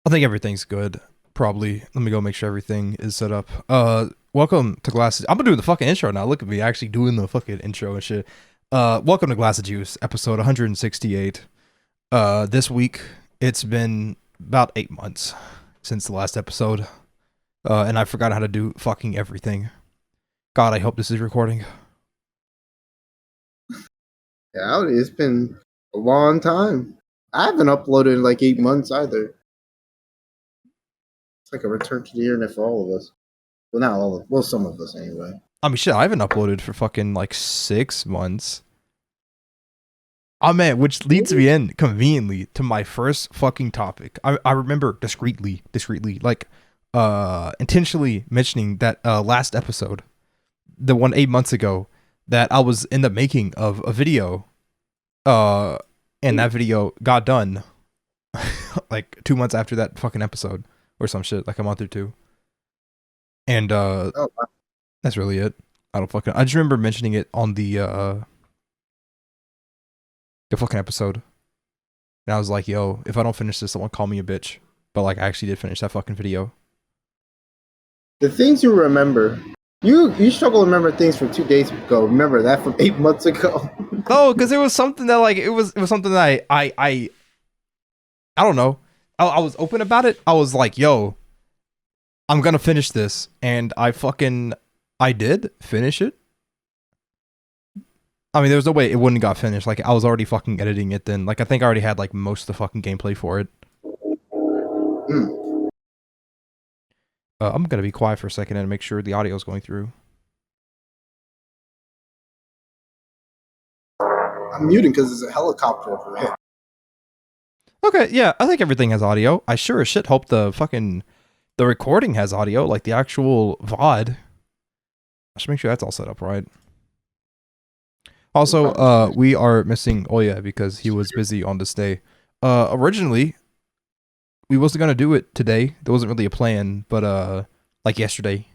I think everything's good. Probably. Let me go make sure everything is set up. Welcome to Glasses. I'm gonna do the fucking intro now. Look at me actually doing the fucking intro and shit. Welcome to Glass of Juice, episode 168. This week it's been about 8 months since the last episode. And I forgot how to do fucking everything. God, I hope this is recording. Yeah, it's been a long time. I haven't uploaded in like 8 months either. It's like a return to the internet for all of us. Well, not all of well, some of us anyway. I mean, shit, I haven't uploaded for fucking like 6 months. Oh man, which leads me in conveniently to my first fucking topic. I remember discreetly, like intentionally mentioning that last episode, the one 8 months ago, that I was in the making of a video, and that video got done like 2 months after that fucking episode or some shit, like a month or two. And Oh, wow. that's really it. I just remember mentioning it on the fucking episode. And I was like, yo, if I don't finish this, someone call me a bitch. But like I actually did finish that fucking video. The things you remember. You struggle to remember things from 2 days ago. Remember that from 8 months ago. No, because it was something that like it was something that I don't know. I was open about it. I was like, yo, I'm gonna finish this. And I did finish it. I mean, there was no way it wouldn't got finished. Like, I was already fucking editing it then. Like, I think I already had, like, most of the fucking gameplay for it. I'm gonna be quiet for a second and make sure the audio is going through. I'm muting because there's a helicopter overhead. Okay, yeah, I think everything has audio. I sure as shit hope the recording has audio, like the actual VOD. I should make sure that's all set up right. Also, we are missing Oya because he was busy on this day. Originally, we wasn't gonna do it today. There wasn't really a plan, but like yesterday,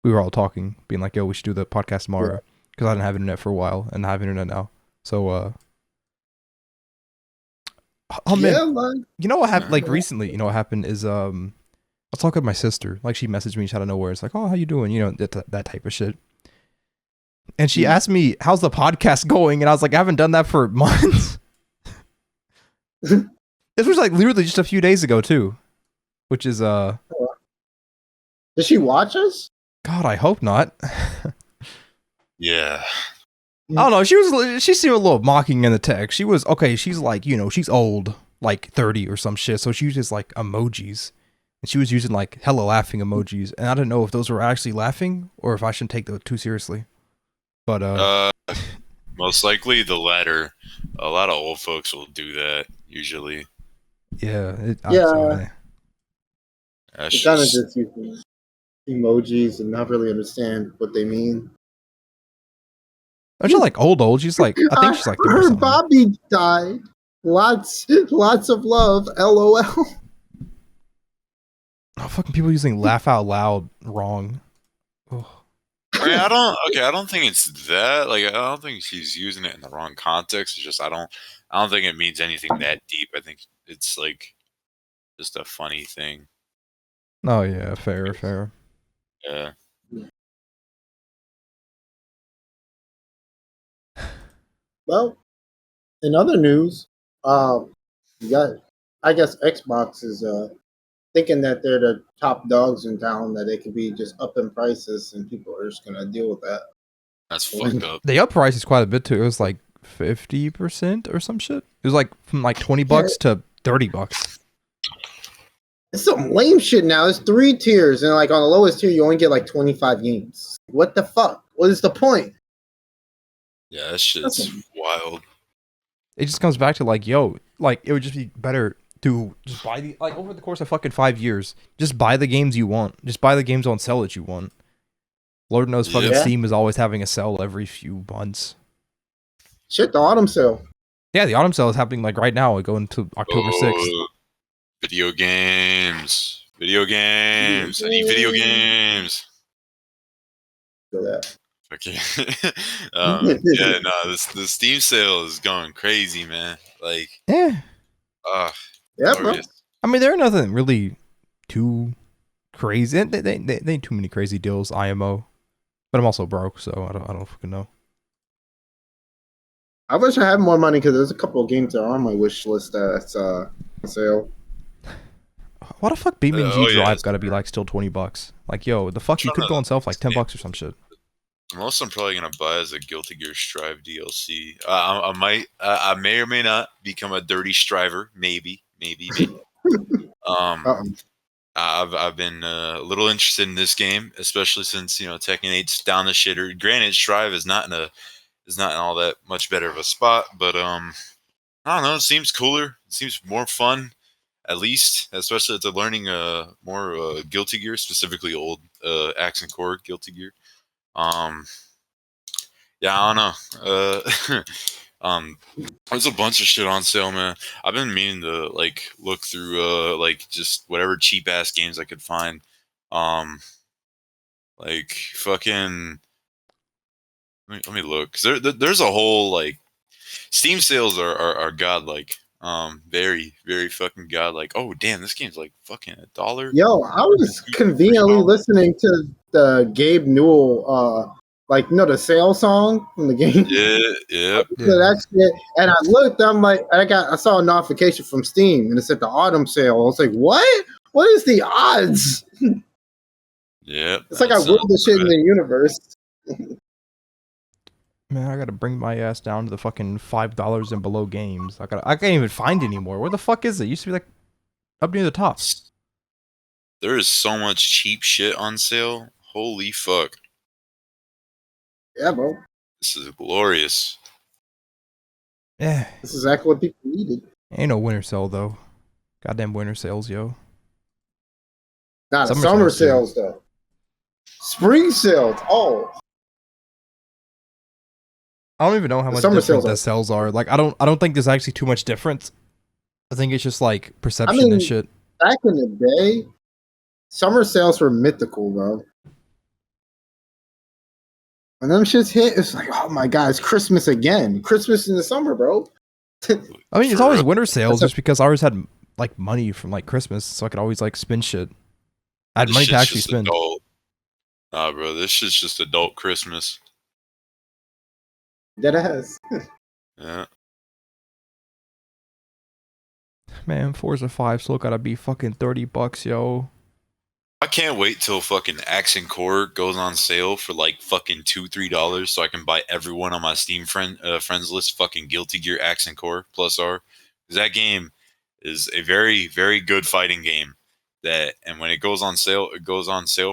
we were all talking, being like, "Yo, we should do the podcast tomorrow," because I didn't have internet for a while, and I have internet now. So, oh man, Yeah, like, you know what happened? Like recently, you know what happened is I was talking to my sister. Like she messaged me out of nowhere. It's like, "Oh, how you doing?" You know, that type of shit. And she asked me, "How's the podcast going?" And I was like, "I haven't done that for months." This was like literally just a few days ago too, which is Did she watch us? God, I hope not. Yeah. I don't know. She seemed a little mocking in the text. She was okay. She's like, you know, she's old, like 30 or some shit. So she uses like emojis, and she was using like hella laughing emojis. And I don't know if those were actually laughing or if I shouldn't take those too seriously. But most likely the latter. A lot of old folks will do that usually. yeah, Yeah. That's They kind of just just use emojis and not really understand what they mean. she's like old. She's like, I think she's like 30 her something. Bobby died. Lots of love. LOL. Oh, fucking people using laugh out loud wrong. Oh. I don't think it's that. Like, I don't think she's using it in the wrong context. It's just I don't think it means anything that deep. I think it's like just a funny thing. Oh yeah, fair. Yeah. Well, in other news, you got, I guess Xbox is thinking that they're the top dogs in town, that they could be just up in prices and people are just gonna deal with that. That's fucked up. They up prices quite a bit too. It was like 50% or some shit. It was like from like $20 to $30. It's some lame shit now. It's 3 tiers, and like on the lowest tier, you only get like 25 games. What the fuck? What is the point? Yeah, that shit's wild. It just comes back to like, yo, like it would just be better to just buy the like over the course of fucking 5 years, just buy the games you want. Just buy the games on sale that you want. Lord knows fucking Yeah. Steam is always having a sale every few months. Shit, the autumn sale. Yeah, the autumn sale is happening like right now. We go into October 6th. Video games. I need video games. For that. Okay. Yeah, no, the Steam sale is going crazy, man. Like, Yeah. Yeah, bro. glorious. I mean, there are nothing really too crazy. They ain't too many crazy deals. IMO, but I'm also broke, so I don't fucking know. I wish I had more money because there's a couple of games that are on my wish list that's on sale. Why the fuck BeamNG Oh, yeah, Drive it's got to be like still $20? Like, yo, the fuck, you could go on sale for like $10 or some shit. The most I'm probably gonna buy is a Guilty Gear Strive DLC. I may or may not become a dirty striver. Maybe. Uh-oh. I've been a little interested in this game, especially since Tekken 8's down the shitter. Granted, Strive is not in all that much better of a spot, but I don't know. It seems cooler. It seems more fun, at least, especially if they're learning more Guilty Gear, specifically old Axe and Core Guilty Gear. Yeah, I don't know. There's a bunch of shit on sale, man. I've been meaning to like look through like just whatever cheap ass games I could find. Like fucking. Let me look. 'Cause there's a whole like Steam sales are godlike. Very very fucking godlike. Oh damn, this game's like fucking $1. Yo, I was conveniently listening to the Gabe Newell, the sale song from the game. Yeah. That shit, and I looked. I'm like, I saw a notification from Steam, and it said the autumn sale. I was like, what? What is the odds? Yeah. It's like I willed the shit in the universe. Man, I gotta bring my ass down to the fucking $5 and below games. I can't even find it anymore. Where the fuck is it? It used to be like up near the top. There is so much cheap shit on sale. Holy fuck. Yeah, bro. This is glorious. Yeah. This is exactly what people needed. Ain't no winter sale though. Goddamn winter sales, yo. Not summer sales though. Spring sales. Oh. I don't even know how much different the sales are. Like I don't think there's actually too much difference. I think it's just like perception and shit. Back in the day, summer sales were mythical, bro. When them shits hit, it's like, oh my god, it's Christmas again. Christmas in the summer, bro. I mean, it's always winter sales just because I always had like money from like Christmas, so I could always like spend shit. I had money to actually spend. Nah, bro, this shit's just adult Christmas. That it has. Yeah. Man, Forza 5 still gotta be fucking $30, yo. I can't wait till fucking Axe and Core goes on sale for like fucking $2-3 so I can buy everyone on my Steam friends list fucking Guilty Gear Axe and Core plus R. Because that game is a very, very good fighting game. And when it goes on sale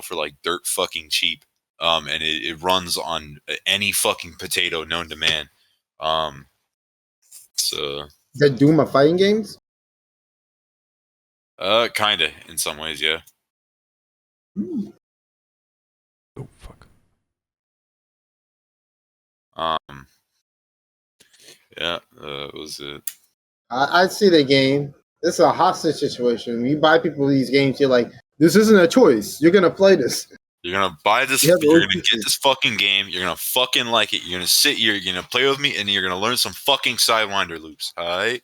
for like dirt fucking cheap. And it runs on any fucking potato known to man. So the Doom of fighting games? Kinda in some ways, yeah. Oh fuck. Yeah, was it? I see the game. This is a hostage situation. When you buy people these games, you're like, this isn't a choice. You're gonna play this. You're gonna buy this. You're gonna get this fucking game. You're gonna fucking like it. You're gonna sit here. You're gonna play with me, and you're gonna learn some fucking Sidewinder loops. All right.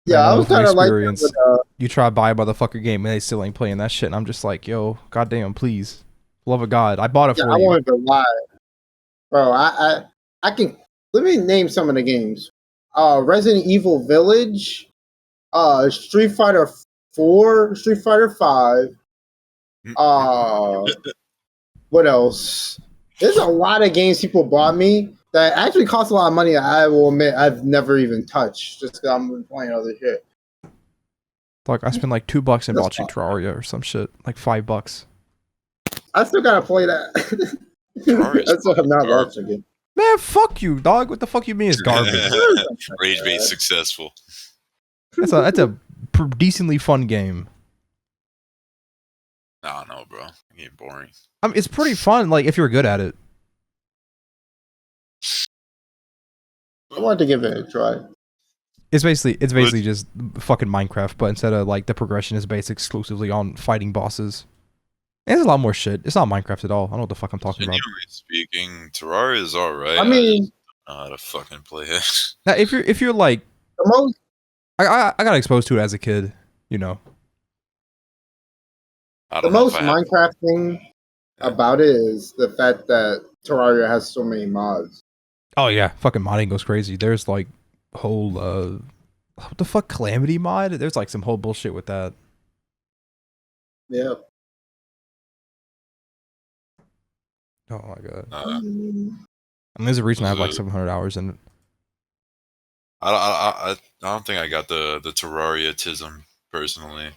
Yeah, I was kind of like that with, you try to buy a motherfucker game and they still ain't playing that shit, and I'm just like, yo, goddamn, please, love of God, I bought it for you. I wanted to lie, bro. I can let me name some of the games: Resident Evil Village, Street Fighter 4, Street Fighter 5. What else? There's a lot of games people bought me that actually cost a lot of money. I will admit I've never even touched just because I'm playing other shit. Like I spent like $2 in watching Terraria or some shit, like $5. I still gotta play that. I still have not watched it. Man, fuck you, dog. What the fuck you mean it's garbage? Rage bait successful. That's a decently fun game. No, bro. Game boring. I mean, it's pretty fun, like if you're good at it. I wanted to give it a try. It's basically just fucking Minecraft, but instead of like the progression is based exclusively on fighting bosses. And there's a lot more shit. It's not Minecraft at all. I don't know what the fuck I'm talking about. Speaking, Terraria is alright. I mean, I don't know how to fucking play it. Now, if you're like I got exposed to it as a kid, you know. I The don't know if most I have. Minecraft thing about it is the fact that Terraria has so many mods. Oh yeah, fucking modding goes crazy. There's like whole what the fuck, Calamity mod? There's like some whole bullshit with that. Yeah. Oh my god. Uh, I mean, there's a reason I have like 700 hours in it. I don't think I got the Terraria-tism personally.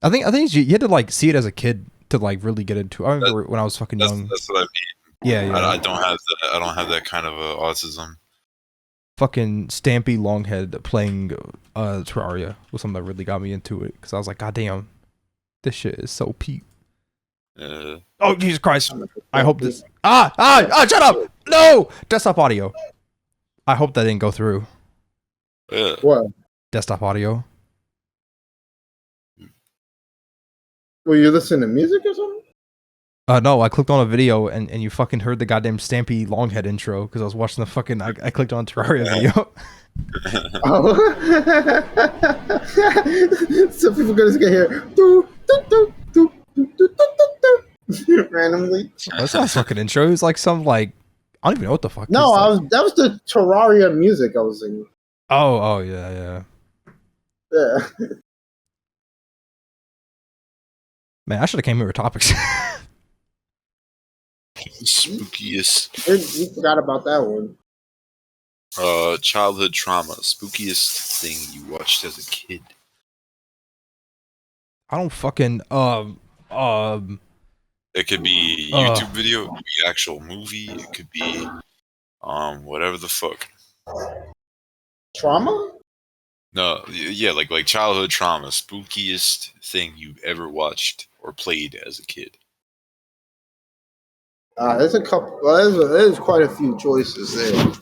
I think you had to like see it as a kid to like really get into it. I remember when I was fucking young. That's what I mean. Yeah, yeah. I don't have that. I don't have that kind of autism. Fucking Stampy Longhead playing Terraria was something that really got me into it because I was like, God damn, this shit is so peak. Oh Jesus Christ! I hope this. Shut up! No, desktop audio. I hope that didn't go through. Yeah. What? Desktop audio. Were you listening to music or something? No, I clicked on a video and you fucking heard the goddamn Stampy Longhead intro because I was watching the fucking. I clicked on Terraria video. Oh. Some people gonna get here. Do, do, do, do, do, do, do, do, randomly. That's not a fucking intro. It was like some like I don't even know what the fuck. No, like, that was the Terraria music I was singing. Oh yeah. Yeah. Man, I should have came here with topics. Spookiest. You forgot about that one. Childhood trauma. Spookiest thing you watched as a kid. I don't fucking It could be YouTube video, it could be actual movie, it could be whatever the fuck. Trauma? No, yeah, like childhood trauma. Spookiest thing you've ever watched or played as a kid. There's a couple. Well, there's quite a few choices there.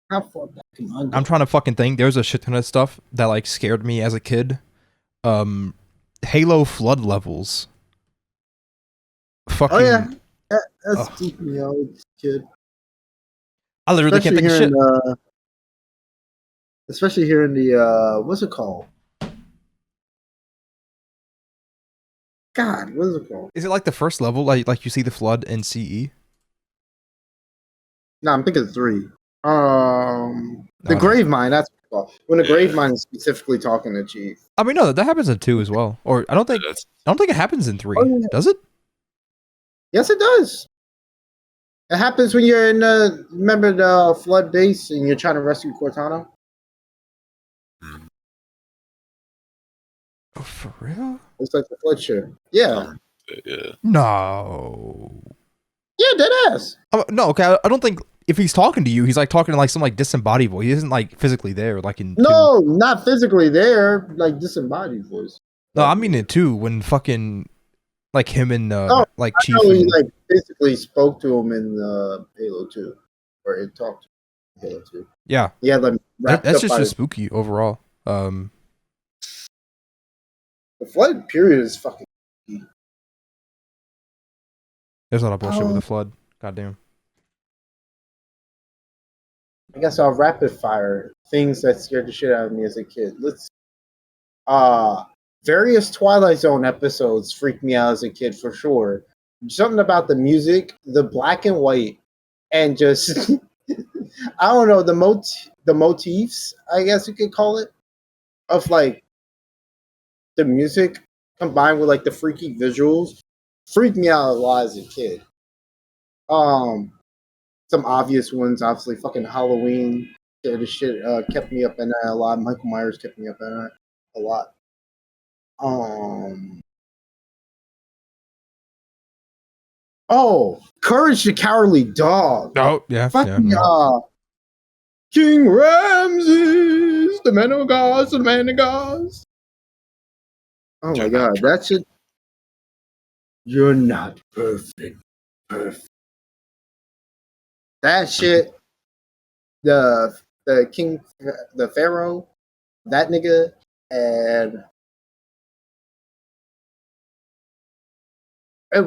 How far back am I? I'm trying to fucking think. There's a shit ton of stuff that like scared me as a kid. Halo flood levels. Fucking. Oh yeah, that's deep me out as a kid. I literally can't think of shit. Especially here in the what's it called? God, what is it called? Is it like the first level, like you see the flood in CE? No, I'm thinking 3. The grave mine. That's what it's called. When the grave mine is specifically talking to Chief. I mean, no, that happens in 2 as well. Or I don't think it happens in 3. Oh, yeah. Does it? Yes, it does. It happens when you're in remember the flood base and you're trying to rescue Cortana. Oh, for real? It's like the flood ship. Yeah. Yeah. No. Yeah, dead ass. No, okay. I don't think if he's talking to you, he's like talking to like some like disembodied voice. He isn't like physically there, like in. No, 2. Not physically there, like disembodied voice. No, I mean in 2 when fucking like him and like Chief. He like basically spoke to him in Halo 2, or it talked to Halo 2. Yeah. Yeah, like that's just spooky overall. The flood period is fucking. There's a lot of bullshit with the flood. Goddamn. I guess I'll rapid fire things that scared the shit out of me as a kid. Let's various Twilight Zone episodes freaked me out as a kid for sure. Something about the music, the black and white, and just I don't know, the motifs, I guess you could call it, of like the music combined with like the freaky visuals freaked me out a lot as a kid. Some obvious ones, obviously, fucking Halloween. The shit kept me up at night a lot. Michael Myers kept me up at night a lot. Courage the Cowardly Dog. Oh yeah, fucking King Ramses, the man of gods, the man of gods. Oh my god, that shit. You're not perfect. That shit. The king, the pharaoh, that nigga, and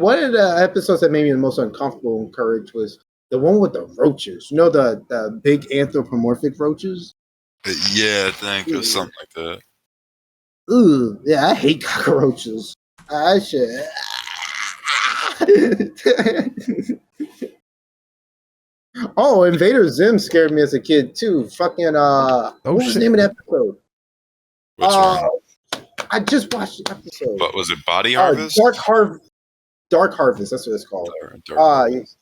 one of the episodes that made me the most uncomfortable in Courage was the one with the roaches. You know the big anthropomorphic roaches. Yeah, I think it was something like that. Ooh, yeah, I hate cockroaches. I should. Oh, Invader Zim scared me as a kid too. Fucking Oh what was the shit! name of the episode? Which one? I just watched the episode. But was it Body Harvest? Dark Harvest. That's what it's called. Dark Harvest.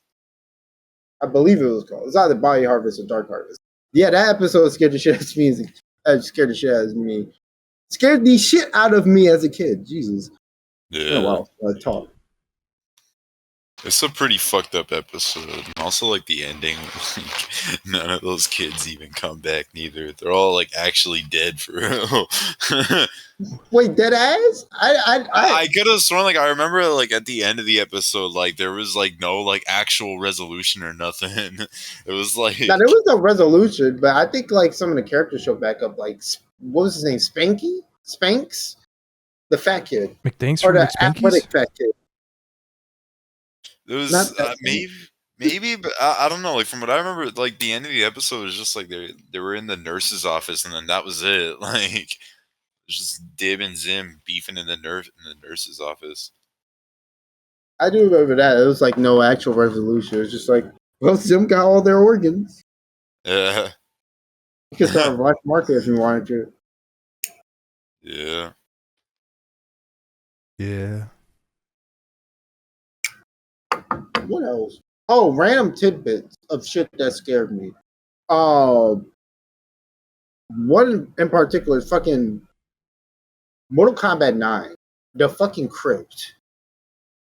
I believe it was called. It's either Body Harvest or Dark Harvest. Yeah, that episode scared the shit out of me. Scared the shit out of me. Scared the shit out of me as a kid. Jesus. Yeah. Oh wow. Talk. It's a pretty fucked up episode. And also, like, the ending, like, none of those kids even come back, neither. They're all, like, actually dead for real. Wait, dead ass? I could have sworn, like, I remember, like, at the end of the episode, like, there was, like, no, like, actual resolution or nothing. It was, like... Now, there was no resolution, but I think, like, some of the characters showed back up, like, what was his name? Spanks? The fat kid. McDanks Or from the McSpankies? athletic fat kid. It was Not that maybe, but I don't know. Like from what I remember, like the end of the episode was just like they were in the nurse's office, and then that was it. Like it was just Dib and Zim beefing in the nurse's office. I do remember that. It was like no actual resolution. It was just like, well, Zim got all their organs. Yeah, You could start a black market if you wanted to. yeah. Yeah. What else? Oh, random tidbits of shit that scared me. One in particular is fucking Mortal Kombat 9. The fucking crypt.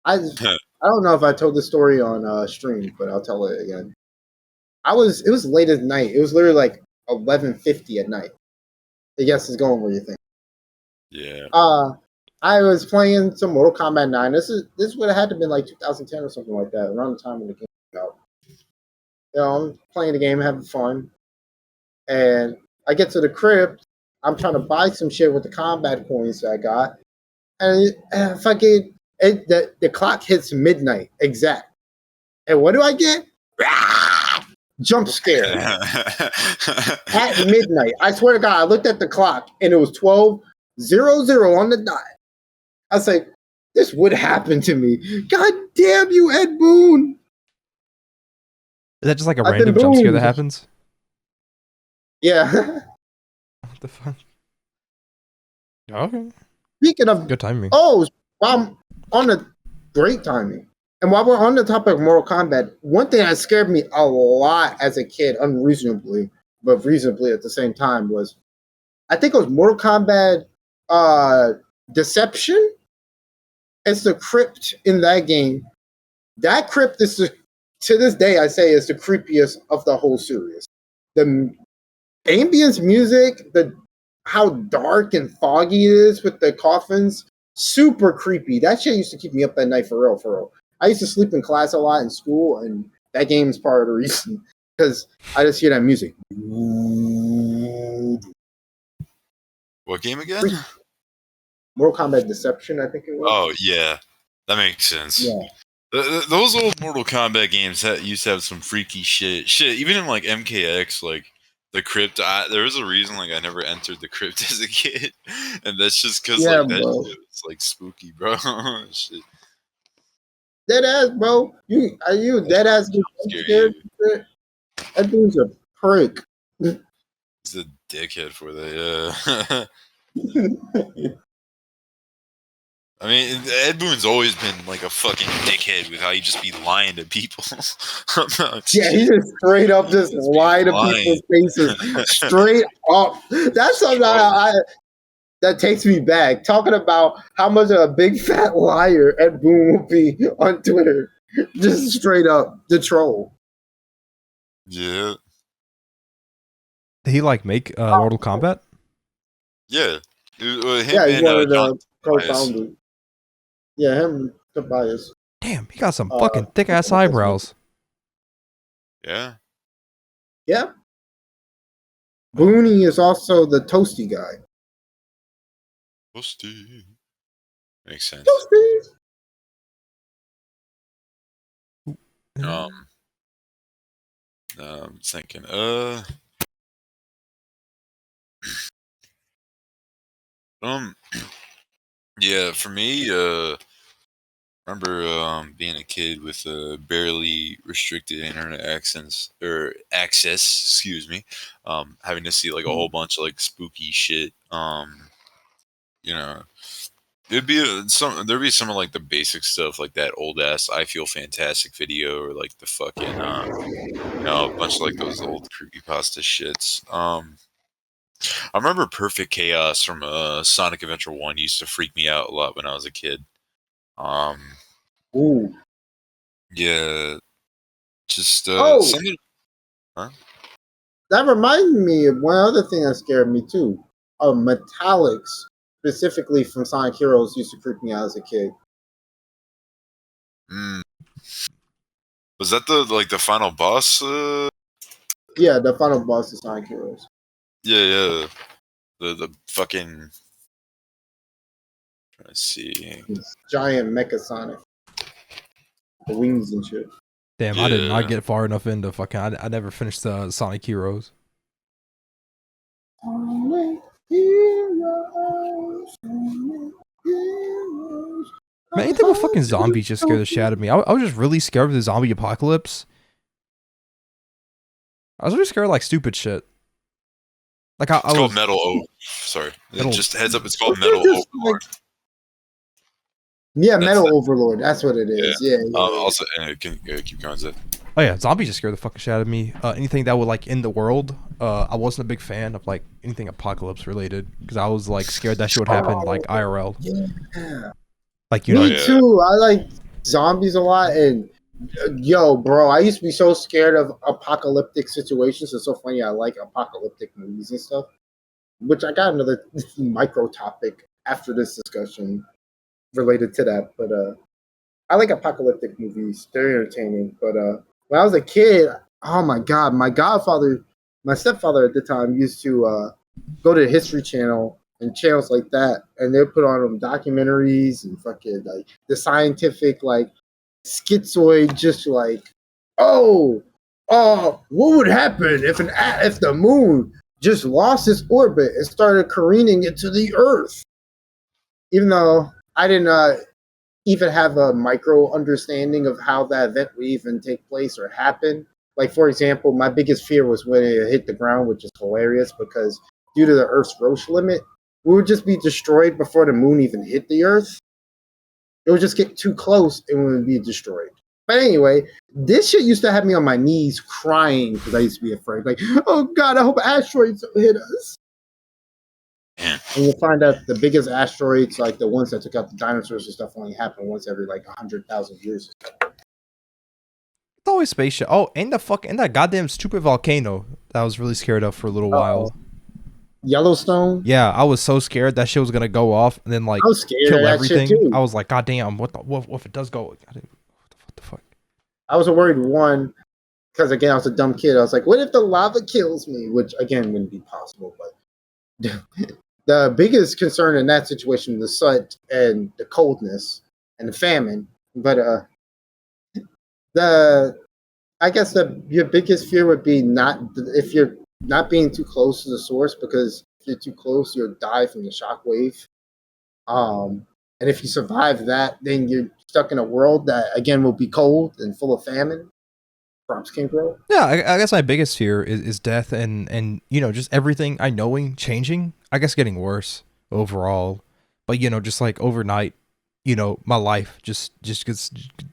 I don't know if I told this story on stream, but I'll tell it again. It was late at night. It was literally like 11:50 at night. I guess it's going where you think. Yeah. I was playing some Mortal Kombat 9. This would have had to been like 2010 or something like that, around the time when the game came out. You know, I'm playing the game, having fun, and I get to the crypt. I'm trying to buy some shit with the combat coins that I got, and the clock hits midnight exact. And what do I get? Jump scare at midnight. I swear to God, I looked at the clock and it was 12:00 on the dot. I was like, this would happen to me. God damn you, Ed Boon. Is that just like a I've random been jump scare that boomed. happens? Yeah. What the fuck? Okay. Speaking of Good timing. oh, I'm on the great timing. And while we're on the topic of Mortal Kombat, one thing that scared me a lot as a kid, unreasonably, but reasonably at the same time, was I think it was Mortal Kombat Deception. It's the crypt in that game. That crypt is to this day, I say, is the creepiest of the whole series. The ambience music, how dark and foggy it is with the coffins, super creepy. That shit used to keep me up at night for real, for real. I used to sleep in class a lot in school, and that game's part of the reason because I just hear that music. What game again? Mortal Kombat Deception, I think it was. Oh yeah, that makes sense. Yeah. Those old Mortal Kombat games that used to have some freaky shit. Shit, even in like MKX, like the crypt. There was a reason like I never entered the crypt as a kid, and that's just because Yeah, like that bro. shit was like spooky, bro. Shit. Dead ass, bro. Are you dead ass scared? That dude's a prick. He's a dickhead for that. Yeah. I mean, Ed Boon's always been like a fucking dickhead with how he just be lying to people. Yeah, he just straight up just lie to people's faces. Straight up. That's something that takes me back. Talking about how much of a big fat liar Ed Boon will be on Twitter. Just straight up the troll. Yeah. Did he like make Mortal Kombat? Yeah. Him Yeah, he's and one of the John co-founders. Yeah, him, Tobias. Damn, he got some fucking thick ass eyebrows. Yeah. Yeah. Booney is also the toasty guy. Toasty. Makes sense. Toasty. I'm thinking, Um, yeah, for me, remember being a kid with barely restricted internet access, excuse me. Having to see like a whole bunch of like spooky shit. You know, it'd be there'd be some of like the basic stuff like that old ass I Feel Fantastic video or like the fucking a bunch of like those old creepypasta shits. I remember Perfect Chaos from Sonic Adventure 1 used to freak me out a lot when I was a kid. Um, Ooh. yeah, just Oh, something. Huh? that reminded me of one other thing that scared me too. Metallics, specifically from Sonic Heroes, used to creep me out as a kid. Mm. Was that the final boss? Yeah, the final boss of Sonic Heroes. Yeah. The fucking. Let's see. This giant Mecha Sonic. The wings and shit. Damn, I did not get far enough into fucking. I never finished Sonic Heroes. Sonic Heroes, Sonic Heroes. Man, anything with fucking zombies just scared the shit out of me. I was just really scared of the zombie apocalypse. I was really scared of like stupid shit. Like it's called Metal O. Sorry, just heads up. It's called Metal Overlord. Yeah, Metal Overlord. That's what it is. Yeah. Also, keep going, Zeth. Oh yeah, zombies just scared the fucking shit out of me. Anything that would like end the world, I wasn't a big fan of like anything apocalypse related because I was like scared that shit would happen like IRL. Yeah. Like you Me too. I like zombies a lot, and yo, bro, I used to be so scared of apocalyptic situations. It's so funny. I like apocalyptic movies and stuff. Which I got another micro topic after this discussion related to that, but I like apocalyptic movies. They're entertaining. But when I was a kid, oh my god, my stepfather at the time used to go to the History Channel and channels like that, and they put on them documentaries and fucking like the scientific like schizoid, just like what would happen if the moon just lost its orbit and started careening into the Earth? Even though I didn't even have a micro understanding of how that event would even take place or happen. Like, for example, my biggest fear was when it hit the ground, which is hilarious because due to the Earth's Roche limit, we would just be destroyed before the moon even hit the Earth. It would just get too close and we would be destroyed. But anyway, this shit used to have me on my knees crying because I used to be afraid. Like, oh God, I hope asteroids don't hit us. And you'll find out the biggest asteroids, like the ones that took out the dinosaurs and stuff, only happen once every like 100,000 years. It's always spaceship. Oh, and that goddamn stupid volcano that I was really scared of for a little while. Yellowstone. Yeah, I was so scared that shit was gonna go off and then like kill everything. I was like, God damn, what if it does go? What the fuck? I was worried one because again I was a dumb kid. I was like, what if the lava kills me? Which again wouldn't be possible. But the biggest concern in that situation was the soot and the coldness and the famine. But I guess your biggest fear would be if you're not being too close to the source, because if you're too close, you'll die from the shockwave. And if you survive that, then you're stuck in a world that again will be cold and full of famine. Crops can grow. Yeah, I guess my biggest fear is death and just everything I knowing changing. I guess getting worse overall, but just like overnight, my life just gets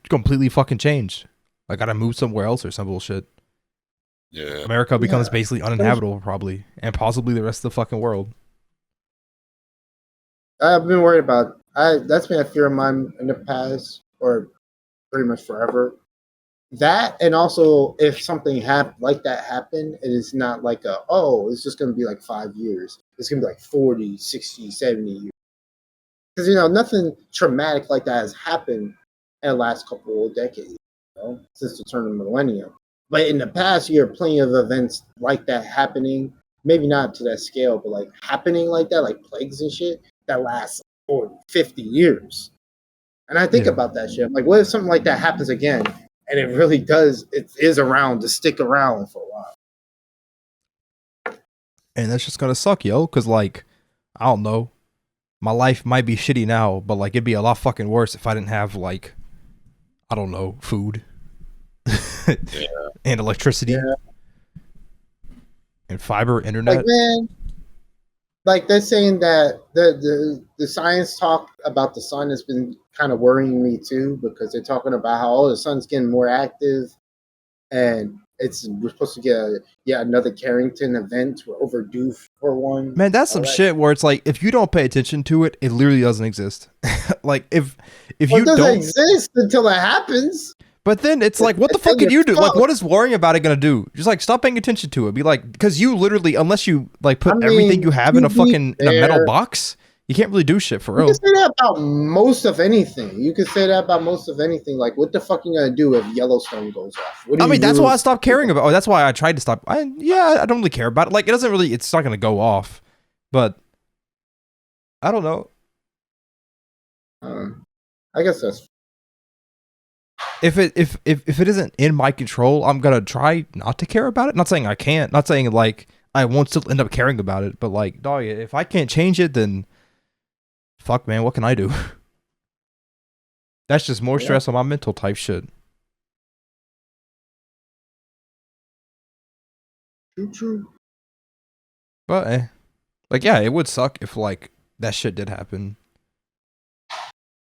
completely fucking changed. I gotta move somewhere else or some bullshit. Yeah, America becomes basically uninhabitable probably, and possibly the rest of the fucking world. I've been worried about. That's been a fear of mine in the past, or pretty much forever. That, and also if something like that happened, it is not like it's just going to be like 5 years. It's going to be like 40, 60, 70 years. Because, nothing traumatic like that has happened in the last couple of decades, since the turn of the millennium. But in the past year, plenty of events like that happening, maybe not to that scale, but like happening like that, like plagues and shit, that lasts 40, 50 years. And I think about that shit. I'm like, what if something like that happens again? And it really does, it is around to stick around for a while. And that's just gonna suck, yo, because like, I don't know. my life might be shitty now, but like it'd be a lot fucking worse if I didn't have like, I don't know, food and electricity and fiber internet. Like, man, like they're saying that the science talk about the sun has been kind of worrying me too, because they're talking about how the sun's getting more active, and we're supposed to get another Carrington event. We're overdue for one. Man, that's some shit where it's like if you don't pay attention to it, it literally doesn't exist. Like if you it doesn't don't exist until it happens. But then it's like, what the fuck can you do? Like, what is worrying about it gonna do? Just like stop paying attention to it. Be like, because you literally, unless you like put everything you have in a fucking in a metal box, you can't really do shit for real. You can say that about most of anything. Like, what the fuck you gonna do if Yellowstone goes off? I mean, that's why I stopped caring about. Oh, that's why I tried to stop. I don't really care about it. Like, it doesn't really. It's not gonna go off. But I don't know. I guess that's. If it isn't in my control, I'm gonna try not to care about it. Not saying I can't. Not saying like I won't still end up caring about it. But like, dog, if I can't change it, then fuck, man, what can I do? That's just more stress on my mental type shit. True. But like, yeah, it would suck if like that shit did happen.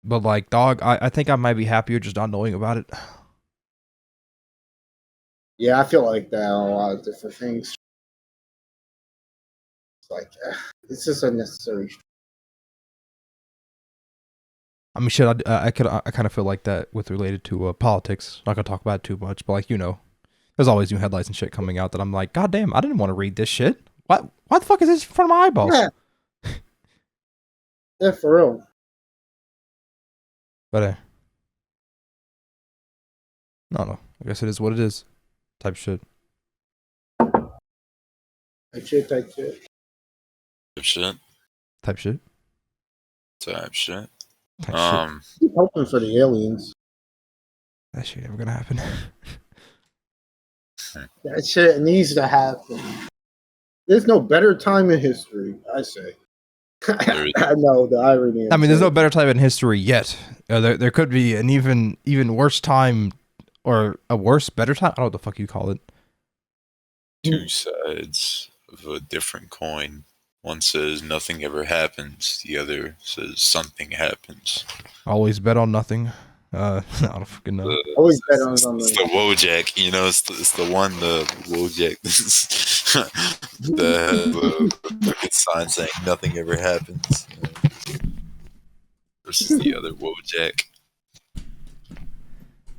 But like, dog, I think I might be happier just not knowing about it. Yeah, I feel like that on a lot of different things. It's like, it's just unnecessary. I mean, shit, I kind of feel like that with related to politics. Not gonna talk about it too much, but like, you know, there's always new headlines and shit coming out that I'm like, God damn, I didn't want to read this shit. Why the fuck is this in front of my eyeballs? Yeah, for real. But no, I guess it is what it is. Type shit. Type shit. Keep hoping for the aliens. That shit never gonna happen. That shit needs to happen. There's no better time in history, I say. I know the irony. I mean, there's no better time in history yet. There could be an even worse time, or a better time. I don't know what the fuck you call it. Two sides of a different coin. One says nothing ever happens. The other says something happens. Always bet on nothing. I don't fucking know. Always bet on something. It's the Wojak, you know. It's the one, the Wojak. the fucking sign saying nothing ever happens. Versus the other Wojak.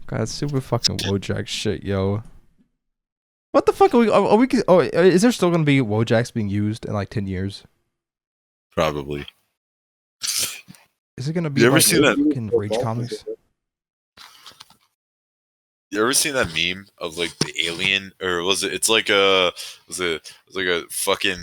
God, that's super fucking Wojak shit, yo. What the fuck are we? Is there still gonna be Wojaks being used in like 10 years? Probably. Is it gonna be? You ever like seen that in Rage Comics? You ever seen that meme of like the alien, or was it? It's like a like a fucking.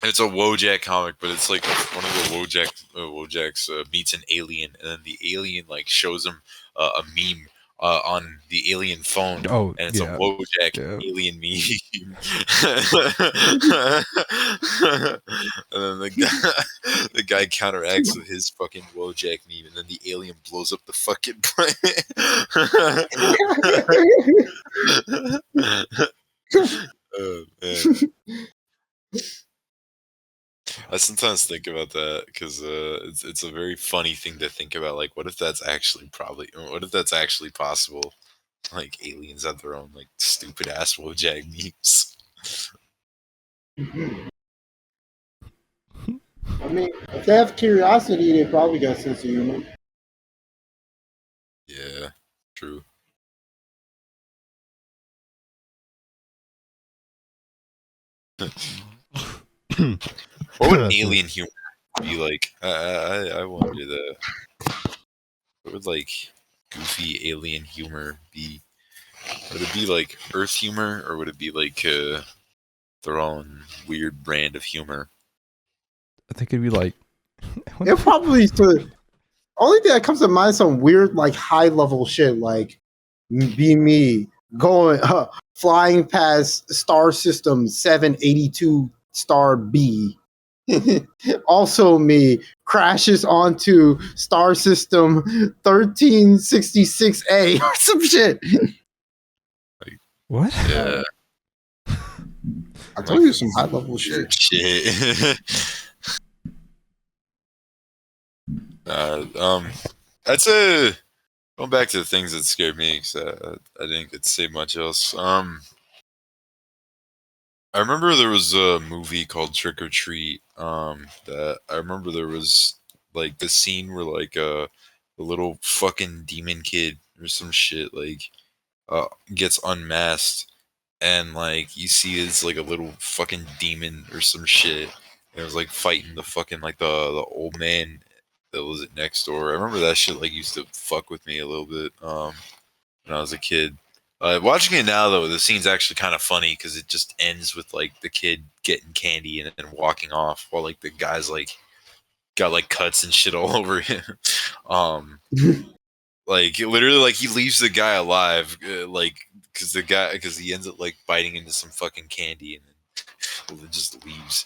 It's a Wojak comic, but it's like one of the Wojaks meets an alien, and then the alien like shows him a meme on the alien phone. Oh, and it's a Wojak alien meme. And then the guy counteracts with his fucking Wojak meme, and then the alien blows up the fucking planet. Oh, man. I sometimes think about that because it's a very funny thing to think about. Like, what if that's actually possible? Like, aliens have their own like stupid ass Wojak memes. I mean, if they have curiosity, they probably got a sense of humor. Yeah, true. What would alien humor be like? I wonder that. What would like goofy alien humor be? Would it be like Earth humor, or would it be like their own weird brand of humor? I think it'd be like. It probably should. Only thing that comes to mind is some weird, like high level shit, like be me going flying past Star System 782 Star B, Also me crashes onto star system 1366A or some shit. What? Yeah. I told you some high level Weird shit. shit. That's a going back to the things that scared me because I didn't get to say much else. I remember there was a movie called Trick or Treat. That I remember there was like the scene where like a little fucking demon kid or some shit like gets unmasked and like you see it's like a little fucking demon or some shit. And it was like fighting the fucking like the old man that was next door. I remember that shit like used to fuck with me a little bit when I was a kid. Watching it now though, the scene's actually kind of funny because it just ends with like the kid getting candy and then walking off while like the guy's like got like cuts and shit all over him. um, like literally, like he leaves the guy alive, like because he ends up like biting into some fucking candy and then it just leaves.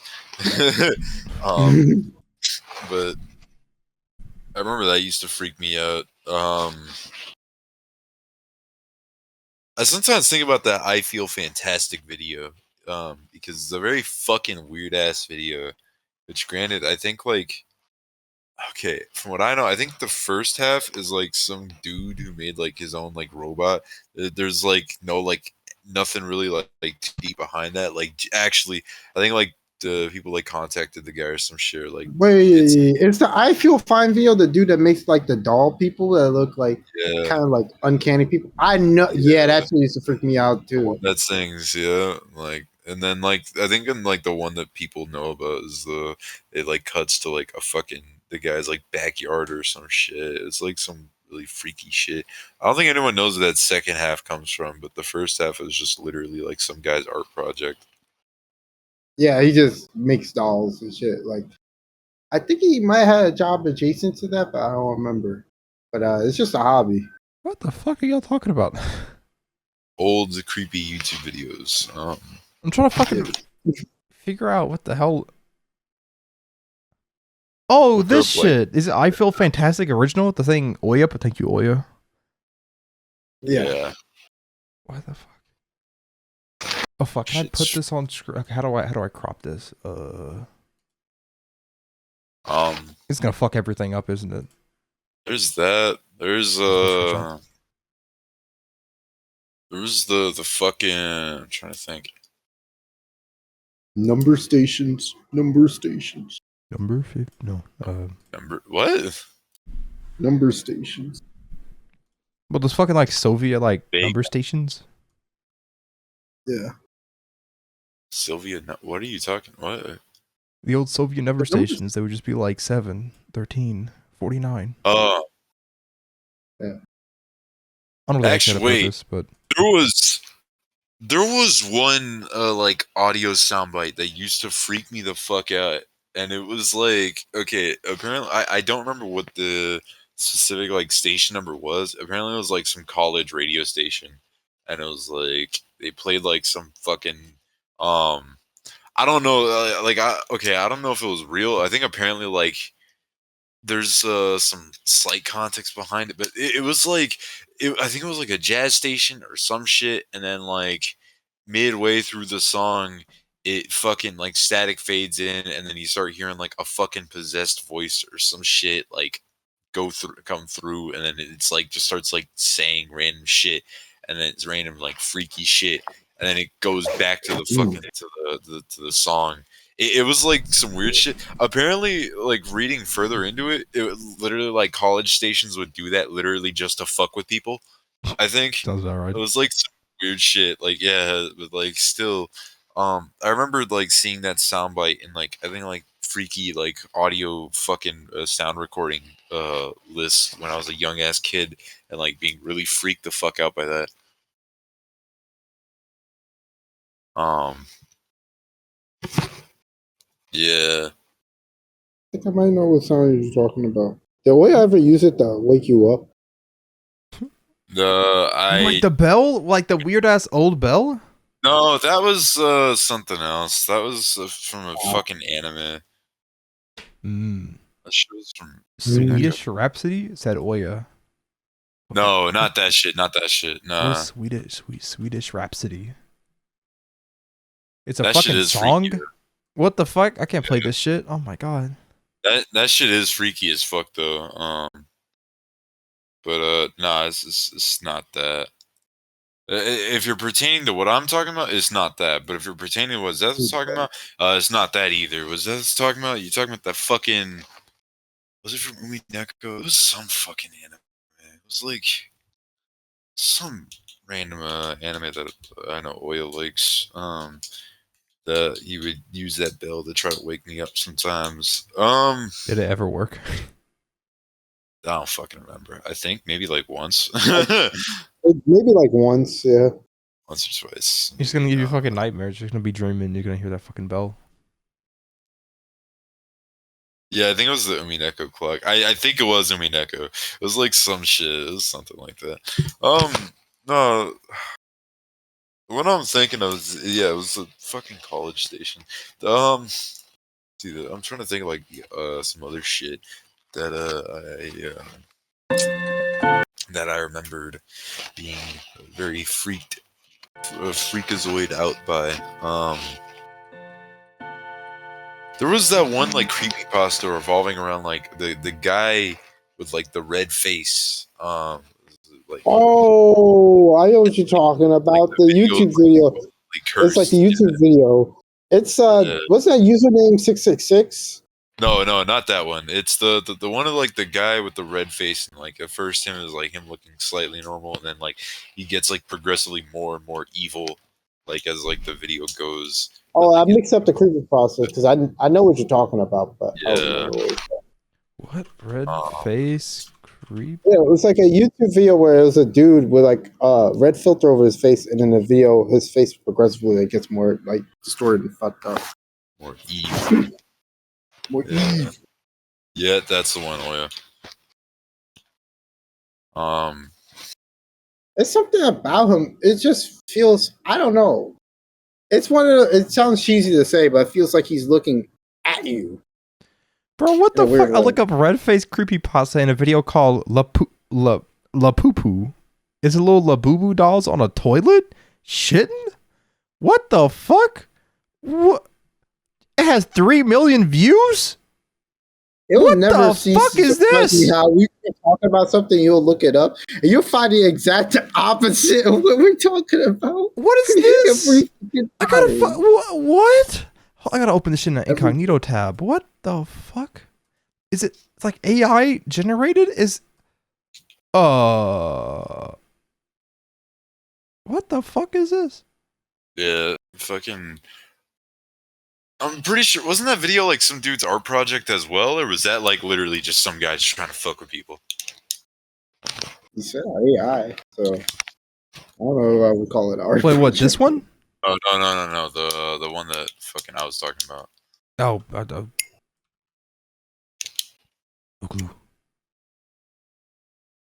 But I remember that used to freak me out. I sometimes think about that "I Feel Fantastic" video, because it's a very fucking weird ass video. Which, granted, I think like okay, from what I know, I think the first half is like some dude who made like his own like robot. There's like no like nothing really like too deep behind that. Like actually, I think like the people like contacted the guy or some shit. Like Wait, it's it's the I Feel Fine video, the dude that makes like the doll people that look like yeah, kind of like uncanny people. I know, yeah, that shit used to freak me out the one too. that sings, yeah, like, and then like I think in like the one that people know about is it like cuts to like a fucking the guy's like backyard or some shit. It's like some really freaky shit. I don't think anyone knows where that second half comes from, but the first half is just literally like some guy's art project. Yeah, he just makes dolls and shit. Like, I think he might have had a job adjacent to that, but I don't remember. But it's just a hobby. What the fuck are y'all talking about? Old creepy YouTube videos. I'm trying to fucking figure out what the hell. Oh, Look this up, like- shit. Is it I Feel Fantastic original? The thing Oya, but thank you, Oya. Yeah. Why the fuck? Oh fuck, can I put this on screen? Okay, how do I crop this? It's gonna fuck everything up, isn't it? There's that. There's the fucking I'm trying to think. Number stations. Number 50? No. Number what? Number stations. Well, those fucking like Soviet like Big. number stations. Yeah. Sylvia, what are you talking? What? The old Soviet number The numbers- stations, they would just be like 7, 13, 49. Oh, Yeah. I don't know if actually, that wait. purpose, but there was one like audio soundbite that used to freak me the fuck out, and it was like okay, apparently I don't remember what the specific like station number was. Apparently, it was like some college radio station, and it was like they played like some fucking I don't know I don't know if it was real. I think apparently like there's some slight context behind it, but it was like I think it was like a jazz station or some shit, and then like midway through the song, it fucking like static fades in, and then you start hearing like a fucking possessed voice or some shit like come through, and then it's like just starts like saying random shit, and then it's random like freaky shit, and then it goes back to the fucking to the song. It was like some weird shit. Apparently, like reading further into it, it literally like college stations would do that literally just to fuck with people. I think sounds about right. it was like some weird shit. Like yeah, but like still, I remember like seeing that soundbite in like I think like freaky like audio fucking sound recording list when I was a young ass kid and like being really freaked the fuck out by that. Yeah. I think I might know what sound you're talking about. Did we ever use it to wake you up? Like the bell? Like the weird ass old bell? No, that was something else. That was from a fucking anime. That shit was from Swedish Rhapsody said Oya. No, not that shit. Not that shit. What Nah. is Swedish Rhapsody? It's a That shit fucking is song. freaky. What the fuck? I can't play this shit. Oh my god. That shit is freaky as fuck though. But nah, it's not that. If you're pertaining to what I'm talking about, it's not that. But if you're pertaining to what Zeth was talking about, it's not that either. What Zeth's talking about, you talking about that fucking. Was it from Umi Neko? It was some fucking anime. It was like some random anime that I know Oil likes. That he would use that bell to try to wake me up sometimes. Did it ever work? I don't fucking remember. I think maybe like once. Maybe like once, yeah. Once or twice. He's gonna give you fucking nightmares. You're gonna be dreaming. You're gonna hear that fucking bell. Yeah, I think it was the Umineko clock. I think it was Umineko. It was like some shit. It was something like that. No. What I'm thinking of is, yeah, it was a fucking college station. See, I'm trying to think of like some other shit that that I remembered being very freakazoid out by. There was that one like creepypasta revolving around like the guy with like the red face. Like Oh, I know what you're talking about. like The YouTube video. cursed. It's like the YouTube video. It's what's that username 666? No, not that one. It's the one of like the guy with the red face, and like at first him is like him looking slightly normal, and then like he gets like progressively more and more evil, like as like the video goes. Oh, I mixed up the creepypasta because I know what you're talking about, but I don't Yeah. remember what it was. What red face creep? Yeah, it was like a YouTube video where it was a dude with like red filter over his face, and in the video, his face progressively like, gets more like distorted and fucked up. More evil. More Yeah. Yeah, that's the one. Oh yeah. It's something about him. It just feels. I don't know. It's one of the, it sounds cheesy to say, but it feels like he's looking at you. Bro, what the In a weird fuck? I way. look up red face creepypasta in a video called La Poo Poo. Is it little La Boo Boo dolls on a toilet? Shitting? What the fuck? What? It has 3 million views? It'll What never the cease fuck to is surprise me this? how we can talk about something, you'll look it up, and you'll find the exact opposite of what we're talking about. What is this? Every fucking I gotta time. what? I gotta open this shit in the incognito tab. What the fuck? Is it? It's like AI generated? What the fuck is this? Yeah, fucking. I'm pretty sure, wasn't that video like some dude's art project as well, or was that like literally just some guy just trying to fuck with people? He said AI, so I don't know if I would call it art. Wait, what? This one? Oh no, the one that fucking I was talking about. Oh, no clue.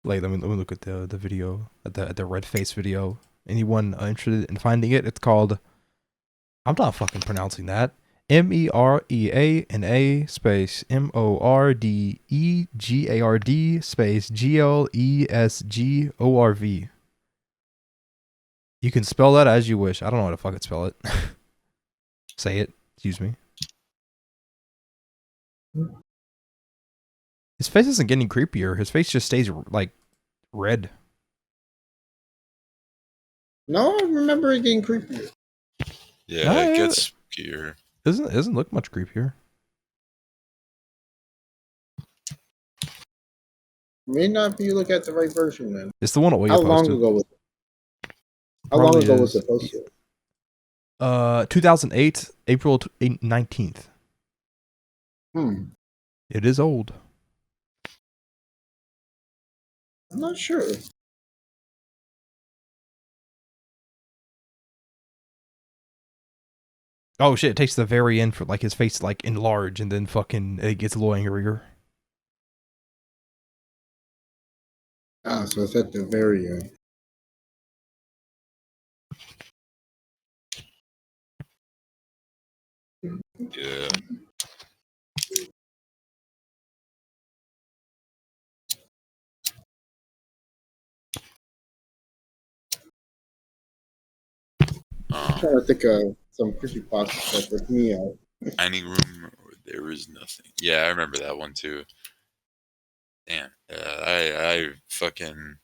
Wait, let me look at the video, at the red face video. Anyone interested in finding it? It's called. I'm not fucking pronouncing that. MEREANA space MORDEGARD space GLESGORV. You can spell that as you wish. I don't know how to fucking spell it. Say it. Excuse me. His face isn't getting creepier. His face just stays like red. No, I remember it getting creepy. Yeah, it gets spookier. Doesn't look much creepier. May not be look at the right version then. It's the one that we How long posted. ago was it? How Probably long ago is. was it posted? 2008, April 19th. It is old. I'm not sure. Oh shit, it takes the very end for like his face like enlarge and then fucking it gets a little angrier. Ah, so it's at the very end. Yeah. I'm trying to think of some creepypasta that with me out. Dining room, there is nothing. Yeah, I remember that one too. Damn, I fucking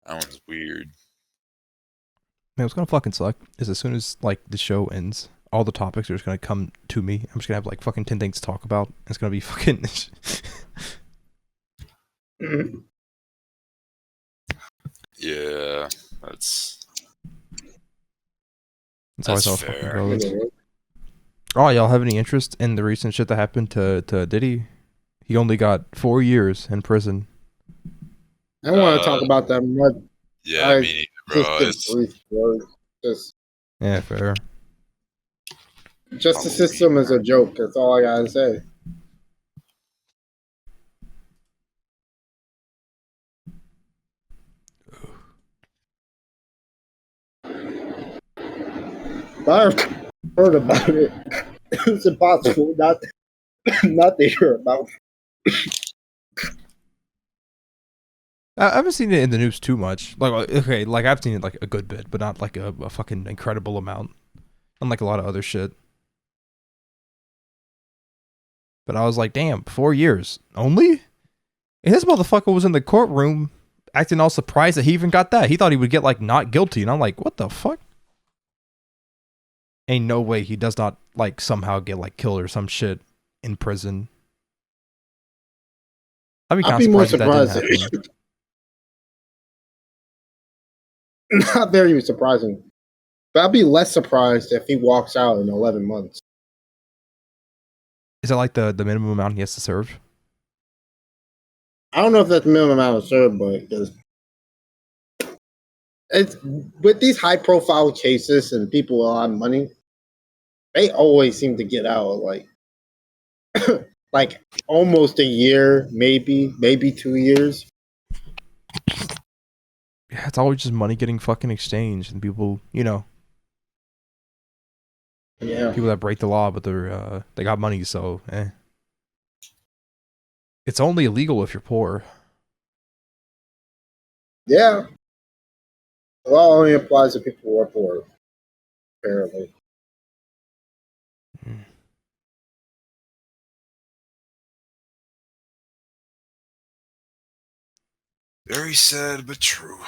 that one's weird. Man, what's gonna fucking suck is as soon as like the show ends, all the topics are just gonna come to me. I'm just gonna have like fucking 10 things to talk about. It's gonna be fucking. Yeah, that's always how it fair. fucking goes. Oh, y'all have any interest in the recent shit that happened to Diddy? He only got 4 years in prison. I don't want to talk about that much. Yeah, me neither, bro. Just brief words. Yeah, fair. Justice system is a joke. That's all I gotta say. But I heard about it. It's impossible not to hear about. I haven't seen it in the news too much. Like, okay, like I've seen it like a good bit, but not like a fucking incredible amount. Unlike a lot of other shit. But I was like, damn, 4 years only? And this motherfucker was in the courtroom acting all surprised that he even got that. He thought he would get like not guilty, and I'm like, what the fuck? Ain't no way he does not like somehow get like killed or some shit in prison. I'd be more surprised if that didn't happen. Not very surprising. But I'd be less surprised if he walks out in 11 months. Is that like the minimum amount he has to serve? I don't know if that's the minimum amount of serve, but it's with these high profile cases and people with a lot of money, they always seem to get out like like almost a year, maybe 2 years. Yeah, it's always just money getting fucking exchanged, and people, you know, people that break the law, but they got money, so it's only illegal if you're poor. Yeah, the law only applies to people who are poor, apparently. Very sad, but true.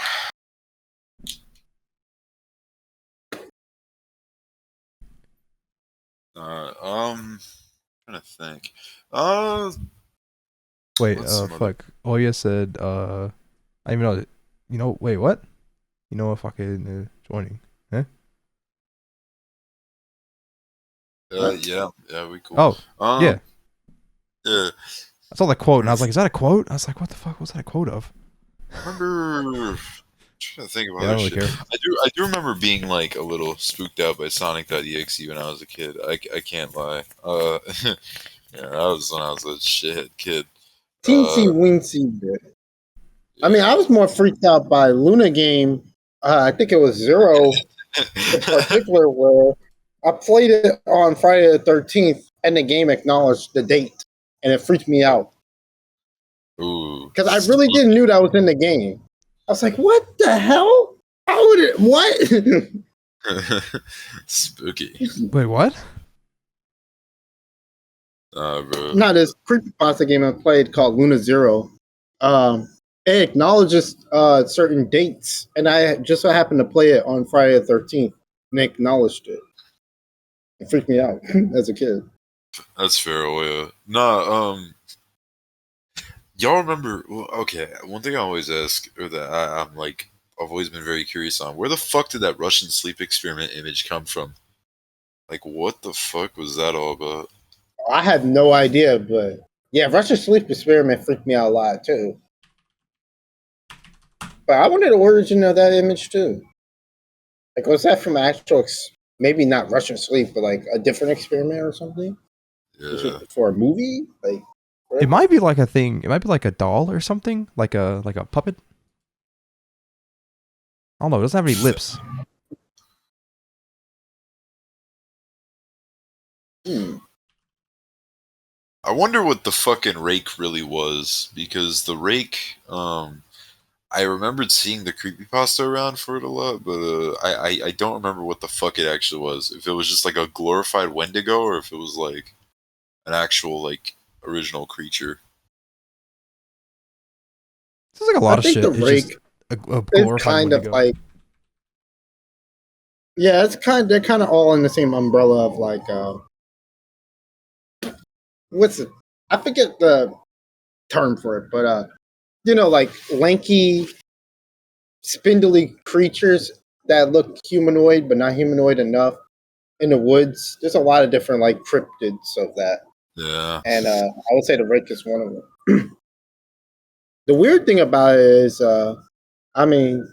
I'm trying to think. Wait, fuck. Oya said, I even know. You know, wait, what? You know, if I can joining, yeah, we cool. Oh, yeah. Yeah. I saw that quote, and I was like, is that a quote? I was like, what the fuck was that a quote of? I'm trying to think about I don't really care. I do remember being like a little spooked out by Sonic.exe when I was a kid. I can't lie. Yeah, that was when I was a shithead kid. Teensy weensy bit. I mean, I was more freaked out by Luna game. I think it was Zero in particular, where I played it on Friday the 13th, and the game acknowledged the date, and it freaked me out. Ooh. Because I really didn't knew that was in the game. I was like, what the hell? How would it? What? Spooky. Wait, what? Bro. Not this creepypasta game I played called Luna Zero. It acknowledges certain dates, and I just so happened to play it on Friday the 13th, and it acknowledged it. It freaked me out as a kid. That's fair, Oya. Nah, y'all remember? Well, okay, one thing I always ask, or that I'm like, I've always been very curious on, where the fuck did that Russian sleep experiment image come from? Like, what the fuck was that all about? I have no idea, but yeah, Russian sleep experiment freaked me out a lot too. But I wanted the origin of that image too. Like, was that from actual, maybe not Russian sleep, but like a different experiment or something? Yeah. For a movie? Like, it might be like a thing. It might be like a doll or something, like a puppet. I don't know. It doesn't have any lips. I wonder what the fucking rake really was, because the rake, I remembered seeing the creepypasta around for it a lot, but I don't remember what the fuck it actually was. If it was just like a glorified Wendigo, or if it was like an actual like original creature. This is like a lot I of think shit. the It's rake just a is glorified kind of Wendigo. like, yeah, they're kind of all in the same umbrella of like, what's it? I forget the term for it, but like lanky, spindly creatures that look humanoid but not humanoid enough in the woods. There's a lot of different like cryptids of that, Yeah. and I would say the rake is one of them. The weird thing about it is, I mean,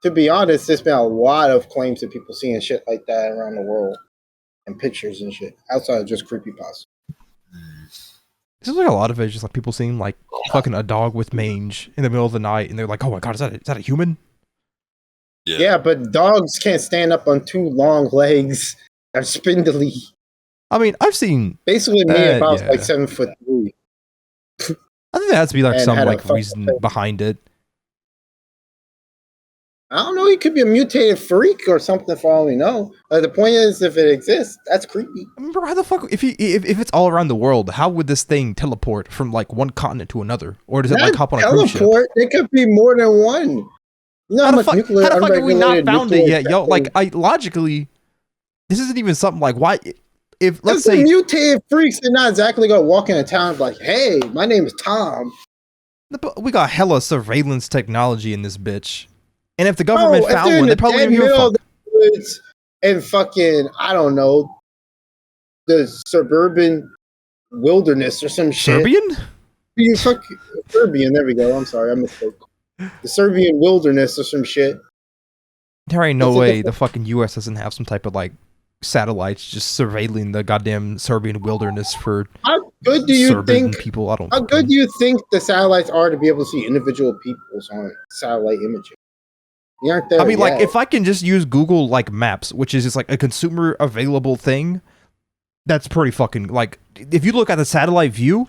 to be honest, there's been a lot of claims of people seeing shit like that around the world and pictures and shit outside of just creepypasta. This is like a lot of it. Just like people seeing like fucking a dog with mange in the middle of the night, and they're like, "Oh my god, is that a human?" Yeah, but dogs can't stand up on two long legs. They're spindly. I mean, I've seen. Basically, me if I was like Yeah. 7'3" I think there has to be like and some had a like fucking reason tail. behind it. I don't know. He could be a mutated freak or something for all we know. The point is, if it exists, that's creepy. I mean, bro, how the fuck if it's all around the world, how would this thing teleport from like one continent to another, or does it like hop on a cruise ship? Teleport. It could be more than one. You know how much How nuclear the fuck have we not unregulated found it nuclear yet, yo? testing- Like, logically, this isn't even something like why. If let's the say mutated freaks did not exactly go walk into town like, "Hey, my name is Tom." we got hella surveillance technology in this bitch, and if the government if found they're in one, the they probably dead wouldn't give a middle of fuck. the woods and fucking, I don't know, the suburban wilderness or some shit. Serbian? You fuck Serbian. There we go. I'm sorry, I misspoke. The Serbian wilderness or some shit. There ain't no It's a way different- the fucking U.S. doesn't have some type of like satellites just surveilling the goddamn Serbian wilderness for How good do you Serbian think? people. I don't. How good do you think the satellites are to be able to see individual peoples on satellite imaging? You aren't there. I mean, like, yet. if I can just use Google like Maps, which is just like a consumer available thing, that's pretty fucking like. If you look at the satellite view,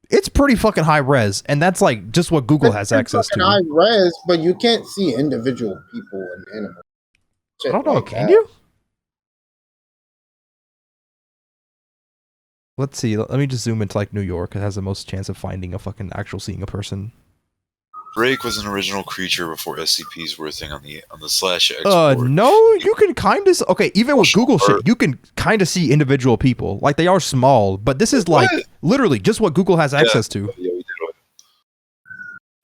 it's pretty fucking high res, and that's like just what Google has access to. High res, but you can't see individual people and animals. I don't know. Like Can that. you? Let's see. Let me just zoom into like New York. It has the most chance of finding a fucking actual seeing a person. Drake was an original creature before SCPs were a thing on the slash export. No, you can kind of okay. Even with Google shit, you can kind of see individual people. Like they are small, but this is like literally just what Google has access to. Yeah, we did.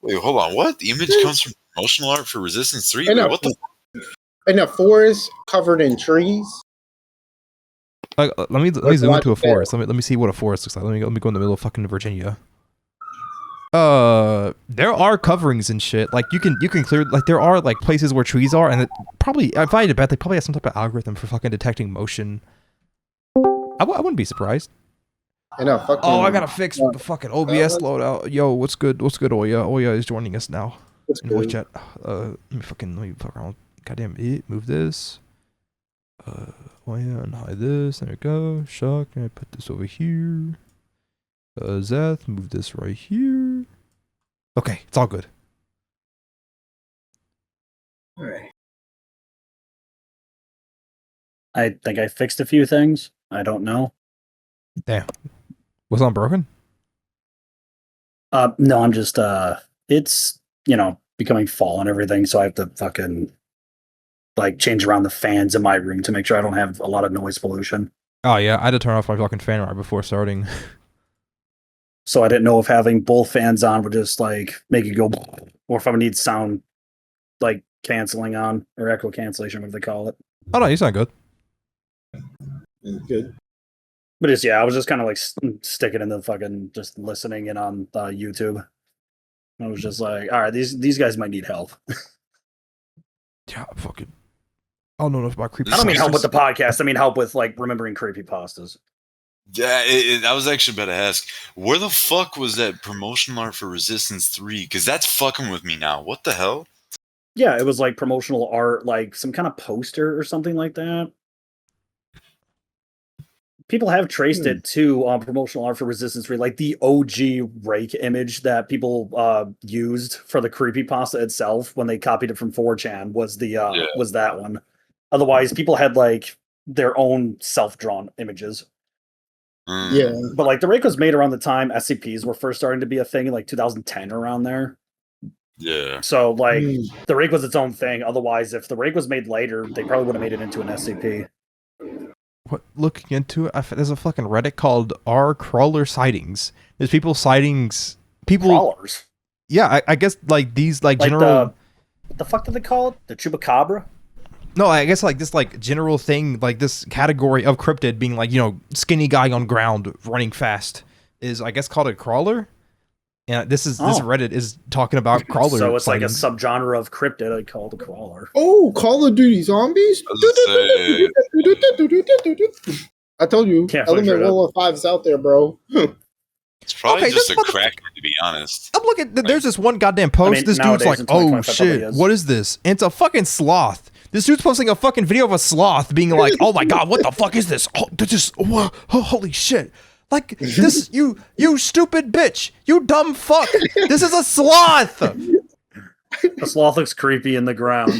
Wait, hold on. What? The image comes from promotional art for Resistance 3? In Wait, a, what the? in a forest covered in trees. Let me zoom into a forest. Let me see what a forest looks like. Let me go in the middle of fucking Virginia. There are coverings and shit. Like you can clear, like there are like places where trees are, and it probably, if I had to bet, they probably have some type of algorithm for fucking detecting motion. I wouldn't be surprised. Oh, I gotta fix the fucking OBS loadout. Yo, what's good? What's good, Oya? Oya is joining us now in voice chat. Let me fuck around. Goddamn it! Move this. Oya, and hide this. There we go. Shuck. And I put this over here. Zeth, move this right here. Okay, it's all good. All right. I think I fixed a few things. I don't know. Damn. Was it broken? No, I'm just it's becoming fall and everything, so I have to fucking like change around the fans in my room to make sure I don't have a lot of noise pollution. Oh yeah, I had to turn off my fucking fan right before starting. So I didn't know if having both fans on would just like make it go, or if I would need sound like canceling on or echo cancellation, whatever they call it. Oh no, you sound good. Good. But it's, I was just kind of like sticking in the fucking just listening in on YouTube. I was just like, all right, these guys might need help. Yeah, fucking. I don't know if my creepy. I don't mean help with the podcast. I mean help with like remembering creepy pastas. Yeah, I was actually about to ask, where the fuck was that promotional art for Resistance 3? Because that's fucking with me now. What the hell? Yeah, it was like promotional art, like some kind of poster or something like that. people have traced it to promotional art for Resistance 3, like the OG Rake image that people used for the creepypasta itself when they copied it from 4chan was was that one. Otherwise, people had like their own self-drawn images. Yeah. But like the Rake was made around the time SCPs were first starting to be a thing in like 2010 around there. Yeah. So like the Rake was its own thing. Otherwise, if the Rake was made later, they probably would have made it into an SCP. What, looking into it, there's a fucking Reddit called R Crawler Sightings. There's people sightings, Crawlers. Yeah, I guess like these like general. What the fuck did they call it? The Chupacabra? No, I guess like this like general thing, like this category of cryptid being like, you know, skinny guy on ground running fast is I guess called a crawler. And this Reddit is talking about crawler. So it's sightings. like a subgenre of cryptid I call the crawler. Oh, Call of Duty Zombies? I told you, Element 115 is out there, bro. It's probably just a cracker, to be honest. I'm looking. There's this one goddamn post. This dude's like, "Oh shit, what is this?" And it's a fucking sloth. This dude's posting a fucking video of a sloth being like, "Oh my god, what the fuck is this? Oh, holy shit!" Like this, you stupid bitch, you dumb fuck. This is a sloth. The sloth looks creepy in the ground.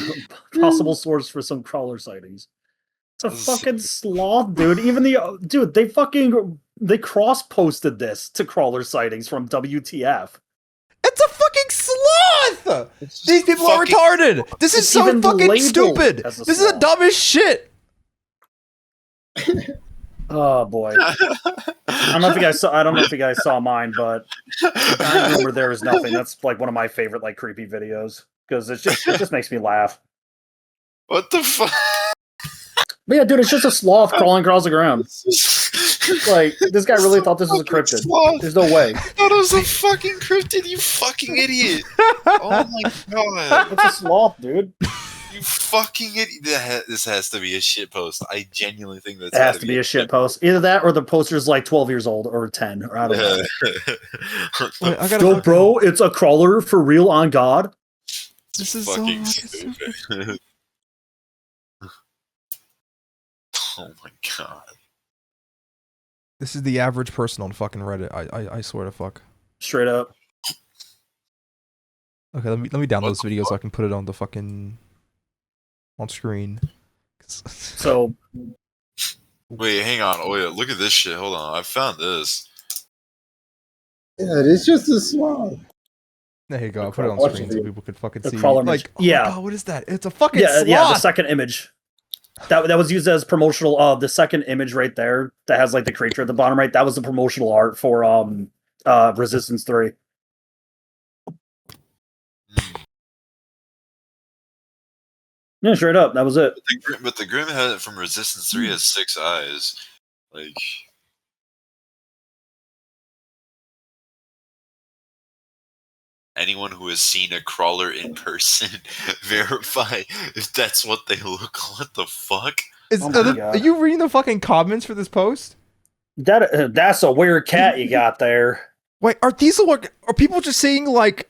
Possible source for some crawler sightings. It's a fucking sloth, dude. Even they cross-posted this to crawler sightings from WTF. It's a fucking sloth! These people are retarded! This is so fucking stupid! This is the dumbest shit! Oh boy. I don't know if you guys saw mine, but I remember There Is Nothing. That's like one of my favorite like creepy videos. Because it just makes me laugh. What the fuck? But yeah, dude, it's just a sloth crawling across the ground. Like, this guy really thought this was a cryptid. Sloth. There's no way. I thought it was a fucking cryptid, you fucking idiot. Oh my god. It's a sloth, dude. You fucking idiot. This has to be a shit post. I genuinely think it has to be a shit post. Either that or the poster's like 12 years old or 10. Or I don't know. Wait, Yo, bro, it's a crawler for real on God. This is fucking so stupid. Oh my god. This is the average person on fucking Reddit. I swear to fuck. Straight up. Okay, let me download this video so I can put it on the fucking on screen. So wait, hang on. Oh yeah, look at this shit. Hold on. I found this. Yeah, it's just a sloth. There you go. I'll put it on screen so people could fucking see. Like, oh my god, what is that? It's a fucking sloth. Yeah, the second image. That was used as promotional. The second image right there that has like the creature at the bottom right. That was the promotional art for Resistance 3. Yeah, straight up. That was it. But the Grim had from Resistance 3 has 6 eyes. Like, anyone who has seen a crawler in person, verify if that's what they look. What the fuck? Are you reading the fucking comments for this post? That's a weird cat you got there. Wait, are people just saying like,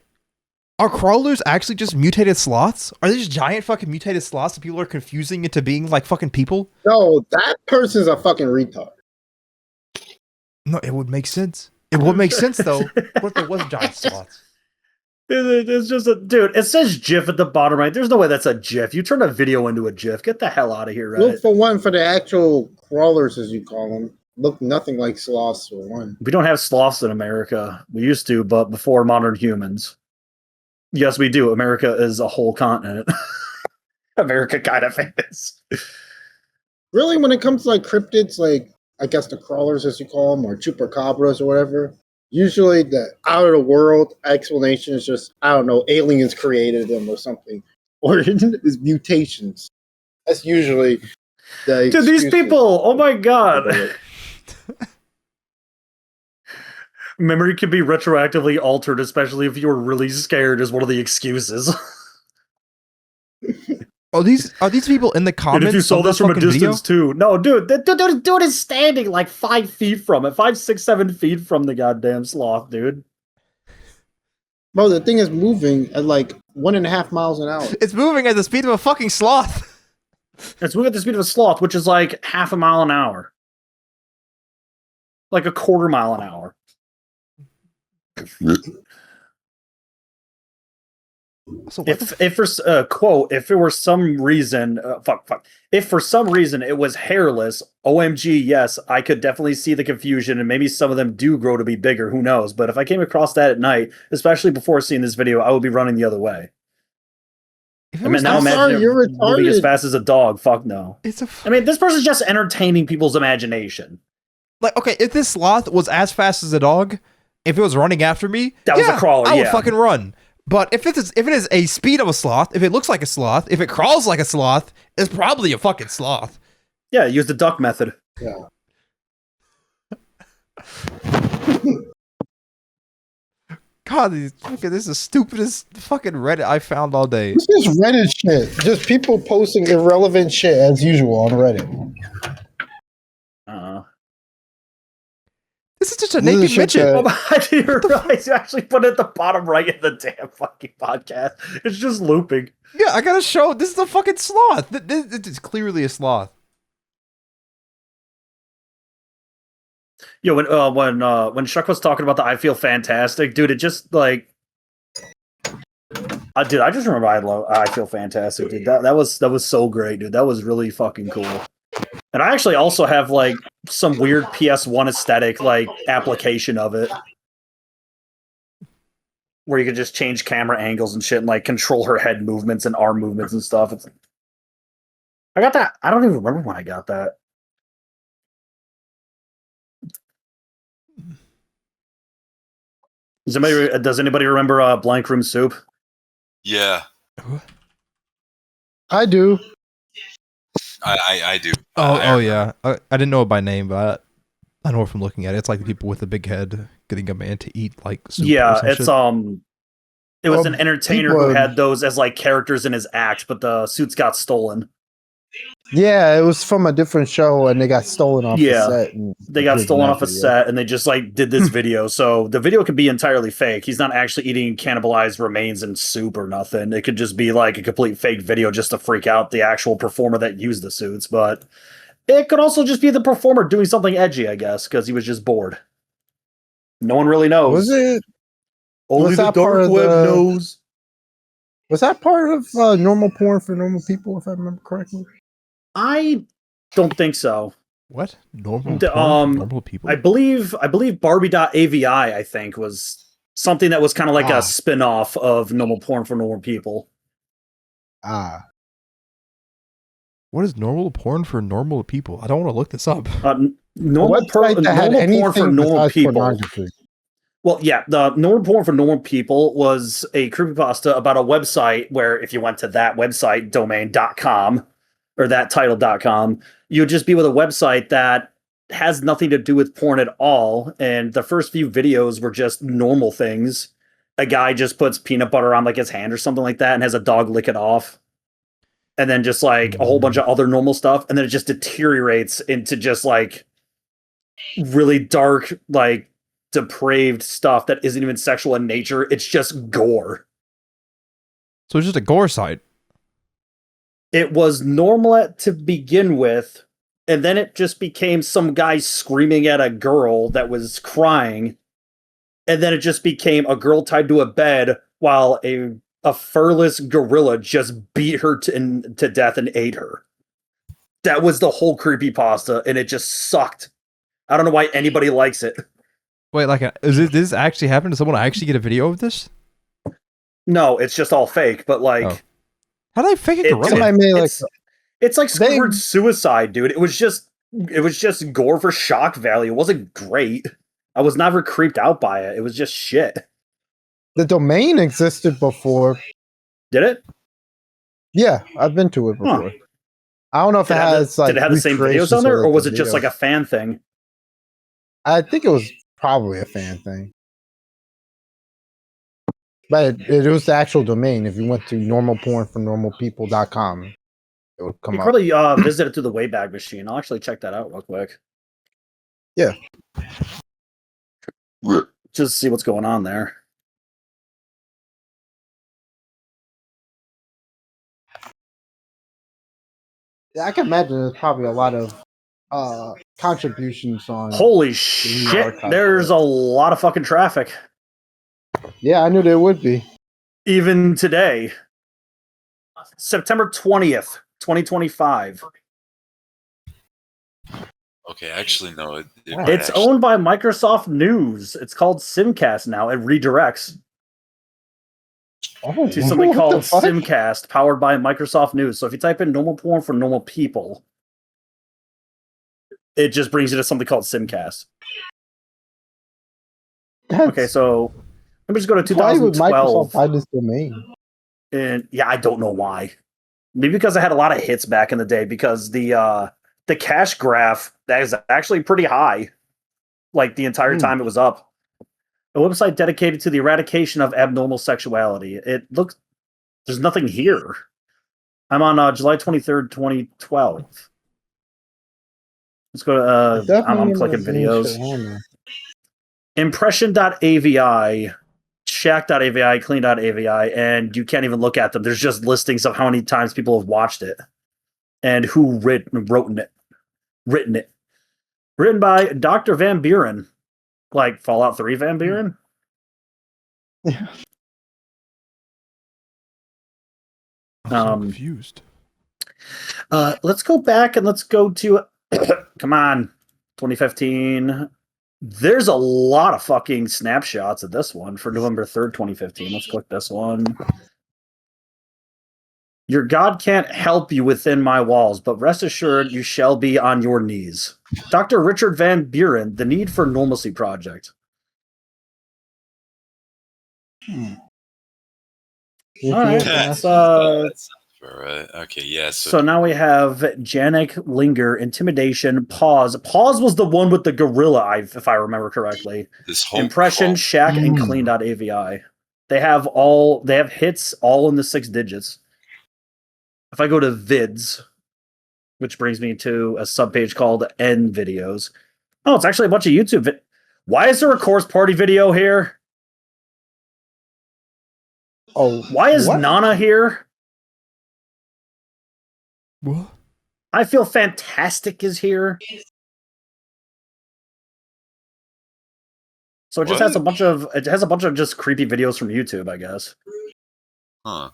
are crawlers actually just mutated sloths? Are they just giant fucking mutated sloths that people are confusing into being like fucking people? No, that person's a fucking retard. No, it would make sense. It would make sense though. What if there was giant sloths? It's just dude. It says GIF at the bottom right. There's no way that's a GIF. You turn a video into a GIF. Get the hell out of here, right? Look for the actual crawlers, as you call them. Look nothing like sloths for one. We don't have sloths in America. We used to, but before modern humans. Yes, we do. America is a whole continent. America kind of is. Really, when it comes to like cryptids, like I guess the crawlers, as you call them, or chupacabras or whatever. Usually the out of the world explanation is just, I don't know, aliens created them or something. Or it's mutations. That's usually the dude, these people, oh my god. Memory can be retroactively altered, especially if you were really scared is one of the excuses. Are these people in the comments? And if you saw this from a distance too. No, dude, the dude is standing like 5 feet from it. 5, 6, 7 feet from the goddamn sloth, dude. Bro, the thing is moving at like 1.5 miles an hour. It's moving at the speed of a fucking sloth. It's moving at the speed of a sloth, which is like 0.5 mile an hour. like a quarter mile an hour. So if for quote, if it were some reason, if for some reason it was hairless, OMG, yes, I could definitely see the confusion, and maybe some of them do grow to be bigger. Who knows? But if I came across that at night, especially before seeing this video, I would be running the other way. I mean, now imagine you're moving as retarded. fast as a dog. Fuck no. I mean, this person's just entertaining people's imagination. Like, okay, if this sloth was as fast as a dog, if it was running after me, that was a crawler. I would fucking run. But if it is a speed of a sloth, if it looks like a sloth, if it crawls like a sloth, it's probably a fucking sloth. Yeah, use the duck method. Yeah. God, this is the stupidest fucking Reddit I found all day. This is Reddit shit. Just people posting irrelevant shit as usual on Reddit. This is just a naked midget. I didn't realize you actually put it at the bottom right of the damn fucking podcast. It's just looping. Yeah, I gotta show. This is a fucking sloth. It's clearly a sloth. Yo, when Shuck was talking about the I Feel Fantastic, dude, it just like, dude, I just remember I Feel Fantastic, dude. That was so great, dude. That was really fucking cool. And I actually also have like some weird PS1 aesthetic like application of it, where you could just change camera angles and shit, and like control her head movements and arm movements and stuff. I got that. I don't even remember when I got that. Does anybody remember Blank Room Soup? Yeah, I do. I do. Oh yeah. I didn't know it by name, but I know it from looking at it. It's like the people with the big head getting a man to eat like soup. Yeah, it's it was an entertainer who had those as like characters in his act, but the suits got stolen. Yeah, it was from a different show, and they got stolen off the set. They got stolen off a set, and they just like did this video. So the video could be entirely fake. He's not actually eating cannibalized remains and soup or nothing. It could just be like a complete fake video just to freak out the actual performer that used the suits. But it could also just be the performer doing something edgy, I guess, because he was just bored. No one really knows. Was it? Only the dark web knows. Was that part of normal porn for normal people, if I remember correctly? I don't think so. What? Normal people? I believe Barbie.avi, I think, was something that was kind of like a spin-off of normal porn for normal people. What is normal porn for normal people? I don't want to look this up. Normal porn for normal people. Well, yeah, the normal porn for normal people was a creepypasta about a website where if you went to that website domain.com or that title.com, you would just be with a website that has nothing to do with porn at all. And the first few videos were just normal things. A guy just puts peanut butter on like his hand or something like that and has a dog lick it off. And then just like a whole bunch of other normal stuff. And then it just deteriorates into just like really dark, like depraved stuff that isn't even sexual in nature. It's just gore. So it's just a gore site. It was normal to begin with, and then it just became some guy screaming at a girl that was crying, and then it just became a girl tied to a bed while a furless gorilla just beat her to death and ate her. That was the whole creepypasta, and it just sucked. I don't know why anybody likes it. Wait, like, did this actually happen? Did someone actually get a video of this? No, it's just all fake, but like... Oh. How did I fake a gorilla? It's like Squidward suicide, dude. It was just gore for shock value. It wasn't great. I was never creeped out by it. It was just shit. The domain existed before. Did it? Yeah, I've been to it before. Huh. I don't know if it has like. Did it have the same videos on there, or was it just like a fan thing? I think it was probably a fan thing. But it was the actual domain. If you went to normalpornfornormalpeople.com, it would come up. You probably visit it through the Wayback Machine. I'll actually check that out real quick. Yeah. Just see what's going on there. Yeah, I can imagine there's probably a lot of contributions on. Holy shit! There's a lot of fucking traffic. Yeah, I knew there would be. Even today, September 20th, 2025. Okay, actually, no. It's owned by Microsoft News. It's called Simcast now. It redirects to something called Simcast, powered by Microsoft News. So if you type in normal porn for normal people, it just brings you to something called Simcast. Okay, so let me just go to 2012. Why would Microsoft buy this domain? And yeah, I don't know why. Maybe because I had a lot of hits back in the day. Because the cache graph that is actually pretty high, like the entire time it was up. A website dedicated to the eradication of abnormal sexuality. It looks there's nothing here. I'm on July 23rd, 2012. Let's go to I'm clicking videos. Impression.avi, shack.avi, clean.avi, and you can't even look at them. There's just listings of how many times people have watched it and who written it. Written by Dr. Van Buren. Like Fallout 3 Van Buren? Yeah. I'm so confused. Let's go back and let's go to come on, 2015. There's a lot of fucking snapshots of this one for November 3rd, 2015. Let's click this one. Your God can't help you within my walls, but rest assured you shall be on your knees. Dr. Richard Van Buren, The Need for Normalcy Project. All right, that's right. Okay, yeah. So now we have Janek, Linger, Intimidation, Pause. Pause was the one with the gorilla, if I remember correctly. This whole Impression, Shack, and Clean.avi. They have hits all in the 6 digits. If I go to vids, which brings me to a subpage called N videos. Oh, it's actually a bunch of YouTube. Why is there a course party video here? Oh, why is Nana here? What? I Feel Fantastic is here. So it just has a bunch of just creepy videos from YouTube, I guess. Huh.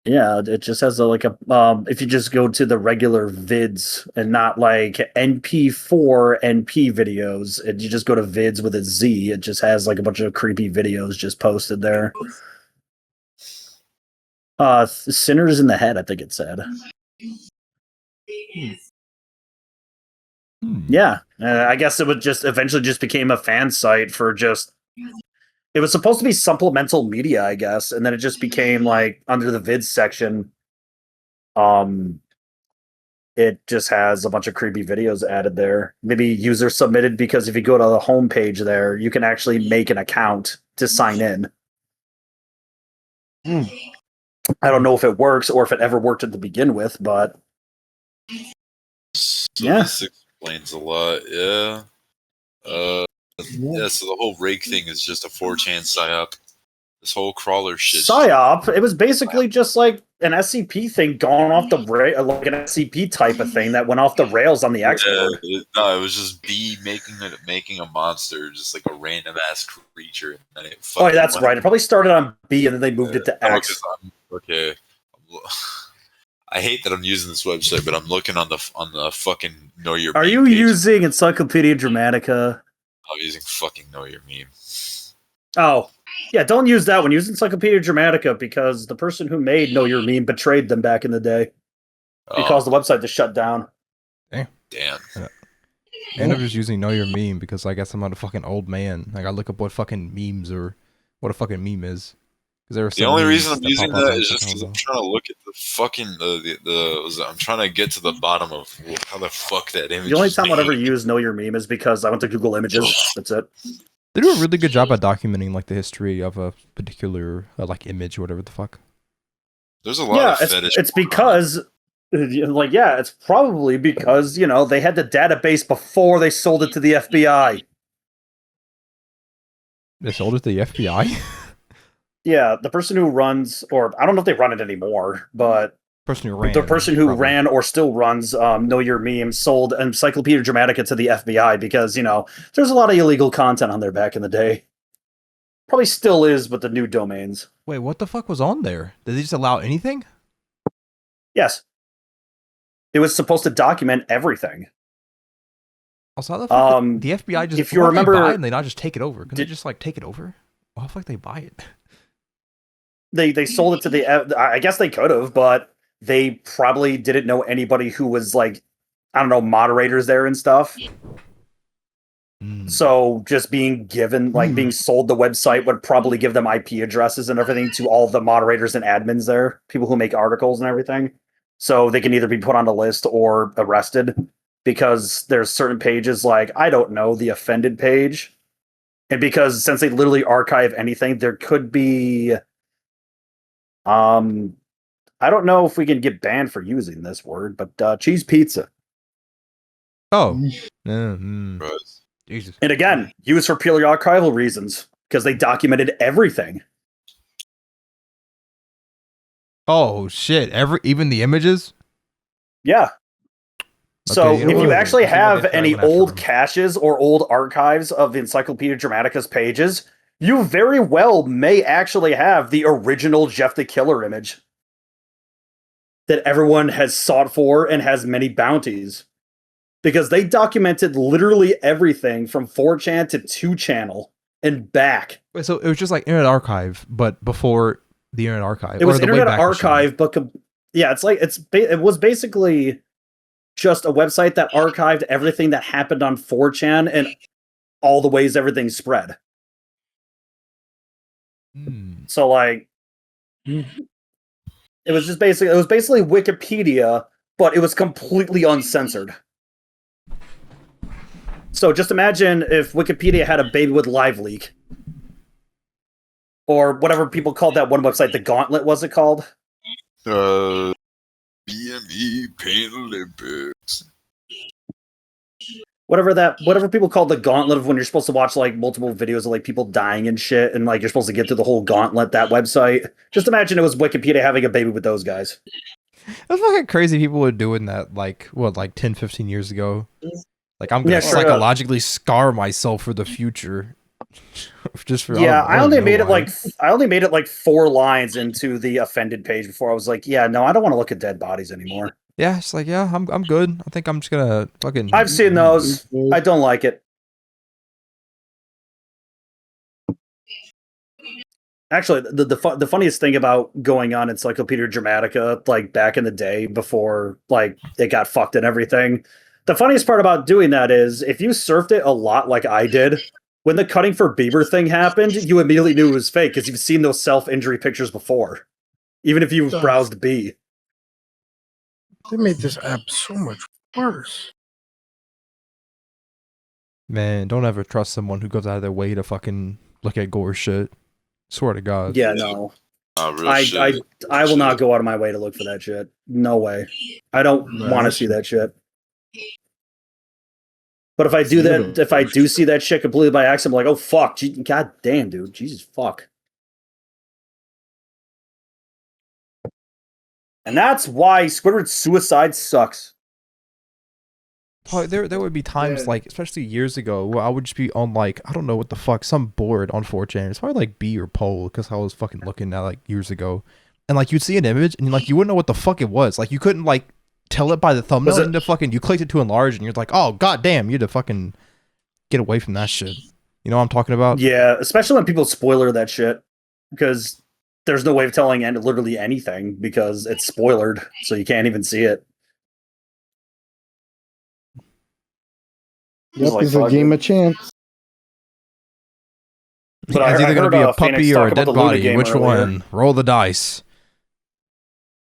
Yeah, it just has if you just go to the regular vids and not like NP4 NP videos, you just go to vids with a Z, it just has like a bunch of creepy videos just posted there. Sinners in the Head, I think it said. Yeah, I guess it would just eventually just became a fan site for just. It was supposed to be supplemental media, I guess, and then it just became like under the vids section. It just has a bunch of creepy videos added there. Maybe user submitted, because if you go to the homepage there, you can actually make an account to sign in. I don't know if it works or if it ever worked to begin with, but This explains a lot. Yeah. Yeah, so the whole rake thing is just a 4chan psyop. This whole crawler shit. Psyop? It was basically just like an SCP thing going off the like an SCP type of thing that went off the rails on the export. No, it was just B making a monster, just like a random ass creature. And it that's right. It probably started on B and then they moved it to X. Okay. I hate that I'm using this website, but I'm looking on the fucking Know Your Meme. Are you using Encyclopedia Dramatica? I'm using fucking Know Your Meme. Oh, yeah, don't use that one. Use Encyclopedia Dramatica, because the person who made Know Your Meme betrayed them back in the day. He caused the website to shut down. Damn. Yeah. I end up just using Know Your Meme because I guess I'm not a fucking old man. Like, I look up what fucking memes or what a fucking meme is. The only reason I'm using that is just because I'm trying to look at the fucking I'm trying to get to the bottom of how the fuck that image. The only time I'll ever use Know Your Meme is because I went to Google Images. That's it. They do a really good job at documenting like the history of a particular like image or whatever the fuck. There's a lot of fetish. It's because it's probably because, they had the database before they sold it to the FBI. They sold it to the FBI? Yeah, the person who runs, or I don't know if they run it anymore, but Person who ran. The person who probably. ran or still runs Know Your Meme sold Encyclopedia Dramatica to the FBI because, there's a lot of illegal content on there back in the day. Probably still is with the new domains. Wait, what the fuck was on there? Did they just allow anything? Yes. It was supposed to document everything. Also, how the fuck the FBI just, if you remember, they buy it and they not just take it over? Can they just like take it over? Why the fuck they buy it? They sold it to the, I guess they could have, but they probably didn't know anybody who was like, I don't know, moderators there and stuff. So just being given, being sold the website would probably give them IP addresses and everything to all the moderators and admins there, people who make articles and everything. So they can either be put on a list or arrested because there's certain pages like, I don't know, the offended page. And because since they literally archive anything, there could be, I don't know if we can get banned for using this word, but cheese pizza. Oh. Jesus. And again, used for purely archival reasons because they documented everything. Oh shit! Even the images. Yeah. So Okay, if you actually have I any went after old them. caches or old archives of the Encyclopedia Dramatica's pages, you very well may actually have the original Jeff the Killer image that everyone has sought for and has many bounties. Because they documented literally everything from 4chan to 2channel and back. Wait, so it was just like Internet Archive, but before the Internet Archive. It was or the Internet Wayback Archive, Machine. but yeah, it was basically just a website that archived everything that happened on 4chan and all the ways everything spread. So it was basically Wikipedia, but it was completely uncensored. So just imagine if Wikipedia had a baby with live leak. Or whatever people called that one website, the Gauntlet, was it called? BME Paint Olympics. Whatever people called the Gauntlet of when you're supposed to watch like multiple videos of like people dying and shit, and like you're supposed to get through the whole gauntlet, that website. Just imagine it was Wikipedia having a baby with those guys. That's fucking crazy people were doing that like 10, 15 years ago. Like I'm gonna psychologically scar myself for the future. Just for I only made it like 4 lines into the offended page before I was like, yeah, no, I don't want to look at dead bodies anymore. Yeah, it's like, yeah, I'm good. I think I'm just gonna fucking. I've seen those. I don't like it. Actually, the funniest thing about going on Encyclopedia Dramatica, like back in the day before like it got fucked and everything, the funniest part about doing that is if you surfed it a lot like I did, when the cutting for Bieber thing happened, you immediately knew it was fake because you've seen those self-injury pictures before, even if you've browsed B. They made this app so much worse. Man, don't ever trust someone who goes out of their way to fucking look at gore shit. Swear to God. Yeah, no. I will not go out of my way to look for that shit. No way. I don't want to see that shit. But if I do see that shit completely by accident, I'm like, oh fuck, god damn, dude, Jesus fuck. And that's why Squidward's suicide sucks. Probably there would be times like, especially years ago, where I would just be on like, I don't know what the fuck, some board on 4chan. It's probably like B or Poll, because I was fucking looking at like years ago, and like you'd see an image and like you wouldn't know what the fuck it was. Like you couldn't like tell it by the thumbnail. And you clicked it to enlarge, and you're like, oh god damn, you had to fucking get away from that shit. You know what I'm talking about? Yeah, especially when people spoiler that shit, because there's no way of telling literally anything because it's spoilered, so you can't even see it. Yep, it's a game of chance. But it's either going to be a puppy or a dead body. Which one? Roll the dice.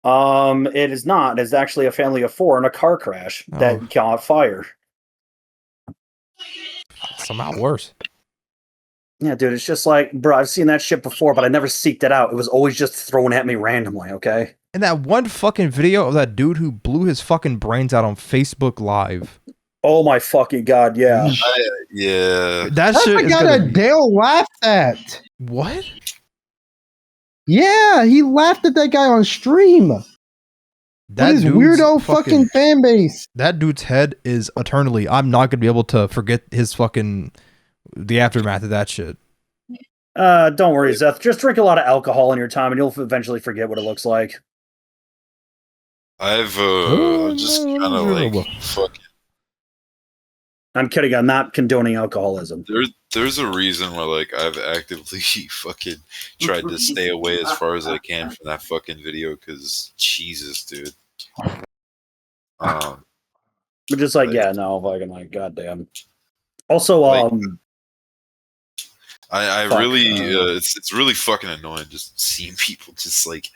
It is not. It's actually a family of 4 in a car crash that caught fire. Somehow worse. Yeah, dude, it's just like, bro, I've seen that shit before, but I never seeked it out. It was always just thrown at me randomly, okay? And that one fucking video of that dude who blew his fucking brains out on Facebook Live. Oh my fucking god, yeah. Yeah. That shit I got a Dale laughed at. What? Yeah, he laughed at that guy on stream. That his dude's weirdo fucking fan base. That dude's head is eternally. I'm not gonna be able to forget his fucking the aftermath of that shit. Don't worry, Zeth. Just drink a lot of alcohol in your time, and you'll eventually forget what it looks like. I'm just kind of like fucking. I'm kidding. I'm not condoning alcoholism. There's a reason why like I've actively fucking tried to stay away as far as I can from that fucking video because Jesus, dude. But just like yeah, no, fucking like goddamn. Also, I really it's really fucking annoying just seeing people just like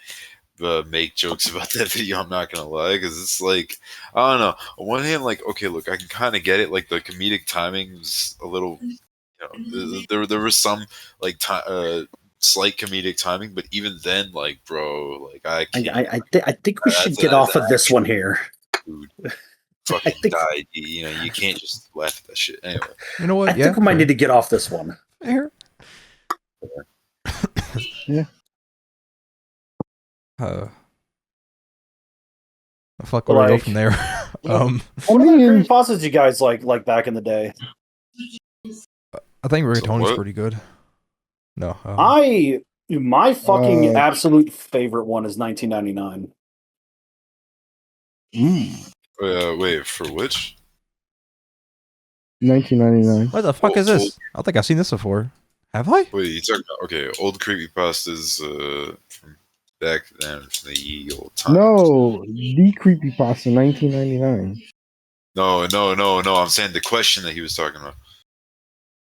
make jokes about that video. I'm not gonna lie, because it's like I don't know. On one hand, like okay, look, I can kind of get it. Like the comedic timing was a little, there was some like slight comedic timing, but even then, like bro, like I think we should get off of this one here. Dude, fucking died. You can't just laugh at that shit. Anyway, you know what? I think we might need to get off this one. Yeah. Fuck, where do we go from there? What about creepypastas you guys like back in the day? I think Rigatoni's pretty good. No, my fucking absolute favorite one is 1999. Wait, for which? 1999. What the fuck is this? I don't think I've seen this before. Have I? Wait, you talking about old creepypastas from back then, from the ye old times? No, the creepypasta 1999. No. I'm saying the question that he was talking about.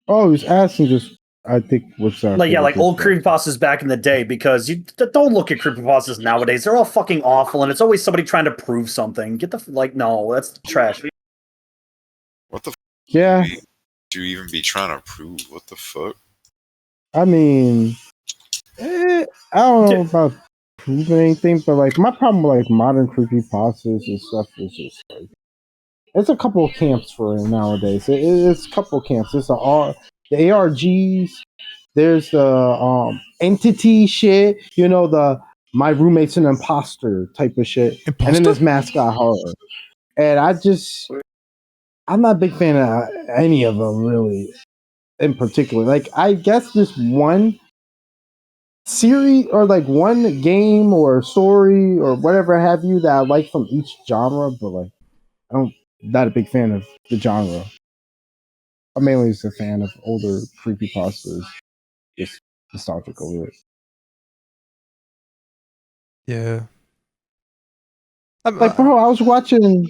Oh, he was asking just. I think what's that? Like old creepypastas back in the day, because you don't look at creepypastas nowadays. They're all fucking awful, and it's always somebody trying to prove something. Get the no, that's trash. What the? Yeah. Do you even be trying to prove? What the fuck? I mean, I don't know about proving anything, but like my problem with like modern creepypastas and stuff is just like it's a couple of camps for it nowadays. It's a couple of camps. It's the ARGs. There's the entity shit. The my roommate's an imposter type of shit. And then there's mascot horror. And I'm not a big fan of any of them really. In particular, like I guess this one series or like one game or story or whatever have you that I like from each genre, but like not a big fan of the genre. I'm mainly just a fan of older creepypastas, just nostalgic over it. Yeah. Like bro, I was watching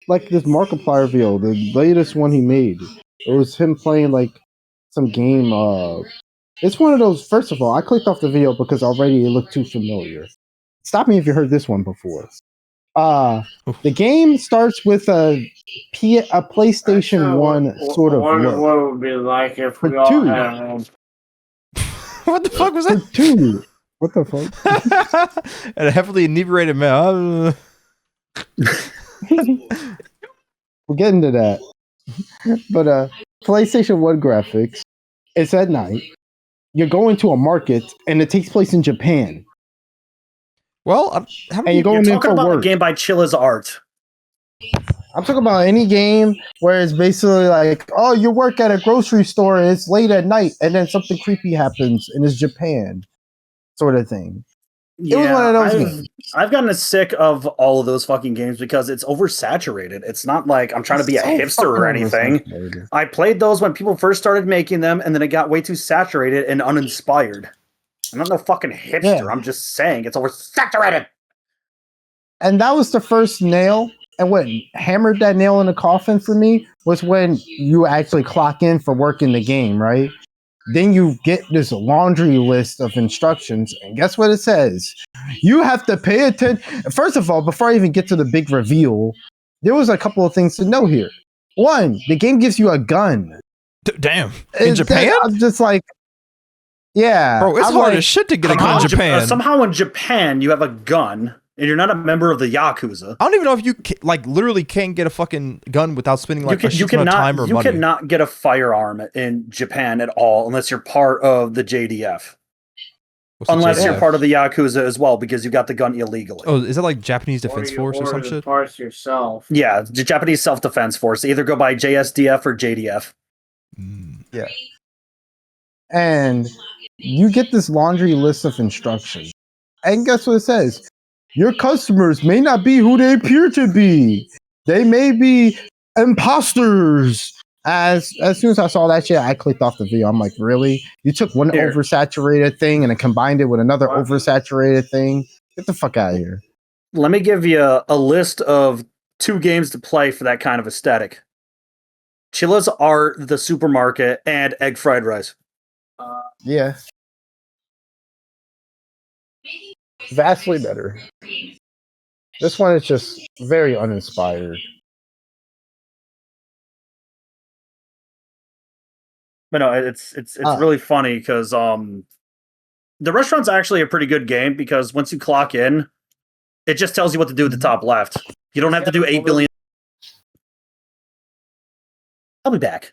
like this Markiplier video, the latest one he made. It was him playing like some game. It's one of those. First of all, I clicked off the video because already it looked too familiar. Stop me if you heard this one before. The game starts with a PlayStation 1 sort of look. What it would be like if we all had What the fuck was that? Two. What the fuck? And a heavily inebriated man. We'll get into that. But PlayStation 1 graphics. It's at night. You're going to a market, and it takes place in Japan. Well, you're talking about a game by Chilla's Art. I'm talking about any game where it's basically like, oh, you work at a grocery store and it's late at night, and then something creepy happens, and it's Japan, sort of thing. It was one of those games. I've gotten sick of all of those fucking games because it's oversaturated. It's not like I'm trying to be a hipster or anything. I played those when people first started making them, and then it got way too saturated and uninspired. I'm not no fucking hipster. Yeah. I'm just saying it's oversaturated. And that was the first nail. And what hammered that nail in the coffin for me was when you actually clock in for work in the game, right? Then you get this laundry list of instructions, and guess what it says? You have to pay attention. First of all, before I even get to the big reveal, there was a couple of things to know here. One, the game gives you a gun. Damn. In Japan? I'm just like, yeah. Bro, it's hard as shit to get a gun in Japan. Somehow in Japan, you have a gun, and you're not a member of the Yakuza. I don't even know if you literally can't get a fucking gun without spending a shit ton of time or money. You cannot get a firearm in Japan at all unless you're part of the JDF. What's the Unless you're JDF? part of the Yakuza as well, because you got the gun illegally. Oh, is that like Japanese Defense you Force or some order the shit? parts yourself. Yeah, the Japanese Self-Defense Force. Either go by JSDF or JDF. And you get this laundry list of instructions. And guess what it says? Your customers may not be who they appear to be. They may be imposters. As soon as I saw that shit, I clicked off the video. I'm like, really? You took one Here. oversaturated thing and then combined it with another What? oversaturated thing? Get the fuck out of here. Let me give you a list of 2 games to play for that kind of aesthetic. Chilla's Art, The Supermarket, and Egg Fried Rice. Yeah. Vastly better. This one is just very uninspired. But no, it's really funny because the restaurant's actually a pretty good game because once you clock in, it just tells you what to do at the top left. You don't have to do 8 billion. I'll be back.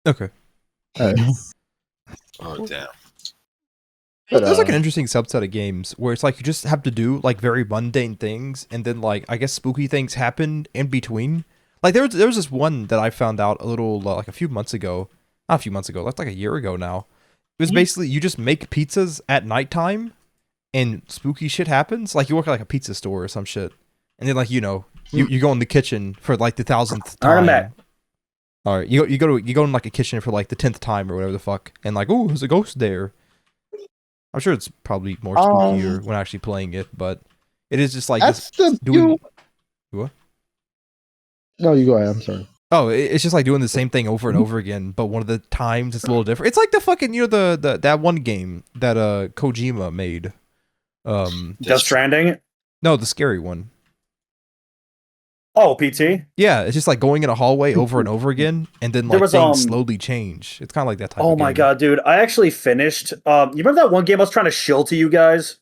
Okay. Oh damn. But, There's like an interesting subset of games where it's like you just have to do like very mundane things, and then like I guess spooky things happen in between. Like there was this one that I found out a little like a few months ago, not a few months ago, that's like a year ago now. It was basically you just make pizzas at nighttime, and spooky shit happens. Like you work at like a pizza store or some shit, and then like you go in the kitchen for like the 1000th time. All right, I'm back. All right, you go in like a kitchen for like the 10th time or whatever the fuck, and like, oh, there's a ghost there. I'm sure it's probably more spookier when actually playing it, but it is just like that's just the What? No, you go ahead. I'm sorry. Oh, it's just like doing the same thing over and over again, but one of the times it's a little different. It's like the fucking the that one game that Kojima made. Death Stranding? No, the scary one. Oh, PT? Yeah, it's just like going in a hallway over and over again, and then like things slowly change. It's kind of like that type of game. Oh my god, dude. I actually finished. You remember that one game I was trying to shill to you guys?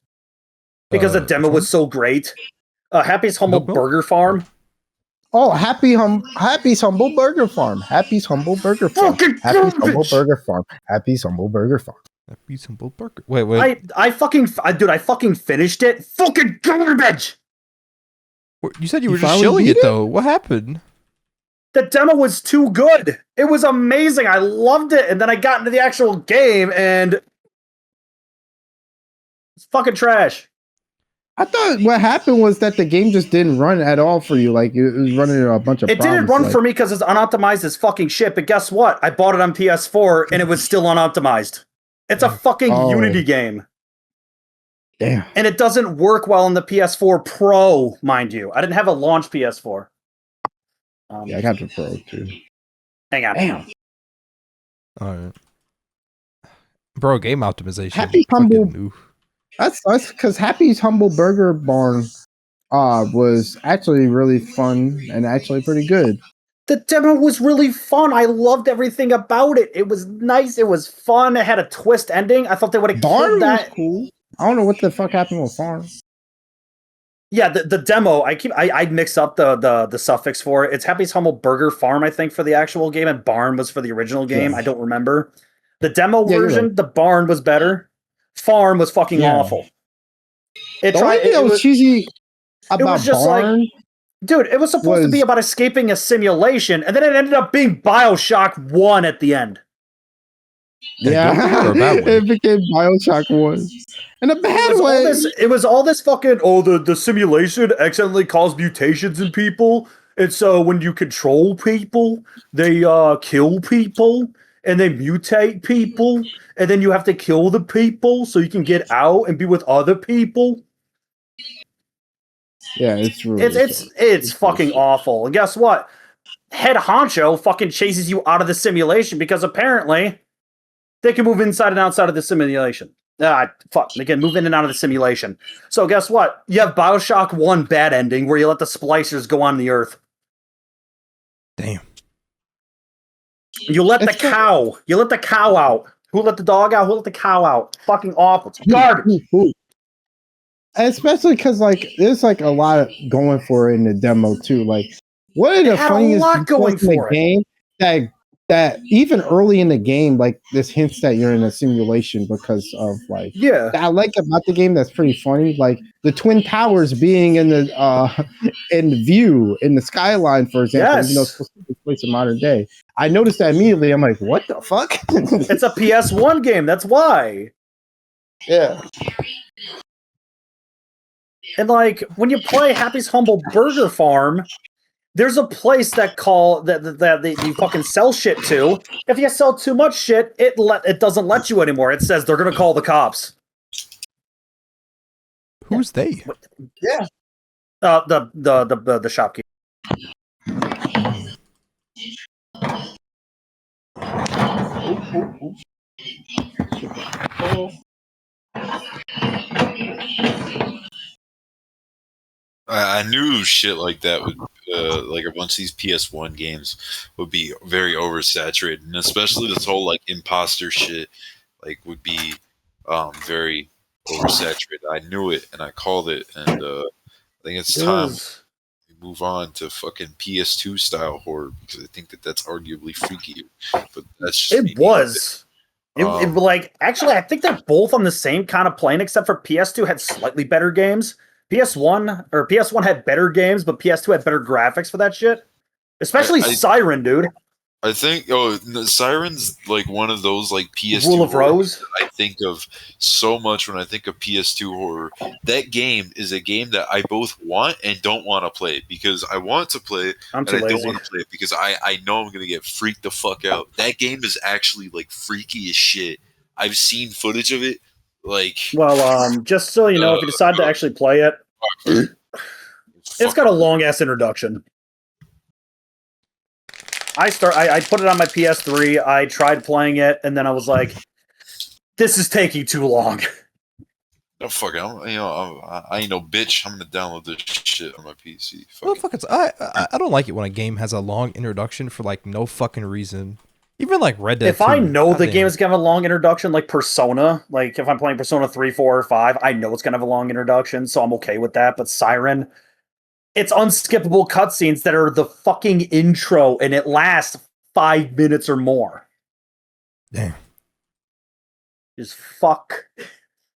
Because the demo was so great. Happy's Humble Burger Farm. Oh, Happy's Humble Burger Farm. Happy's Humble Burger Farm. Fucking Happy's Humble garbage! Burger Farm. Happy's Humble Burger Farm. Happy's Humble Burger. Wait. I fucking finished it. Fucking garbage! You said you were You just finally shilling beat it though. What happened? The demo was too good. It was amazing. I loved it. And then I got into the actual game and it's fucking trash. I thought what happened was that the game just didn't run at all for you. Like it was running into a bunch of It problems. didn't run for me because it's unoptimized as fucking shit. But guess what? I bought it on PS4 and it was still unoptimized. It's a fucking Unity game. Damn. And it doesn't work well on the PS4 Pro, mind you. I didn't have a launch PS4. Yeah, I got the Pro too. Hang on. Damn. All right, bro. Game optimization. Happy Humble. That's because Happy's Humble Burger Barn was actually really fun and actually pretty good. The demo was really fun. I loved everything about it. It was nice. It was fun. It had a twist ending. I thought they would have killed that. Was cool. I don't know what the fuck happened with Farm. Yeah, the demo. I mix up the suffix for it. It's Happy's Humble Burger Farm, I think, for the actual game, and Barn was for the original game. Yeah. I don't remember. The demo version, right. The Barn was better. Farm was fucking awful. The only thing that was cheesy about Barn, like, dude, it was supposed to be about escaping a simulation, and then it ended up being BioShock 1 at the end. Yeah, it became BioShock 1. In a bad way. It was all this fucking, the simulation accidentally caused mutations in people, and so when you control people, they kill people, and they mutate people, and then you have to kill the people so you can get out and be with other people. Yeah, it's really it's fucking awful. And guess what? Head honcho fucking chases you out of the simulation because apparently they can move inside and outside of the simulation. They can move in and out of the simulation. So guess what? You have BioShock 1 bad ending where you let the splicers go on the earth. Damn. You let the cow out. Who let the dog out? Who let the cow out? Fucking awful. It's garbage. Especially because there's a lot going for it in the demo too. One of the funniest going for the game that that even early in the game, like this hints that you're in a simulation because of like that I like about the game that's pretty funny. Like the Twin Towers being in the in view in the skyline, for example, even though it's supposed to take place in modern day. I noticed that immediately. I'm like, what the fuck? It's a PS1 game, that's why. Yeah. And like when you play Happy's Humble Burger Farm, there's a place that you fucking sell shit to. If you sell too much shit, it doesn't let you anymore. It says they're gonna call the cops. Who's they? Yeah. The shopkeeper. I knew shit like that would, like a bunch of these PS1 games would be very oversaturated, and especially this whole like imposter shit, like would be very oversaturated. I knew it, and I called it, and I think it's time we move on to fucking PS2 style horror because I think that's arguably freakier. But that's just it was. It like actually, I think they're both on the same kind of plane, except for PS2 had slightly better games. PS1 had better games, but PS2 had better graphics for that shit. Especially Siren, dude. I think Siren's like one of those like PS2 Rule of Rose I think of so much when I think of PS2 horror. That game is a game that I both want and don't want to play because I want to play it and I don't want to play it because I know I'm gonna get freaked the fuck out. That game is actually like freaky as shit. I've seen footage of it. Like, well, just so you know, if you decide to actually play it, it's got a long ass introduction. I put it on my PS3. I tried playing it, and then I was like, "This is taking too long." Oh fuck! I ain't no bitch. I'm gonna download this shit on my PC. Well, fuck it. I don't like it when a game has a long introduction for like no fucking reason. Even like Red Dead. If I know the game is gonna have a long introduction, like Persona, like if I'm playing Persona 3, 4, or 5, I know it's gonna have a long introduction, so I'm okay with that. But Siren, it's unskippable cutscenes that are the fucking intro, and it lasts 5 minutes or more. Damn. Just fuck.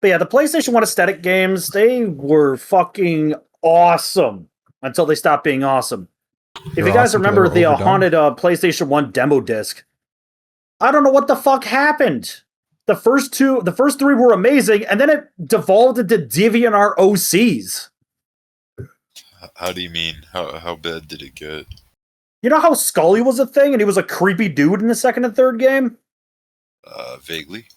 But yeah, the PlayStation 1 aesthetic games, they were fucking awesome until they stopped being awesome. If you guys remember the haunted PlayStation 1 demo disc, I don't know what the fuck happened. The first three were amazing, and then it devolved into DeviantArt OCs. How do you mean? How bad did it get? You know how Scully was a thing, and he was a creepy dude in the second and third game? Vaguely.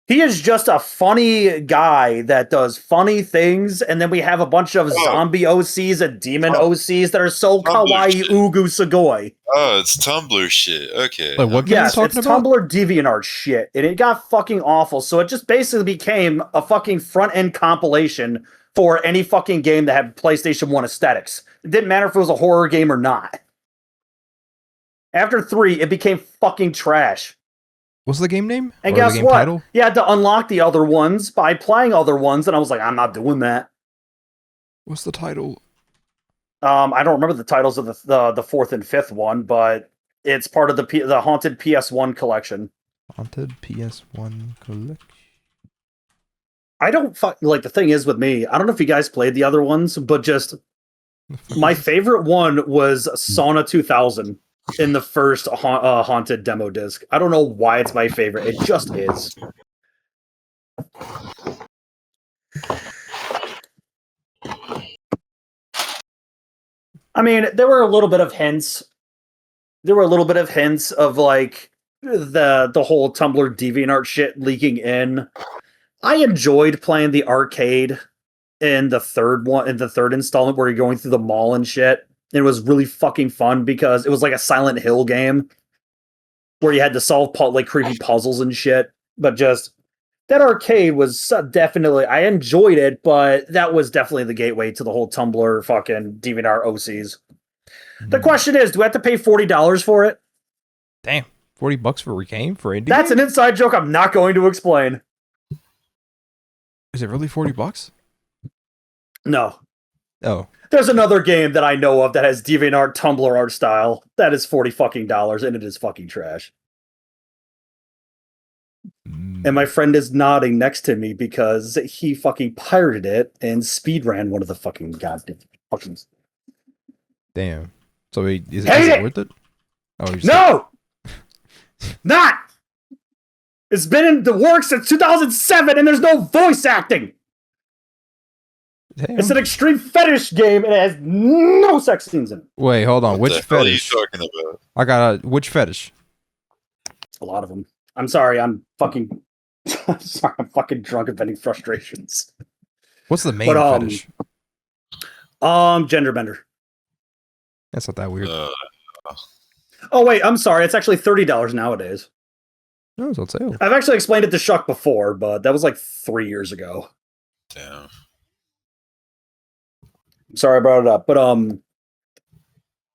He is just a funny guy that does funny things, and then we have a bunch of zombie OCs and demon OCs that are so kawaii ugu sugoi. Oh, it's Tumblr shit. Okay. Like, what game are you talking it's about? Tumblr DeviantArt shit, and it got fucking awful, so it just basically became a fucking front-end compilation for any fucking game that had PlayStation 1 aesthetics. It didn't matter if it was a horror game or not. After 3, it became fucking trash. What's the game name? And or guess the game what? Title? You had to unlock the other ones by playing other ones, and I was like, I'm not doing that. What's the title? I don't remember the titles of the fourth and fifth one, but it's part of the Haunted PS1 collection. Haunted PS1 collection. I don't like the thing is with me. I don't know if you guys played the other ones, but just my favorite one was Sauna 2000. In the first haunted demo disc. I don't know why it's my favorite. It just is. I mean, there were a little bit of hints. There were a little bit of hints of like the whole Tumblr DeviantArt shit leaking in. I enjoyed playing the arcade in the third installment where you're going through the mall and shit. It was really fucking fun because it was like a Silent Hill game where you had to solve like creepy puzzles and shit. But just that arcade was definitely, I enjoyed it, but that was definitely the gateway to the whole Tumblr fucking DeviantArt OCs. The question is, do I have to pay $40 for it? Damn, $40 for a game for indie? That's an inside joke I'm not going to explain. Is it really $40? No. Oh. There's another game that I know of that has DeviantArt Tumblr art style. That is $40 fucking, and it is fucking trash. And my friend is nodding next to me because he fucking pirated it and speedran one of the fucking goddamn functions. Damn. So is Hate it it! worth it? Oh, No! Not! It's been in the works since 2007 and there's no voice acting! Damn. It's an extreme fetish game and it has no sex scenes in it. Wait, hold on. What Which the hell fetish? are you talking about? I got which fetish? A lot of them. I'm sorry, I'm fucking... I'm sorry, I'm fucking drunk of any frustrations. What's the main But, fetish? Gender bender. That's not that weird. Oh wait, I'm sorry. It's actually $30 nowadays. No, it's on sale. I've actually explained it to Shuck before, but that was like 3 years ago. Damn. Sorry I brought it up, but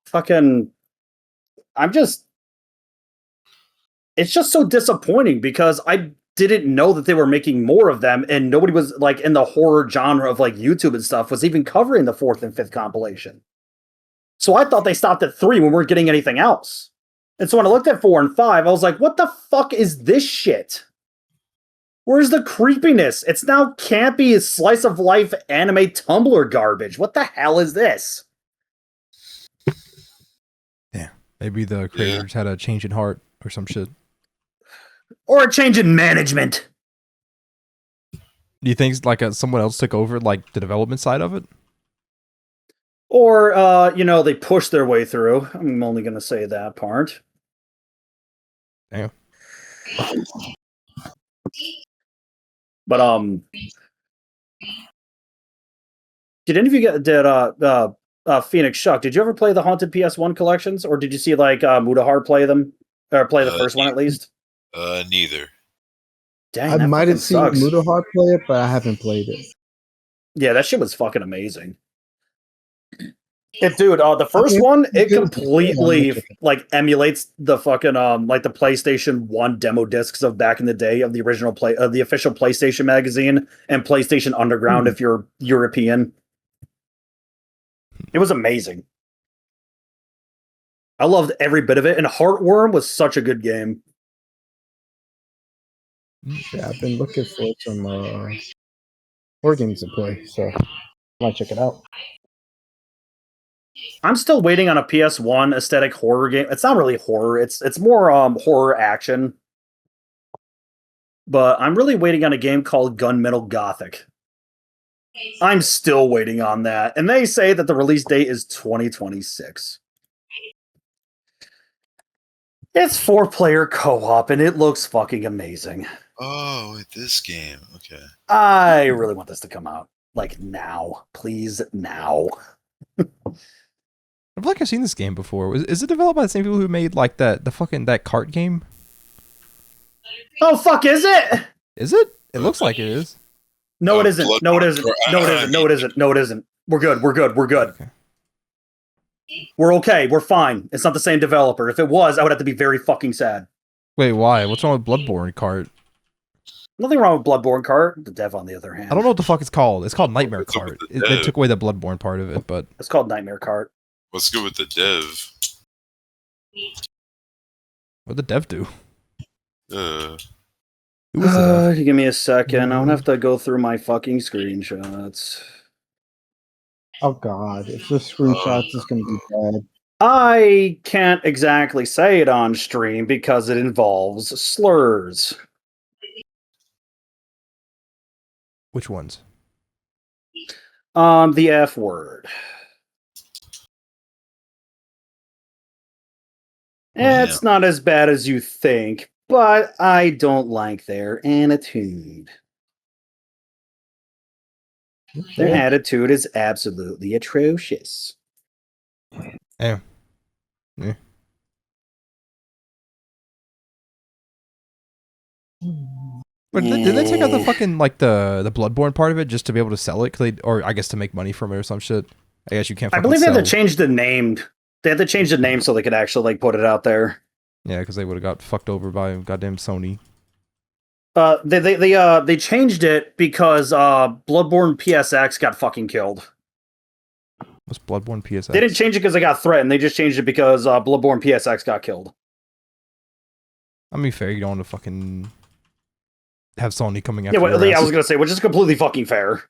fucking, it's just so disappointing because I didn't know that they were making more of them, and nobody was like in the horror genre of like YouTube and stuff was even covering the 4th and 5th compilation. So I thought they stopped at 3 when we weren't getting anything else. And so when I looked at 4 and 5, I was like, what the fuck is this shit? Where's the creepiness? It's now campy slice of life anime Tumblr garbage. What the hell is this? Yeah. Maybe the creators had a change in heart or some shit. Or a change in management. Do you think like someone else took over like the development side of it? Or, they pushed their way through. I'm only going to say that part. Damn. But, did any of you get, Phoenix Shuck, did you ever play the Haunted PS1 collections? Or did you see, like, Mudahar play them? Or play the first one, at least? Neither. Dang, I might have seen sucks. Mudahar play it, but I haven't played it. Yeah, that shit was fucking amazing. Dude, the first one, it completely like emulates the fucking like the PlayStation 1 demo discs of back in the day of the original the official PlayStation magazine and PlayStation Underground if you're European. It was amazing. I loved every bit of it, and Heartworm was such a good game. Yeah, I've been looking for some horror games to play, so I might check it out. I'm still waiting on a PS1 aesthetic horror game. It's not really horror. It's more horror action. But I'm really waiting on a game called Gunmetal Gothic. I'm still waiting on that. And they say that the release date is 2026. It's 4-player co-op and it looks fucking amazing. Oh, this game. Okay. I really want this to come out. Like now. Please, now. I feel like I've seen this game before. Is it developed by the same people who made like that cart game? Oh fuck, is it? Is it? It looks like it is. No, it isn't. No, it isn't. No, it isn't. No, it isn't. No, it isn't. We're good. We're good. We're good. Okay. We're okay. We're fine. It's not the same developer. If it was, I would have to be very fucking sad. Wait, why? What's wrong with Bloodborne cart? Nothing wrong with Bloodborne cart. The dev, on the other hand. I don't know what the fuck it's called. It's called Nightmare Cart. They took away the Bloodborne part of it, but It's called Nightmare Cart. What's good with the dev? what'd the dev do? Uh, Who was the dev? Give me a second. I'm gonna have to go through my fucking screenshots. Oh god, if the screenshots is gonna be bad. I can't exactly say it on stream because it involves slurs. Which ones? The F word. It's not as bad as you think, but I don't like their attitude. Their attitude is absolutely atrocious. Yeah. But did they take out the fucking like the Bloodborne part of it just to be able to sell it? Or I guess to make money from it or some shit. I guess you can't. I believe they had to change the name. They had to change the name so they could actually like put it out there. Yeah, because they would have got fucked over by goddamn Sony. They changed it because Bloodborne PSX got fucking killed. Was Bloodborne PSX? They didn't change it because they got threatened. They just changed it because Bloodborne PSX got killed. I mean, fair. You don't want to fucking have Sony coming after. Yeah, well, your I was ass. gonna say, which is completely fucking fair.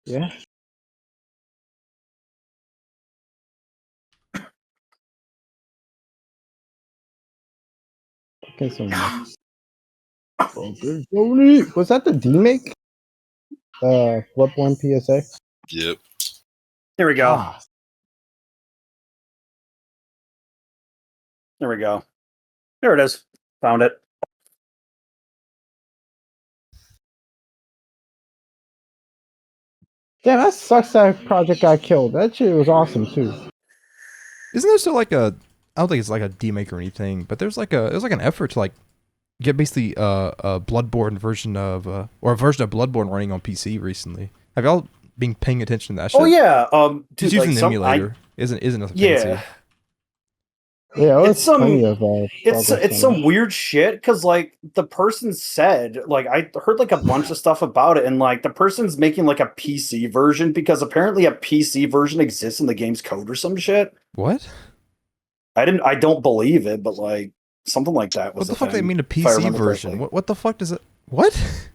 Yeah. Okay, so was that the demake? Bloodborne PSX. Yep. Here we go. Ah, There we go. There it is. Found it. yeah, that sucks. That project got killed. That shit was awesome too. Isn't there still like a? I don't think it's like a demake or anything, but there's like an effort to like get basically a Bloodborne version of or a version of Bloodborne running on PC recently. Have y'all been paying attention to that shit? Oh yeah. Just Dude, using like an emulator isn't nothing yeah. fancy. Yeah, It's some- plenty of. It's some weird shit because like the person said, like I heard like a bunch of stuff about it, and like the person's making like a PC version because apparently a PC version exists in the game's code or some shit. What? I don't believe it, but like something like that was What the fuck? They thing, mean a if I PC remember version? correctly. What the fuck does it? What?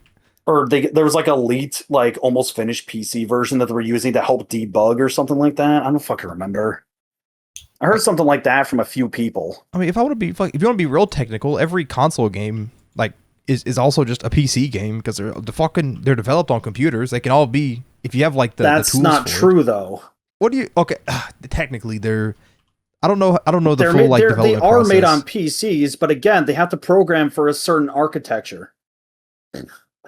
Or there was like a leaked, like almost finished PC version that they were using to help debug or something like that. I don't fucking remember. I heard something like that from a few people. I mean, if you want to be real technical, every console game like is also just a PC game because they're developed on computers. They can all be if you have like the That's tools not for true it. though. What do you? Okay, technically they're. I don't know the They're full like they development are process. made on PCs, but again, they have to program for a certain architecture.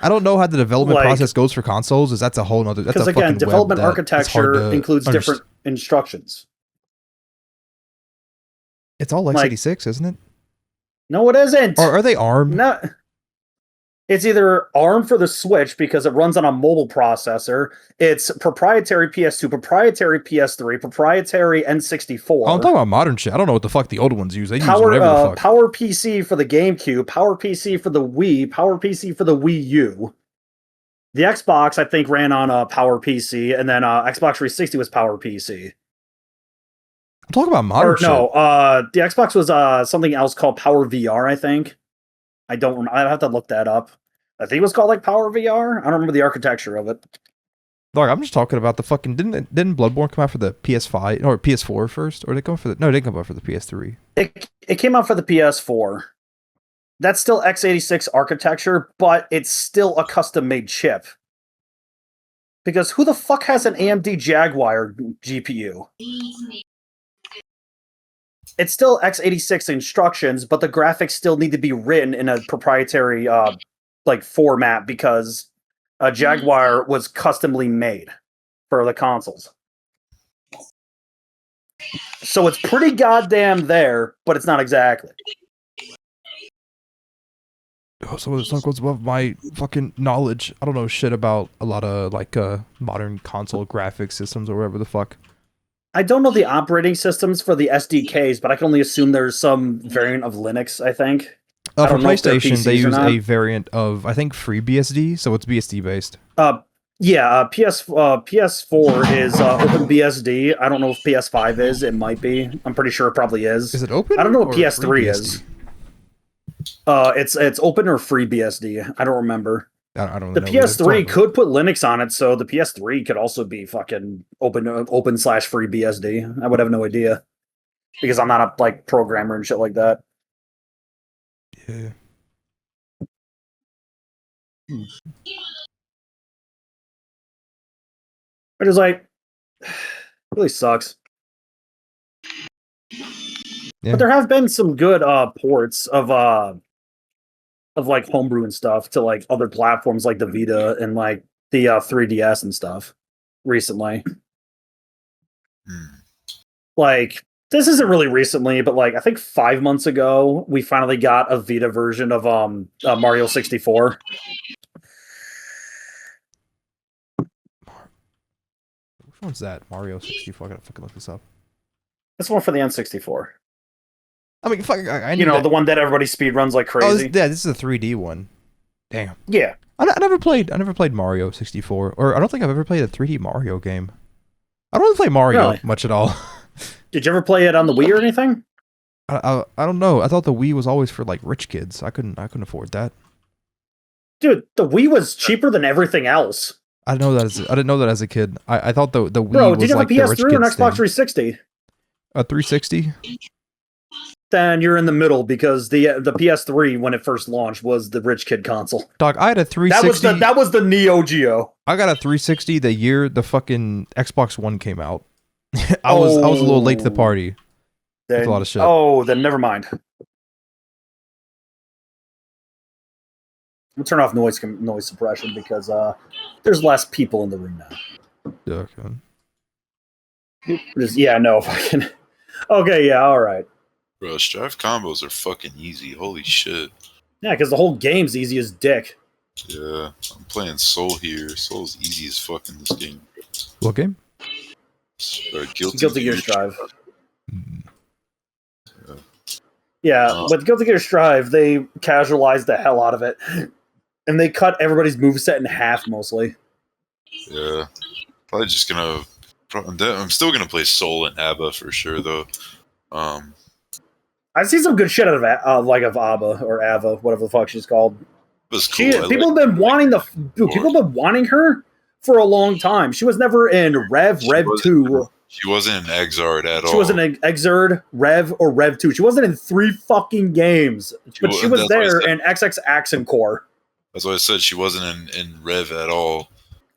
I don't know how the development Like- process goes for consoles. Is that's a whole nother. That's Because a again, fucking development web that it's hard architecture to includes different instructions. It's all x86, isn't it? No, it isn't. Or are they ARM? No. It's either ARM for the Switch because it runs on a mobile processor. It's proprietary PS2, proprietary PS3, proprietary N64. Oh, I'm talking about modern shit. I don't know what the fuck the old ones use. They use whatever the fuck. Power PC for the GameCube, Power PC for the Wii, Power PC for the Wii U. The Xbox, I think, ran on a Power PC, and then Xbox 360 was Power PC. I'm talking about modern shit. No, the Xbox was something else called Power VR, I think. I don't remember. I'd have to look that up. I think it was called like Power VR. I don't remember the architecture of it. Dog, I'm just talking about the fucking didn't Bloodborne come out for the PS5 or PS4 first, or did it come for the? No, it didn't come out for the PS3. It came out for the PS4. That's still x86 architecture, but it's still a custom-made chip. Because who the fuck has an AMD Jaguar GPU? It's still x86 instructions, but the graphics still need to be written in a proprietary like format because a Jaguar was customly made for the consoles. So it's pretty goddamn there, but it's not exactly. Oh, some of the stuff goes above my fucking knowledge. I don't know shit about a lot of like modern console graphics systems or whatever the fuck. I don't know the operating systems for the SDKs, but I can only assume there's some variant of Linux, I think. I For don't know if they're PlayStation, they PCs or use not. a variant of I think FreeBSD, so it's BSD based. PS4 is OpenBSD. I don't know if PS5 is. It might be. I'm pretty sure it probably is. Is it open? I don't know what or PS3 FreeBSD? is. It's open or FreeBSD. I don't remember. I don't The know. PS3 could put Linux on it, so the PS3 could also be fucking open/FreeBSD. I would have no idea because I'm not a like programmer and shit like that. Yeah. It is like really sucks. Yeah. But there have been some good ports of like homebrew and stuff to like other platforms like the Vita and like the 3DS and stuff recently. Like this isn't really recently, but like I think 5 months ago we finally got a Vita version of Mario 64. Which one's that? Mario 64. I gotta fucking look this up. This one for the N64. I mean, fuck, I You know, the one that everybody speedruns like Oh, crazy. this is a 3D one. Damn. Yeah. I never played Mario 64, or I don't think I've ever played a 3D Mario game. I don't really play Mario much at all. Did you ever play it on the Wii or anything? I don't know. I thought the Wii was always for like rich kids. I couldn't afford that. Dude, the Wii was cheaper than everything else. I didn't know that as a kid. I thought the Wii Bro, was did you have like a the rich PS3 or an kids Xbox thing. 360? A 360? Then you're in the middle because the PS3 when it first launched was the rich kid console. Dog, I had a 360. That was the Neo Geo. I got a 360 the year the fucking Xbox One came out. I was a little late to the party. Then, With a lot of shit. Oh, then never mind. We'll turn off noise suppression because there's less people in the room now. Yeah, okay. Fucking. Okay, yeah, all right. Bro, strife combos are fucking easy. Holy shit. Yeah, because the whole game's easy as dick. Yeah, I'm playing Soul here. Soul's easy as fuck in this game. What game? Guilty Gear Strive. Mm. Yeah, with Guilty Gear Strive, they casualized the hell out of it. And they cut everybody's moveset in half, mostly. Yeah. Probably just gonna... I'm still gonna play Soul and ABBA for sure, though. I've seen some good shit out of ABBA or Ava, whatever the fuck she's called. It was cool. People have been wanting her for a long time. She was never in Rev 2. She wasn't in Exard at all. She wasn't in Exard, Rev, or Rev 2. She wasn't in 3 fucking games. But she was there in XX Accent Core. That's what I said. She wasn't in Rev at all.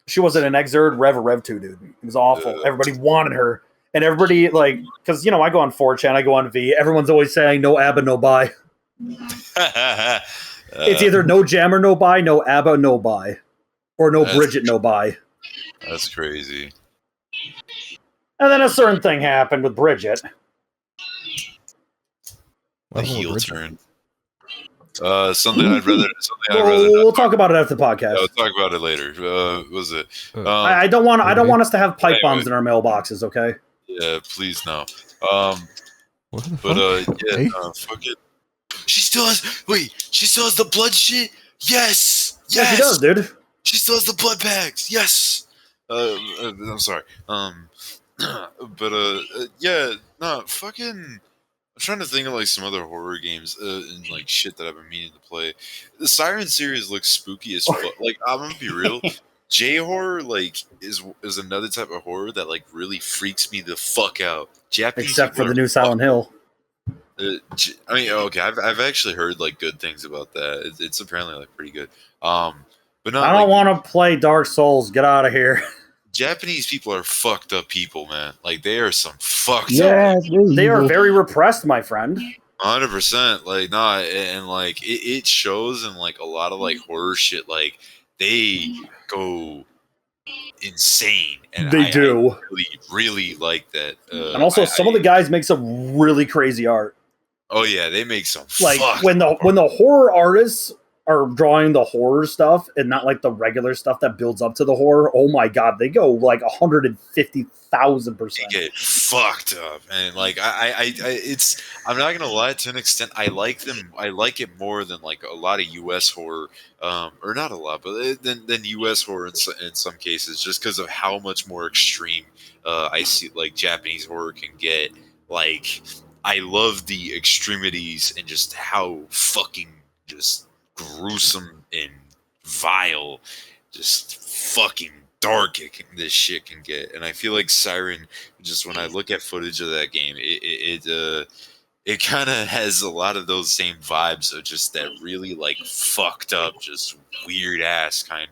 She wasn't in Exard, Rev, or Rev 2, dude. It was awful. Everybody wanted her. And everybody, because, I go on 4chan, I go on V. Everyone's always saying, no ABBA, no buy. It's either no Jammer, no buy, no ABBA, no buy. Or no Bridget, no buy. That's crazy. And then a certain thing happened with Bridget. The heel turn. Something I'd rather. We'll talk about it after the podcast. We'll talk about it later. Was it? I don't want us to have pipe bombs in our mailboxes. Okay. Yeah, please no. Fuck it. She still has. Wait, she still has the blood shit. Yes. Yeah, she does, dude. She still has the blood bags. Yes. I'm sorry. Fucking. I'm trying to think of some other horror games and shit that I've been meaning to play. The Siren series looks spooky as fuck. I'm gonna be real. J horror is another type of horror that really freaks me the fuck out. Japanese, except for the new Silent Hill. Okay, I've actually heard good things about that. It's apparently pretty good. But no, I don't want to play Dark Souls. Get out of here. Japanese people are fucked up people, man. They are some fucked up. They are very repressed, my friend. 100%. It shows in a lot of horror shit. They go insane, and they do. I really like that. And also, some of the guys make some really crazy art. Oh yeah, they make some when the horror artists are drawing the horror stuff and not the regular stuff that builds up to the horror. Oh my god, they go 150,000%. They get fucked up, and I'm not gonna lie, to an extent, I like them. I like it more than a lot of U.S. horror, or not a lot, but than U.S. horror in some cases, just because of how much more extreme I see Japanese horror can get. I love the extremities and just how fucking just gruesome and vile, just fucking dark this shit can get. And I feel like Siren, just when I look at footage of that game, it kind of has a lot of those same vibes of just that really fucked up, just weird ass kind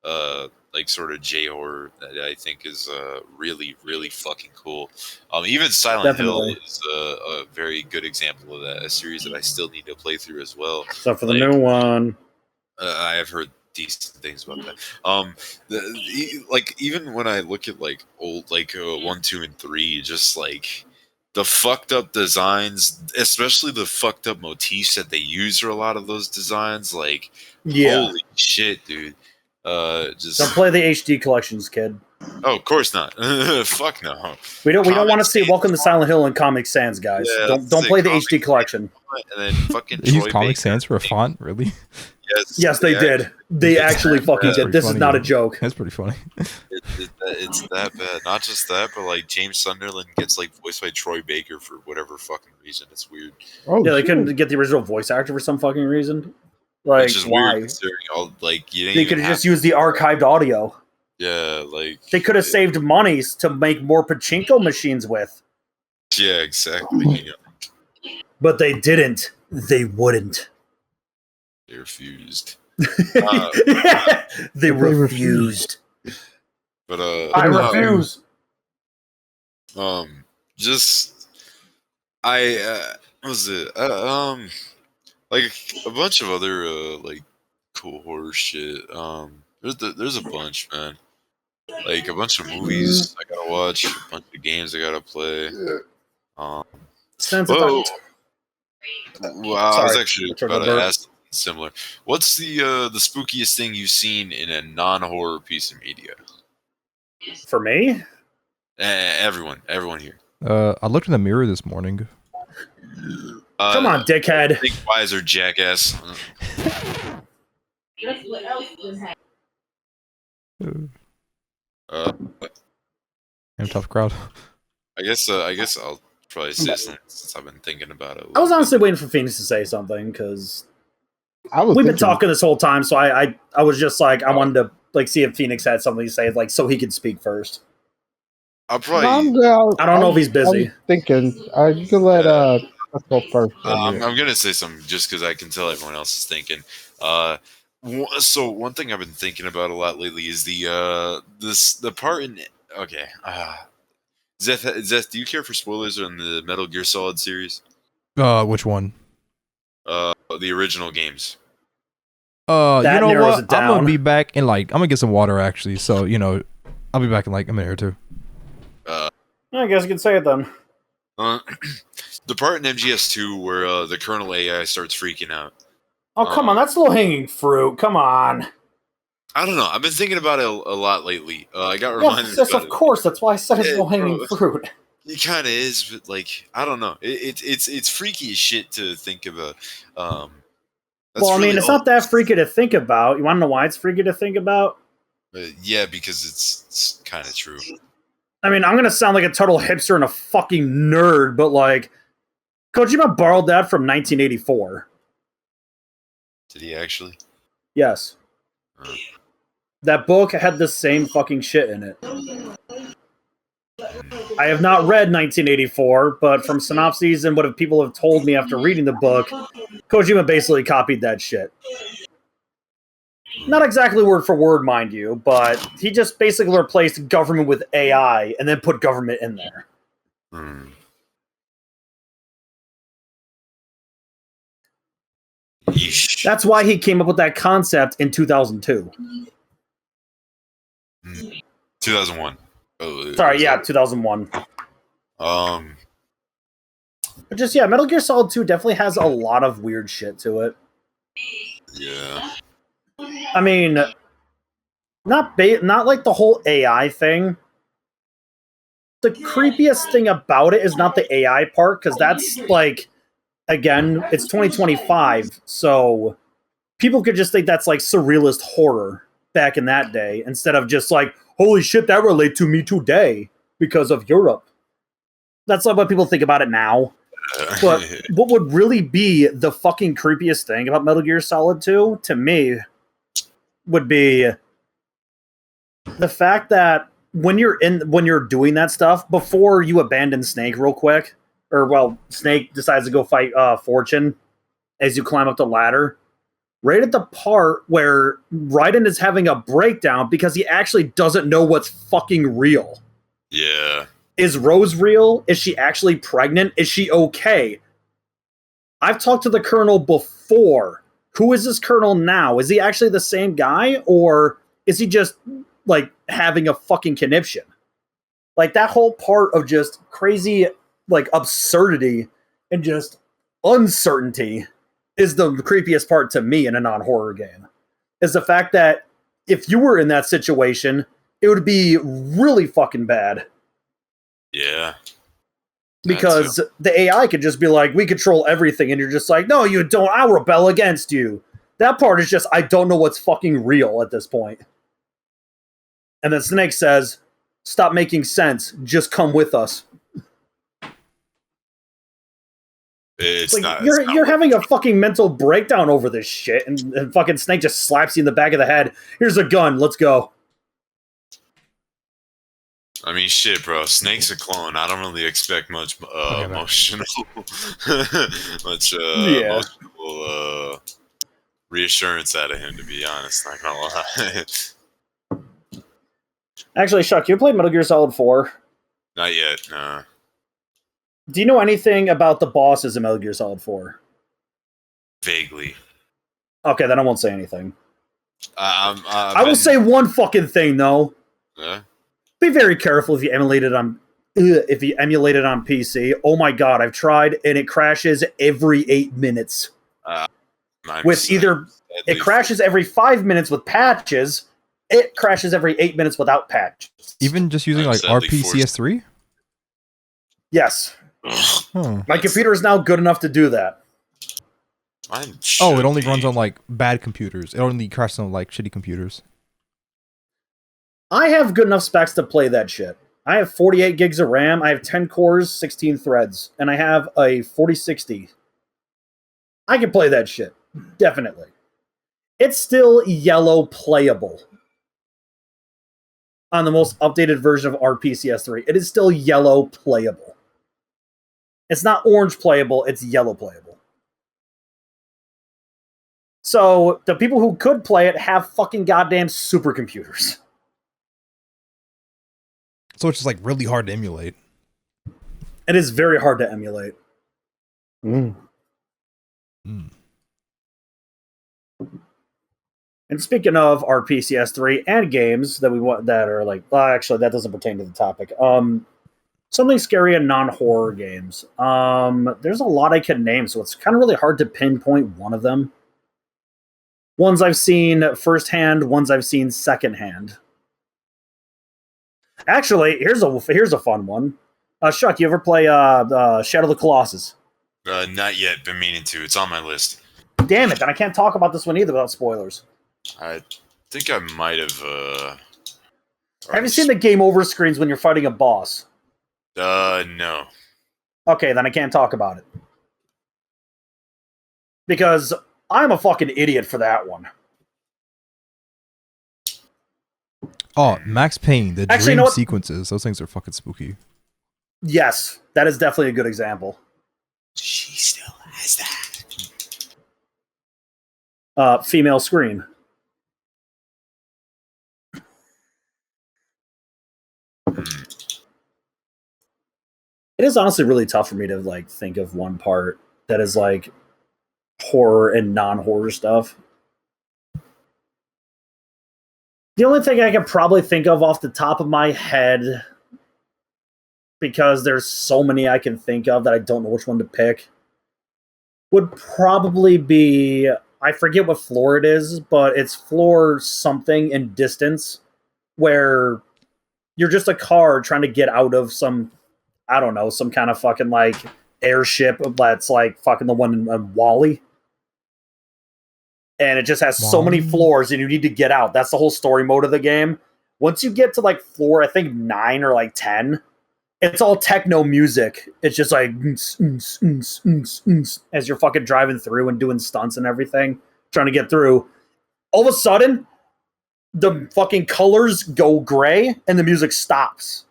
of sort of J horror that I think is really, really fucking cool. Even Silent Hill is a very good example of that, a series that I still need to play through as well. Except for the new one. I have heard decent things about that. Even when I look at old 1, 2, and 3, just the fucked up designs, especially the fucked up motifs that they use for a lot of those designs, holy shit, dude. Just Don't play the HD collections, kid. Oh, of course not. Fuck no. We don't want to Comic see Sans. Welcome to Silent Hill and Comic Sans, guys. Yeah, don't let's play say the Comic HD collection. And then fucking They use Troy Comic Baker. Sans for a font, really? Yes, they did. They actually fucking That's did. pretty This is funny. not a joke. That's pretty funny. It's that bad. Not just that, but like James Sunderland gets like voiced by Troy Baker for whatever fucking reason. It's weird. Oh, Yeah, they shit. couldn't get the original voice actor for some fucking reason. Like, Which is why? weird considering all like you didn't They even could have have just used the archived audio. yeah, like They could have saved monies to make more pachinko machines with. yeah, exactly. You know, But they didn't. They wouldn't. they refused. They refused. But I refuse. Just I what was it? Like a bunch of other like cool horror shit. There's a bunch, man. Like a bunch of movies I gotta watch, a bunch of games I gotta play. Sense Whoa. effect. Well, I was Sorry, actually I tried about to to burp. ask something similar. What's the spookiest thing you've seen in a non-horror piece of media? For me? Everyone here. I looked in the mirror this morning. Come on, dickhead. Think wiser, jackass. I'm a tough crowd. I guess I'll probably say something since I've been thinking about it. I was honestly waiting for Phoenix to say something because I was we've been thinking- talking this whole time, so I was just like, I wanted to like see if Phoenix had something to say, like so he could speak first. I'll probably. I don't know if he's busy. I'm thinking you can let let's go first. I'm gonna say something just because I can tell everyone else is thinking. So one thing I've been thinking about a lot lately is the part in okay. Zeth, do you care for spoilers on the Metal Gear Solid series? Which one? The original games. That you know narrows what? it down. I'm gonna be back in like I'm gonna get some water actually. So I'll be back in like a minute or two. I guess you can say it then. The part in MGS2 where the Colonel AI starts freaking out. Oh, come on, that's low hanging fruit. Come on. I don't know. I've been thinking about it a lot lately. I got reminded. Yes, about of it. course. That's why I said it's Yeah, low hanging bro. fruit. It kind of is, but like I don't know. It's freaky as shit to think about. Well, That's I mean, really it's all- not that freaky to think about. You want to know why it's freaky to think about? Yeah, because it's kind of true. I mean, I'm gonna sound like a total hipster and a fucking nerd, but like, Kojima borrowed that from 1984. Did he actually? Yes. Uh. That book had the same fucking shit in it. I have not read 1984, but from synopses and what people have told me after reading the book, Kojima basically copied that shit. Not exactly word for word, mind you, but he just basically replaced government with AI and then put government in there. Hmm. Yeesh. That's why he came up with that concept in 2002. 2001. Oh, Sorry, yeah, 2001. But just, yeah, Metal Gear Solid 2 definitely has a lot of weird shit to it. Yeah. I mean, not like the whole AI thing. The creepiest thing about it is not the AI part, because that's like, again, it's 2025, so people could just think that's like surrealist horror back in that day, instead of just like, holy shit, that relates to me today because of Europe. That's like what people think about it now. But what would really be the fucking creepiest thing about Metal Gear Solid 2, to me, would be the fact that when you're doing that stuff, before you abandon Snake real quick, or well, Snake decides to go fight Fortune as you climb up the ladder, right at the part where Raiden is having a breakdown because he actually doesn't know what's fucking real. Yeah. Is Rose real? Is she actually pregnant? Is she okay? I've talked to the Colonel before. Who is this Colonel now? Is he actually the same guy? Or is he just, like, having a fucking conniption? Like, that whole part of just crazy, like, absurdity and just uncertainty is the creepiest part to me in a non-horror game. Is the fact that if you were in that situation, it would be really fucking bad. Yeah. Because the AI could just be like, we control everything, and you're just like, no, you don't, I'll rebel against you. That part is just, I don't know what's fucking real at this point. And then Snake says, stop making sense, just come with us. It's like, not. You're having a fucking mental breakdown over this shit, and fucking Snake just slaps you in the back of the head. Here's a gun, let's go. I mean, shit, bro. Snake's a clone. I don't really expect much emotional, emotional reassurance out of him, to be honest. Not gonna lie. Actually, Shuck, you played Metal Gear Solid 4? Not yet, no. Do you know anything about the bosses in Metal Gear Solid 4? Vaguely. Okay, then I won't say anything. I will say one fucking thing, though. Yeah? Be very careful if you emulate it on PC. Oh my god, I've tried, and it crashes every 8 minutes. With either it crashes every 5 minutes with patches, it crashes every 8 minutes without patches. Even just using like RPCS3? Yes. Huh. My computer is now good enough to do that. Oh, it only runs on like bad computers. It only crashes on like shitty computers. I have good enough specs to play that shit. I have 48 gigs of RAM, I have 10 cores, 16 threads, and I have a 4060. I can play that shit. Definitely. It's still yellow playable. On the most updated version of RPCS3. It is still yellow playable. It's not orange playable, it's yellow playable. So, the people who could play it have fucking goddamn supercomputers. So it's just like really hard to emulate. It is very hard to emulate. Mm. Mm. And speaking of RPCS3 and games that we want that are like, well, actually that doesn't pertain to the topic. Something scary and non-horror games. There's a lot I can name, so it's kind of really hard to pinpoint one of them. Ones I've seen firsthand, ones I've seen secondhand. Actually, here's a fun one. Shuck, you ever play Shadow of the Colossus? Not yet. Been meaning to. It's on my list. Damn it! Then I can't talk about this one either without spoilers. I think I might have. Have you seen the game over screens when you're fighting a boss? No. Okay, then I can't talk about it. Because I'm a fucking idiot for that one. Oh, Max Payne, the Actually, dream sequences. Those things are fucking spooky. Yes, that is definitely a good example. She still has that. Female scream. It is honestly really tough for me to like think of one part that is like horror and non-horror stuff. The only thing I can probably think of off the top of my head, because there's so many I can think of that I don't know which one to pick, would probably be, I forget what floor it is, but it's floor something in Distance, where you're just a car trying to get out of some, I don't know, some kind of fucking like airship that's like fucking the one in Wall-E. And it just has so many floors and you need to get out. That's the whole story mode of the game. Once you get to like floor, I think 9 or like 10, it's all techno music. It's just like as you're fucking driving through and doing stunts and everything, trying to get through. All of a sudden, the fucking colors go gray and the music stops.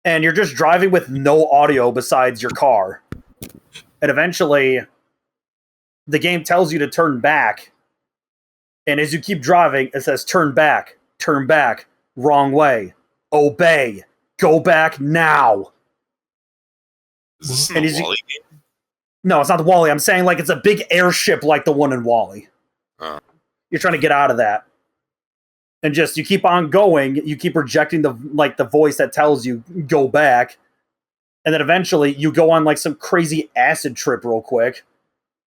And you're just driving with no audio besides your car. And eventually, the game tells you to turn back. And as you keep driving, it says turn back, wrong way, obey, go back now. Is this in the Wall-E game? No, it's not the Wall-E. I'm saying like it's a big airship like the one in Wall-E. You're trying to get out of that. And just, you keep on going, you keep rejecting the voice that tells you go back. And then eventually you go on like some crazy acid trip real quick.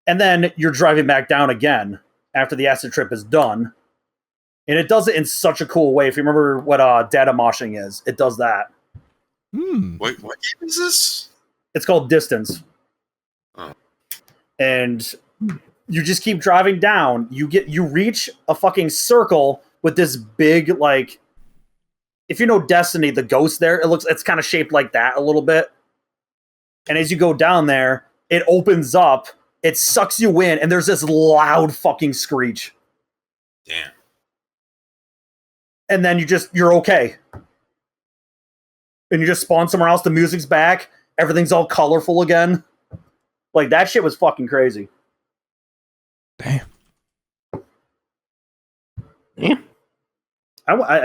And then you're driving back down again. after the acid trip is done. And it does it in such a cool way. If you remember what data moshing is, it does that. Wait, what game is this? It's called Distance. Oh. And you just keep driving down. You reach a fucking circle with this big, like, if you know Destiny, the ghost there, it's kind of shaped like that a little bit. And as you go down there, it opens up, it sucks you in, and there's this loud fucking screech. Damn. And then you're okay. And you just spawn somewhere else, the music's back, everything's all colorful again. Like, that shit was fucking crazy. Damn. Yeah.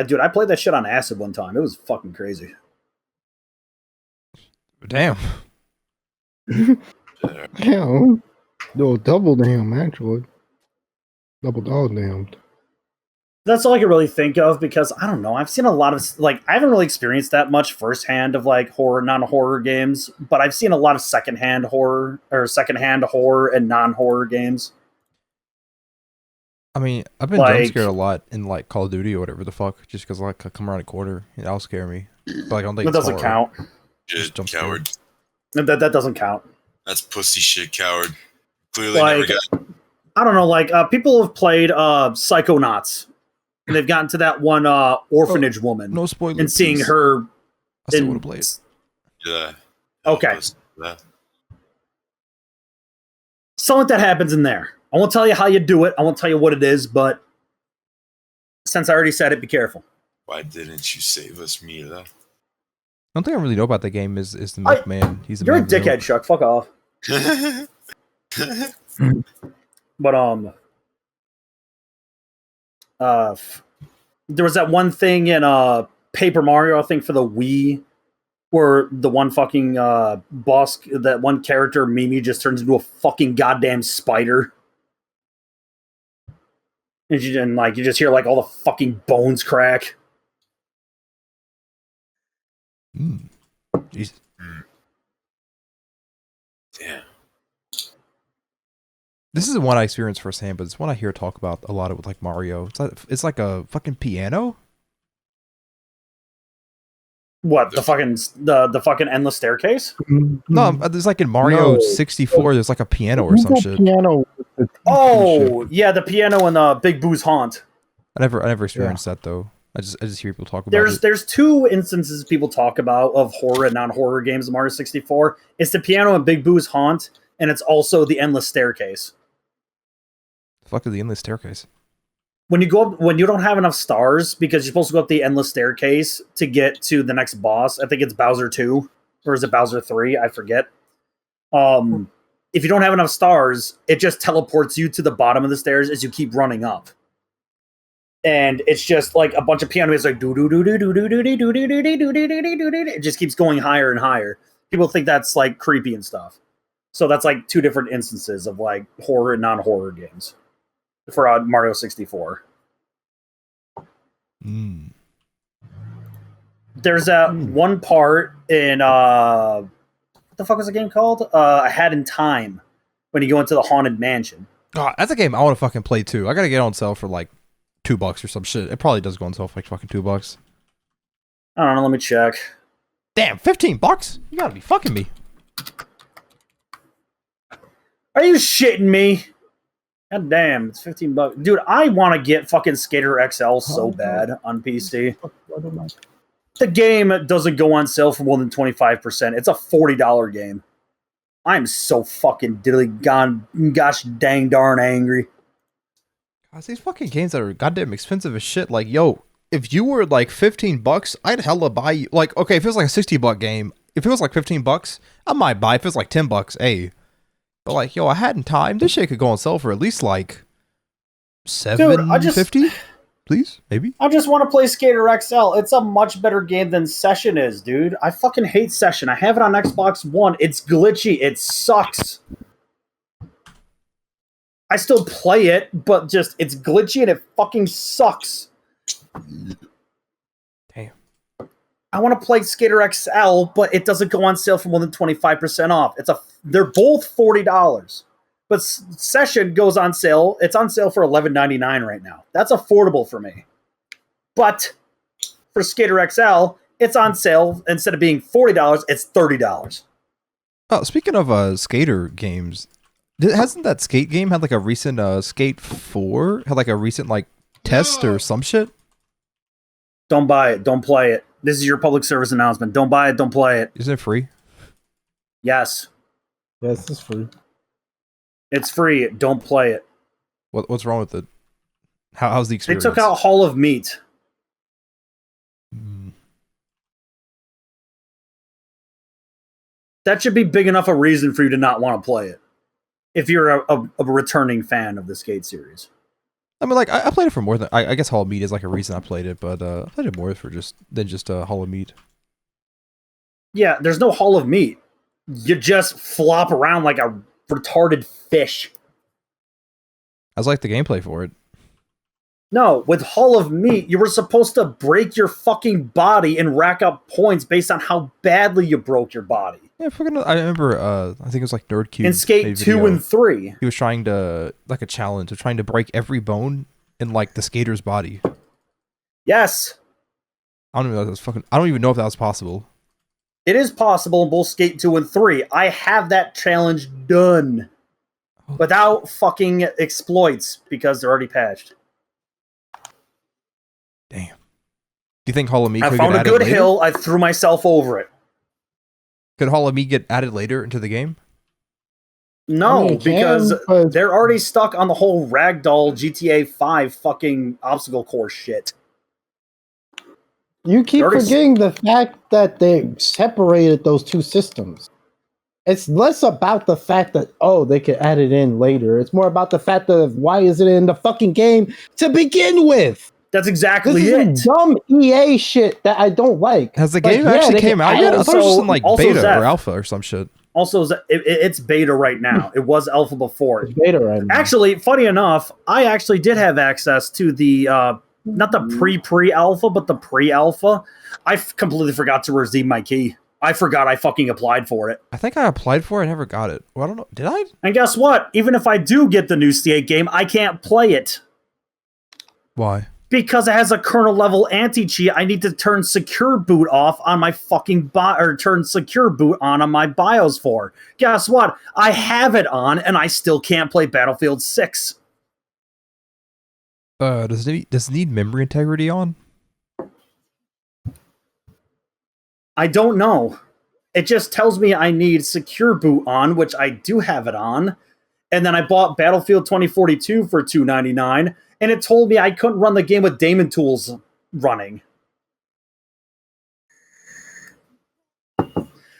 Dude, I played that shit on acid one time. It was fucking crazy. Damn. Damn. No, double damn, actually. Double dog damned. That's all I can really think of because I don't know. I've seen a lot of like I haven't really experienced that much firsthand of like horror, non-horror games, but I've seen a lot of secondhand horror and non-horror games. I mean, I've been jump scared a lot in like Call of Duty or whatever the fuck, just because like I come around a corner, that'll scare me. But like, I don't think That doesn't count. Just jump coward. That doesn't count. That's pussy shit, coward. Clearly Like, never got. I don't know. Like people have played Psychonauts, and they've gotten to that one orphanage woman. No spoilers. And seeing her. I still want to play it. Yeah. Okay. Yeah. Something like that happens in there. I won't tell you how you do it. I won't tell you what it is, but since I already said it, be careful. Why didn't you save us, Mila? One thing I really know about the game is the milkman. He's You're a man of the dickhead, milk. Shuck. Fuck off. But there was that one thing in Paper Mario, I think, for the Wii, where the one fucking boss, that one character, Mimi, just turns into a fucking goddamn spider. And you just hear like all the fucking bones crack. Jesus. Damn. This isn't one I experienced firsthand, but it's one I hear talk about a lot with like Mario. It's like a fucking piano. What, the fucking endless staircase? No, there's like in Mario 64, there's like a piano or some shit. Piano. Oh, yeah, the piano in Big Boo's Haunt. I never experienced that though. I just hear people talk about it. There's two instances people talk about of horror and non-horror games in Mario 64. It's the piano in Big Boo's Haunt, and it's also the endless staircase. The fuck is the endless staircase? When you don't have enough stars, because you're supposed to go up the endless staircase to get to the next boss. I think it's Bowser 2, or is it Bowser 3? I forget. If you don't have enough stars, it just teleports you to the bottom of the stairs as you keep running up. And it's just like a bunch of piano music, like do do do do do do do do do do do do do do do. It just keeps going higher and higher. People think that's like creepy and stuff. So that's like two different instances of like horror and non-horror games for Mario 64. There's that one part in what the fuck was the game called? A Hat in Time, when you go into the haunted mansion. God, that's a game I want to fucking play too. I gotta get on sale for like $2 or some shit. It probably does go on sale for like fucking $2. I don't know. Let me check. Damn, $15? You gotta be fucking me. Are you shitting me? God damn, it's $15. Dude, I want to get fucking Skater XL so bad on PC. The game doesn't go on sale for more than 25%. It's a $40 game. I'm so fucking gosh dang darn angry. God, these fucking games that are goddamn expensive as shit. Like, yo, if you were like $15, I'd hella buy you. Like, okay, if it was like a $60 game, if it was like $15, I might buy. If it was like $10, hey. But like, yo, I had in time. This shit could go on sale for at least like $750, please, maybe. I just want to play Skater XL. It's a much better game than Session is, dude. I fucking hate Session. I have it on Xbox One. It's glitchy. It sucks. I still play it, but just it's glitchy and it fucking sucks. Damn. I want to play Skater XL, but it doesn't go on sale for more than 25% off. They're both $40. But Session goes on sale. It's on sale for $11.99 right now. That's affordable for me. But for Skater XL, it's on sale. Instead of being $40, it's $30. Oh, speaking of skater games, hasn't that skate game had like a recent Skate 4 had like a recent like test or some shit? Don't buy it. Don't play it. This is your public service announcement. Don't buy it. Don't play it. Isn't it free? Yes. Yes, it's free. It's free. Don't play it. What's wrong with it? How's the experience? They took out Hall of Meat. That should be big enough a reason for you to not want to play it. If you're a returning fan of the Skate series. I mean, like, I played it for more than... I guess Hall of Meat is like a reason I played it, but I played it more than just Hall of Meat. Yeah, there's no Hall of Meat. You just flop around like a retarded fish. I like the gameplay for it. No, with Hall of Meat, you were supposed to break your fucking body and rack up points based on how badly you broke your body. Yeah, I remember, I think it was like NerdCube. In Skate 2 and 3. He was trying to, like a challenge of trying to break every bone in like the skater's body. Yes. I don't even know if I don't even know if that was possible. It is possible in both Skate 2 and 3. I have that challenge done. Without fucking exploits, because they're already patched. Damn. Do you think Hall of Meat I could found get a added good later? hill, I threw myself over it. Could Hall of Meat get added later into the game? No, I mean, because but they're already stuck on the whole Ragdoll GTA 5 fucking obstacle course shit. you keep already- forgetting the fact that they separated those two systems. It's less about the fact that, oh, they could add it in later. It's more about the fact of why is it in the fucking game to begin with? That's exactly This it. is some dumb EA shit that I don't like. Has the Like, game yeah, actually they came can out add yet? I thought it was just in like also beta Zeth. or alpha or some shit. Also, it's beta right now. It was alpha before. It's beta right now. Actually, funny enough, I actually did have access to the, not the pre-alpha, but the pre-alpha. I completely forgot to redeem my key. I forgot I fucking applied for it. I think I applied for it. I never got it. Well, I don't know. Did I? And guess what? Even if I do get the new Skate game, I can't play it. Why? Because it has a kernel level anti-cheat. I need to turn secure boot off on my fucking or turn secure boot on my BIOS for. Guess what? I have it on and I still can't play Battlefield 6. Does it need memory integrity on? I don't know. It just tells me I need secure boot on, which I do have it on. And then I bought Battlefield 2042 for $2.99, and it told me I couldn't run the game with daemon tools running.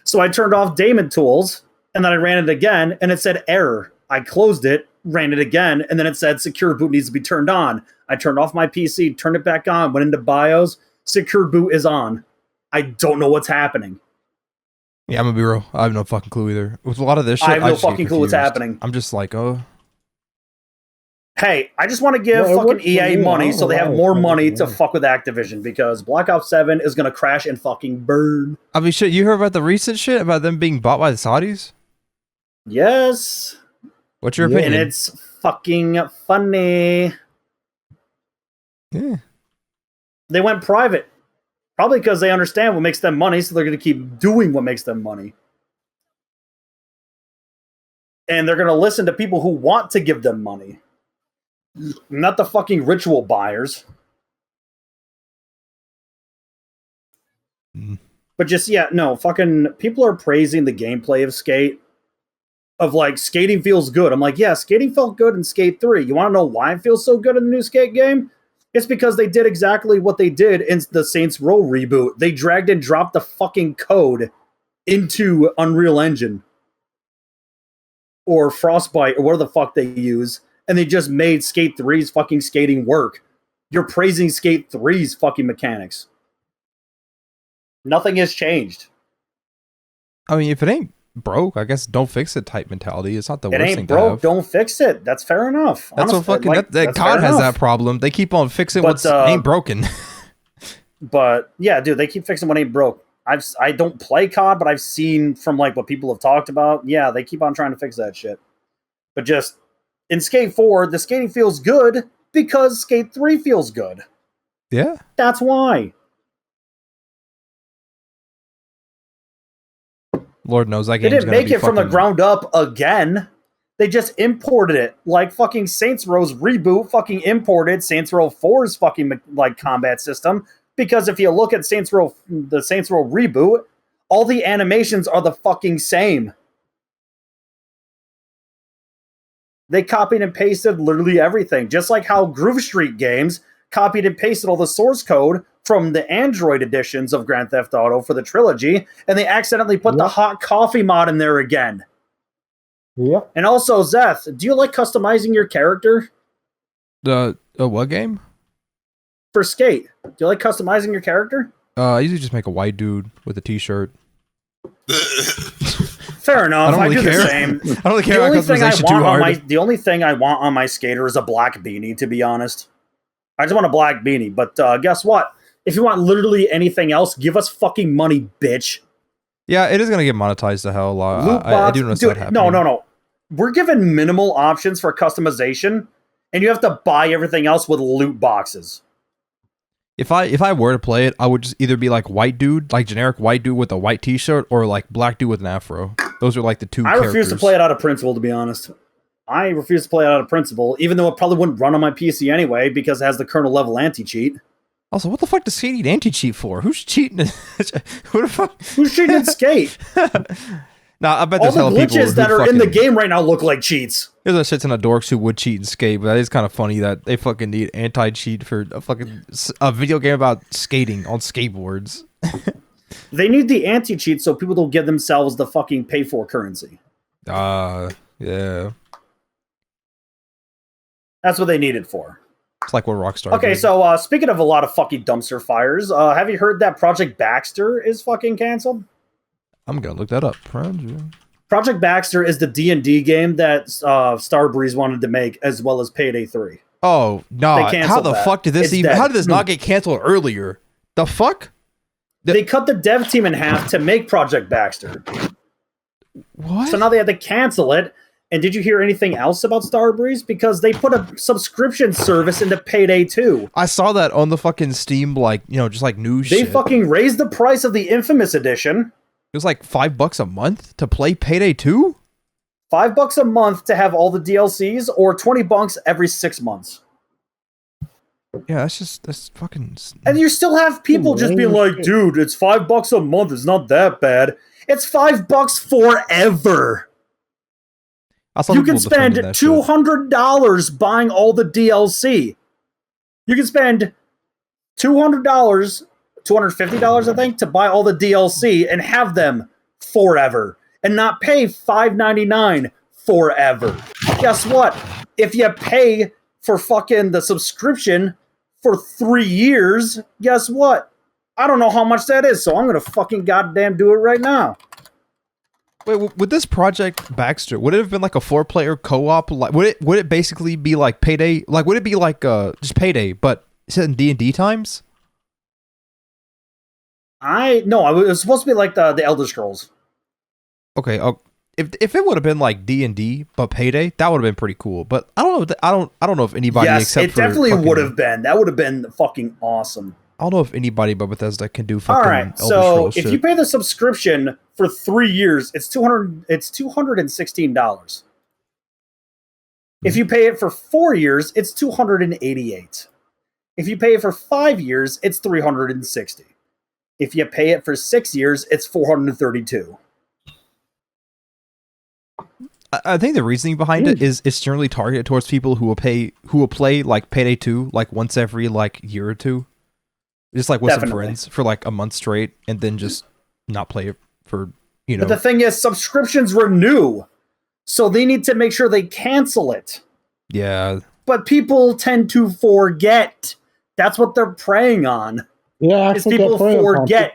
So I turned off daemon tools, and then I ran it again, and it said error. I closed it, ran it again, and then it said secure boot needs to be turned on. I turned off my PC, turned it back on, went into BIOS, secure boot is on. I don't know what's happening. Yeah, I'm gonna be real. I have no fucking clue either. With a lot of this shit, I have no just get fucking clue what's confused. happening. I'm just like, oh. Hey, I just want to give No, it fucking works for EA me. I money don't so they know have why more it's money not to working. fuck with Activision, because Black Ops 7 is going to crash and fucking burn. I mean, shit. You heard about the recent shit about them being bought by the Saudis? Yes. What's your Yeah, opinion? And it's fucking funny. Yeah. They went private. Probably because they understand what makes them money, so they're going to keep doing what makes them money. And they're going to listen to people who want to give them money. Not the fucking ritual buyers. Mm. But just, yeah, no, fucking people are praising the gameplay of Skate. Of like, skating feels good. I'm like, yeah, skating felt good in Skate 3. You want to know why it feels so good in the new Skate game? It's because they did exactly what they did in the Saints Row reboot. They dragged and dropped the fucking code into Unreal Engine. Or Frostbite, or whatever the fuck they use. And they just made Skate 3's fucking skating work. You're praising Skate 3's fucking mechanics. Nothing has changed. I mean, if it ain't broke, I guess don't fix it type mentality. It's not the It worst ain't thing to broke, have. don't fix it. That's fair enough. That's what fucking that that's COD fair has enough. that problem. They keep on fixing But, what's ain't broken. But yeah, dude, they keep fixing what ain't broke. I don't play COD, but I've seen from like what people have talked about. Yeah, they keep on trying to fix that shit. But just in Skate 4, the skating feels good because Skate 3 feels good. Yeah. That's why. Lord knows that They game's didn't gonna make be it from the fucking- ground up again. They just imported it. Like fucking Saints Row's reboot fucking imported Saints Row 4's fucking like combat system. Because if you look at the Saints Row reboot, all the animations are the fucking same. They copied and pasted literally everything. Just like how Groove Street Games copied and pasted all the source code from the Android editions of Grand Theft Auto for the trilogy, and they accidentally put the hot coffee mod in there again. Yep. And also, Zeth, do you like customizing your character? The what game? For Skate. Do you like customizing your character? I usually just make a white dude with a t-shirt. Fair enough. I do the same. I don't really care about customization too hard. The only thing I want on my skater is a black beanie, to be honest. I just want a black beanie. But guess what? If you want literally anything else, give us fucking money, bitch. Yeah, it is going to get monetized the hell a lot. I do notice that happening. No. We're given minimal options for customization, and you have to buy everything else with loot boxes. If I were to play it, I would just either be like white dude, like generic white dude with a white t-shirt, or like black dude with an afro. Those are like the two characters. I refuse to play it out of principle, to be honest. I refuse to play it out of principle, even though it probably wouldn't run on my PC anyway, because it has the kernel level anti-cheat. Also, what the fuck does Skate need anti-cheat for? Who's cheating? Who the fuck? Who's cheating in Skate? Nah, I bet all there's the glitches that are in the game right now look like cheats. There's a shit ton of dorks who would cheat in Skate, but that is kind of funny that they fucking need anti-cheat for a video game about skating on skateboards. They need the anti-cheat so people don't give themselves the fucking pay-for currency. Yeah. That's what they need it for. It's like what Rockstar Okay, did. so speaking of a lot of fucking dumpster fires, have you heard that Project Baxter is fucking canceled? I'm gonna look that up. Project Baxter is the D&D game that Starbreeze wanted to make, as well as Payday 3. Oh, no. How the fuck did this dead. How did this not get canceled earlier? The fuck? They cut the dev team in half to make Project Baxter. What? So now they had to cancel it. And did you hear anything else about Starbreeze? Because they put a subscription service into Payday 2. I saw that on the fucking Steam, like, just like news They shit. fucking raised the price of the Infamous edition. It was like $5 a month to play Payday 2? $5 a month to have all the DLCs, or $20 every 6 months. Yeah, that's fucking... And you still have people just being like, dude, it's $5 a month, it's not that bad. It's $5 forever. You can spend $200 buying all the DLC. You can spend $200, $250, I think, to buy all the DLC and have them forever and not pay $5.99 forever. Guess what? If you pay for fucking the subscription for 3 years, guess what? I don't know how much that is, so I'm gonna fucking goddamn do it right now. Wait, would this Project Baxter, would it have been like a 4-player co-op? Like, would it basically be like Payday? Like, would it be like just Payday, but set in D&D times? No, it was supposed to be like the Elder Scrolls. Okay, if it would have been like D&D but Payday, that would have been pretty cool. But I don't know. I don't know if anybody. Yes, except it definitely would have been. That would have been fucking awesome. I don't know if anybody but Bethesda can do fucking. All right, Elder so Scrolls if shit. you pay the subscription for 3 years, it's $216. If you pay it for 4 years, it's $288. If you pay it for 5 years, it's $360. If you pay it for 6 years, it's $432. I think the reasoning behind it is it's generally targeted towards people who will play like Payday 2 like once every like year or two, just like with some friends for like a month straight, and then just not play it for But the thing is, subscriptions renew, so they need to make sure they cancel it. Yeah. But people tend to forget. That's what they're preying on. Yeah, people forget.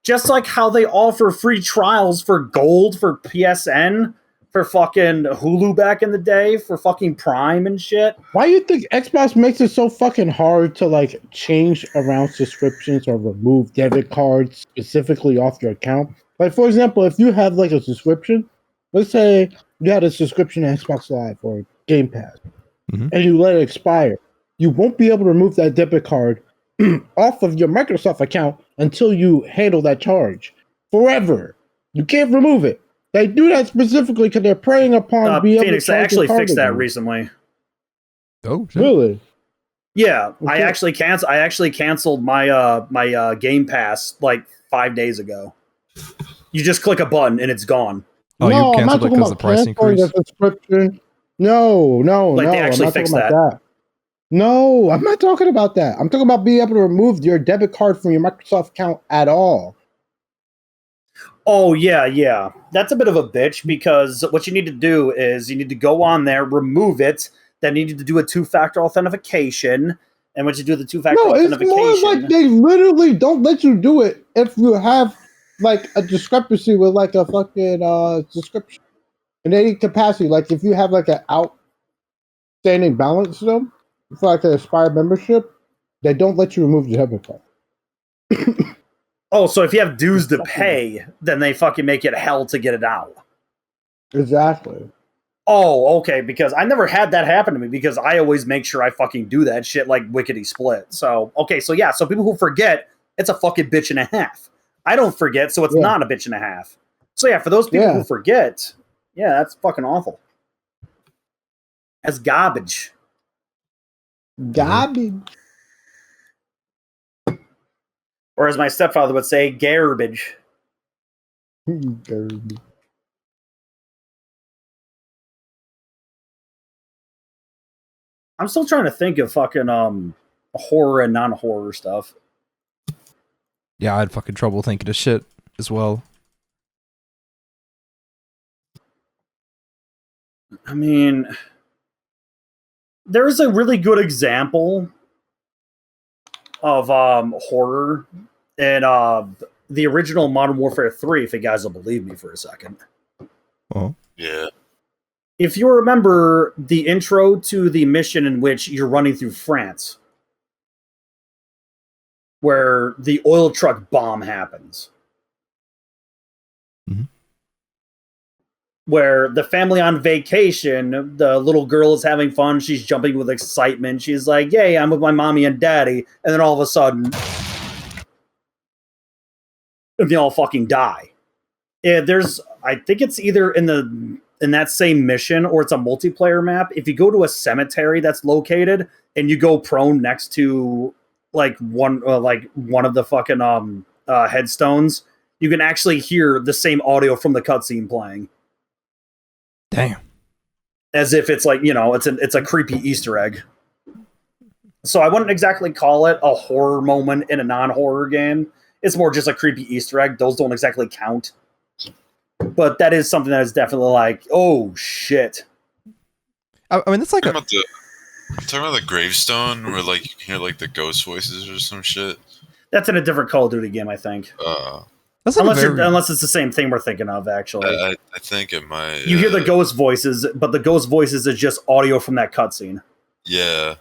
Just like how they offer free trials for Gold, for PSN, for fucking Hulu back in the day, for fucking Prime and shit. Why do you think Xbox makes it so fucking hard to like change around subscriptions or remove debit cards specifically off your account? Like, for example, if you have like a subscription, let's say you had a subscription to Xbox Live or Game Pass, Mhm. and you let it expire, you won't be able to remove that debit card off of your Microsoft account until you handle that charge forever. You can't remove it. They do that specifically because they're preying upon being able to Phoenix, they charge actually your card fixed that again. recently. Oh, shit. Really? Yeah, Okay. I actually canceled my my Game Pass like 5 days ago. You just click a button and it's gone. Oh, no, you I'm not canceled it talking because the about price canceling increased? a subscription. No, Like, they I'm actually not talking fixed about that. that. No, I'm not talking about that. I'm talking about being able to remove your debit card from your Microsoft account at all. Oh, yeah. That's a bit of a bitch because what you need to do is you need to go on there, remove it, then you need to do a two-factor authentication. And once you do the two-factor No, it's authentication... more like they literally don't let you do it if you have like a discrepancy with like a fucking subscription in any capacity. Like if you have like an outstanding balance to them for like an expired membership, they don't let you remove the debit card. Oh, so if you have dues to pay, then they fucking make it hell to get it out. Exactly. Oh, okay, because I never had that happen to me because I always make sure I fucking do that shit like Wickety Split. So, okay, so yeah, so people who forget, it's a fucking bitch and a half. I don't forget, so it's not a bitch and a half. So yeah, for those people who forget, yeah, that's fucking awful. That's garbage. Garbage. Or as my stepfather would say, garbage. Garbage. I'm still trying to think of fucking horror and non-horror stuff. Yeah, I had fucking trouble thinking of shit as well. I mean, there's a really good example of horror in the original Modern Warfare 3, if you guys will believe me for a second. Oh. Yeah. If you remember the intro to the mission in which you're running through France, where the oil truck bomb happens. Mm-hmm. Where the family on vacation, the little girl is having fun, she's jumping with excitement, she's like, yay, I'm with my mommy and daddy, and then all of a sudden, they all fucking die. Yeah, I think it's either in that same mission or it's a multiplayer map. If you go to a cemetery that's located and you go prone next to like one of the fucking headstones, you can actually hear the same audio from the cutscene playing. Damn. As if it's like, it's a creepy Easter egg. So I wouldn't exactly call it a horror moment in a non-horror game. It's more just a creepy Easter egg. Those don't exactly count. But that is something that is definitely like, oh shit. I mean, it's like I'm talking about the gravestone where like you hear like the ghost voices or some shit. That's in a different Call of Duty game, I think. that's like Unless it's the same thing we're thinking of, actually. I think it might. You hear the ghost voices, but the ghost voices is just audio from that cutscene. Yeah.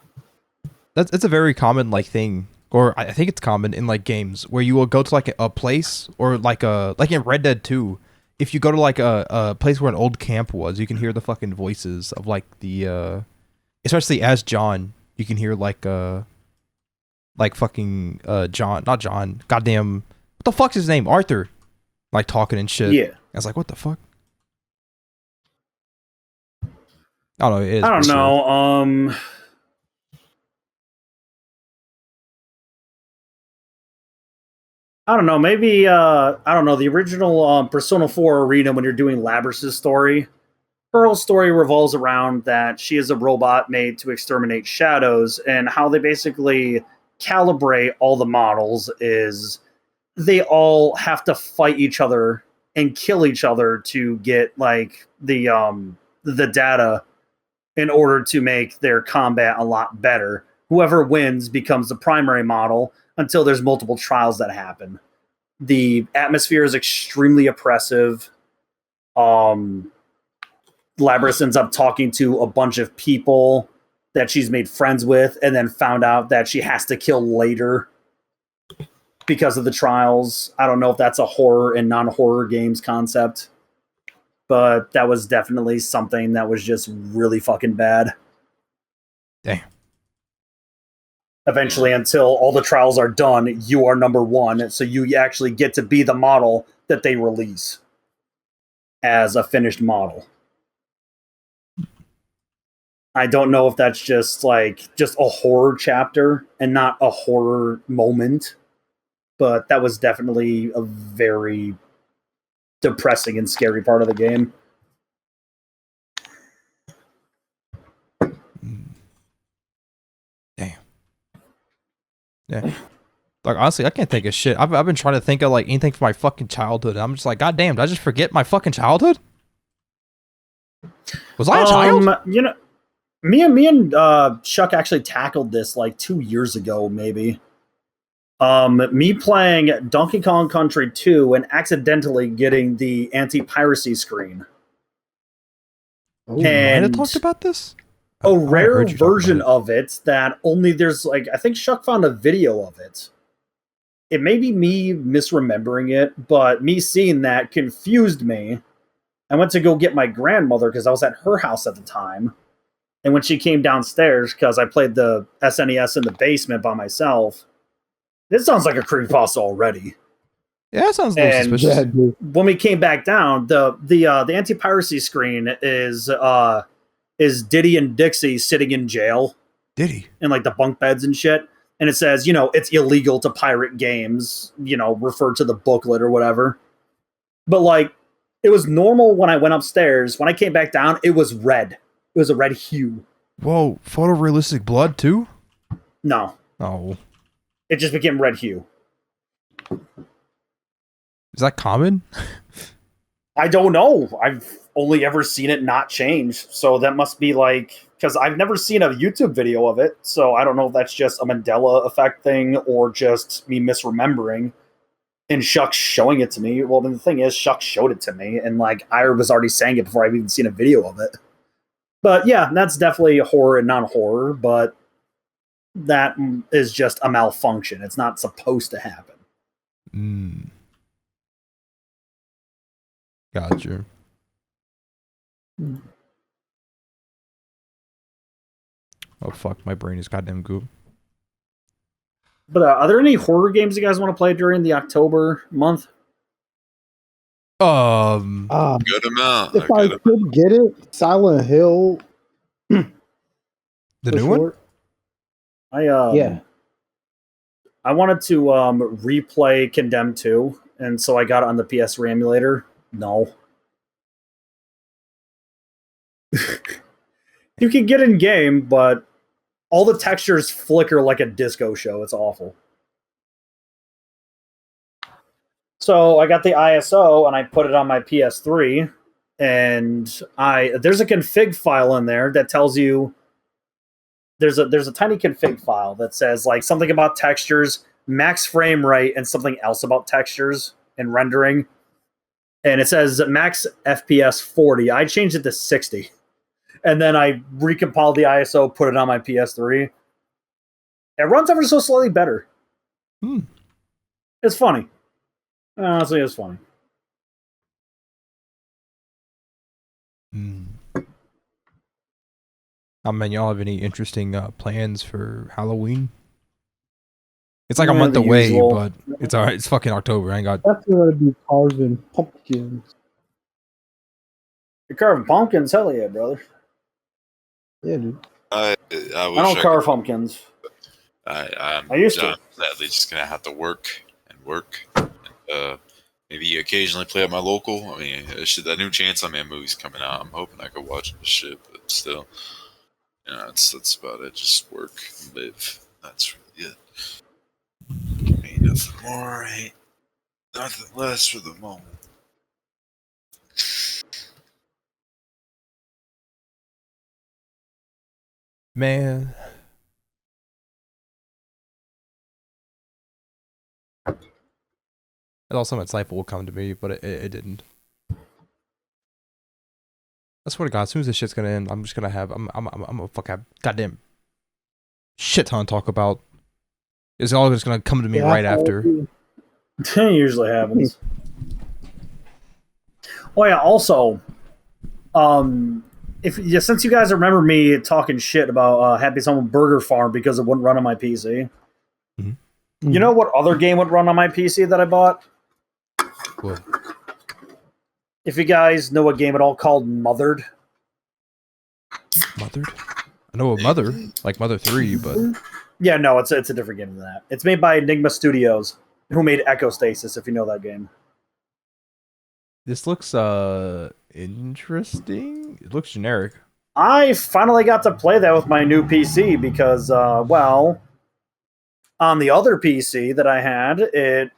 It's a very common like thing, or I think it's common in like games where you will go to like a place or like in Red Dead 2. If you go to like a place where an old camp was, you can hear the fucking voices of like the especially as John, you can hear like fucking John, not John, goddamn, what the fuck's his name? Arthur, like talking and shit. Yeah. I was like, what the fuck? I don't know. It is I don't know. I don't know. Maybe I don't know. The original Persona 4 arena, when you're doing Labrys's story, Pearl's story revolves around that she is a robot made to exterminate shadows, and how they basically calibrate all the models is they all have to fight each other and kill each other to get like the data in order to make their combat a lot better. Whoever wins becomes the primary model until there's multiple trials that happen. The atmosphere is extremely oppressive. Labrys ends up talking to a bunch of people that she's made friends with and then found out that she has to kill later because of the trials. I don't know if that's a horror and non-horror games concept. but that was definitely something that was just really fucking bad. Damn. Eventually, until all the trials are done, you are number one, so you actually get to be the model that they release as a finished model. I don't know if that's just a horror chapter and not a horror moment, but that was definitely a very depressing and scary part of the game. Damn. Yeah. Like, honestly, I can't think of shit. I've been trying to think of, like, anything from my fucking childhood. I'm just like, God damn, did I just forget my fucking childhood? Was I a child? You know, me and Shuck actually tackled this like 2 years ago, maybe. Me playing Donkey Kong Country 2 and accidentally getting the anti-piracy screen. Oh, You might have talked about this? A rare version of it that only there's like, I think Shuck found a video of it. It may be me misremembering it, but me seeing that confused me. I went to go get my grandmother because I was at her house at the time. And when she came downstairs, because I played the SNES in the basement by myself, this sounds like a creepypasta already. Yeah, that sounds a little suspicious. Yeah, dude. When we came back down, the anti-piracy screen is Diddy and Dixie sitting in jail. Diddy? In like the bunk beds and shit. And it says, it's illegal to pirate games, refer to the booklet or whatever. But like, it was normal when I went upstairs. When I came back down, it was red. It was a red hue. Whoa, photorealistic blood too? No. Oh. It just became red hue. Is that common? I don't know. I've only ever seen it not change. So that must be like, because I've never seen a YouTube video of it. So I don't know if that's just a Mandela effect thing or just me misremembering. And Shuck showing it to me. Well, the thing is, Shuck showed it to me. And like, I was already saying it before I've even seen a video of it. But yeah, that's definitely horror and non-horror. But that is just a malfunction. It's not supposed to happen. Gotcha. Oh fuck, my brain is goddamn goop. But are there any horror games you guys want to play during the October month? Good amount. If I could get it, Silent Hill. The new one? I wanted to replay Condemned 2, and so I got it on the PS3 emulator. No. You can get in game, but all the textures flicker like a disco show. It's awful. So I got the ISO and I put it on my PS3, and there's a config file in there that tells you there's a tiny config file that says like something about textures, max frame rate, and something else about textures and rendering. And it says max FPS 40. I changed it to 60. And then I recompiled the ISO, put it on my PS3. It runs ever so slightly better. It's funny. Honestly, it's funny. Man, y'all have any interesting plans for Halloween? It's like a month away, but it's alright. It's fucking October. I ain't got. That's gonna be carving pumpkins. You're carving pumpkins? Hell yeah, brother. Yeah, dude. I don't carve pumpkins. I used to. I'm sadly just gonna have to work. And, maybe occasionally play at my local. I mean, that new Chainsaw Man movie's coming out. I'm hoping I could watch this shit, but still, that's about it. Just work, and live. That's really it. Ain't nothing more. Ain't nothing less for the moment. Man. I thought something insightful would come to me, but it didn't. I swear to God, as soon as this shit's gonna end, I'm just gonna have I'm gonna fuck have goddamn shit ton to talk about. It's all just gonna come to me right after. It usually happens. Oh yeah, also, Since you guys remember me talking shit about Happy's Home Burger Farm because it wouldn't run on my PC, you know what other game would run on my PC that I bought? What? If you guys know a game at all called Mothered. Mothered? I know a Mother, like Mother 3, but... Yeah, no, it's a different game than that. It's made by Enigma Studios, who made Echo Stasis, if you know that game. This looks interesting. It looks generic. I finally got to play that with my new PC because, on the other PC that I had,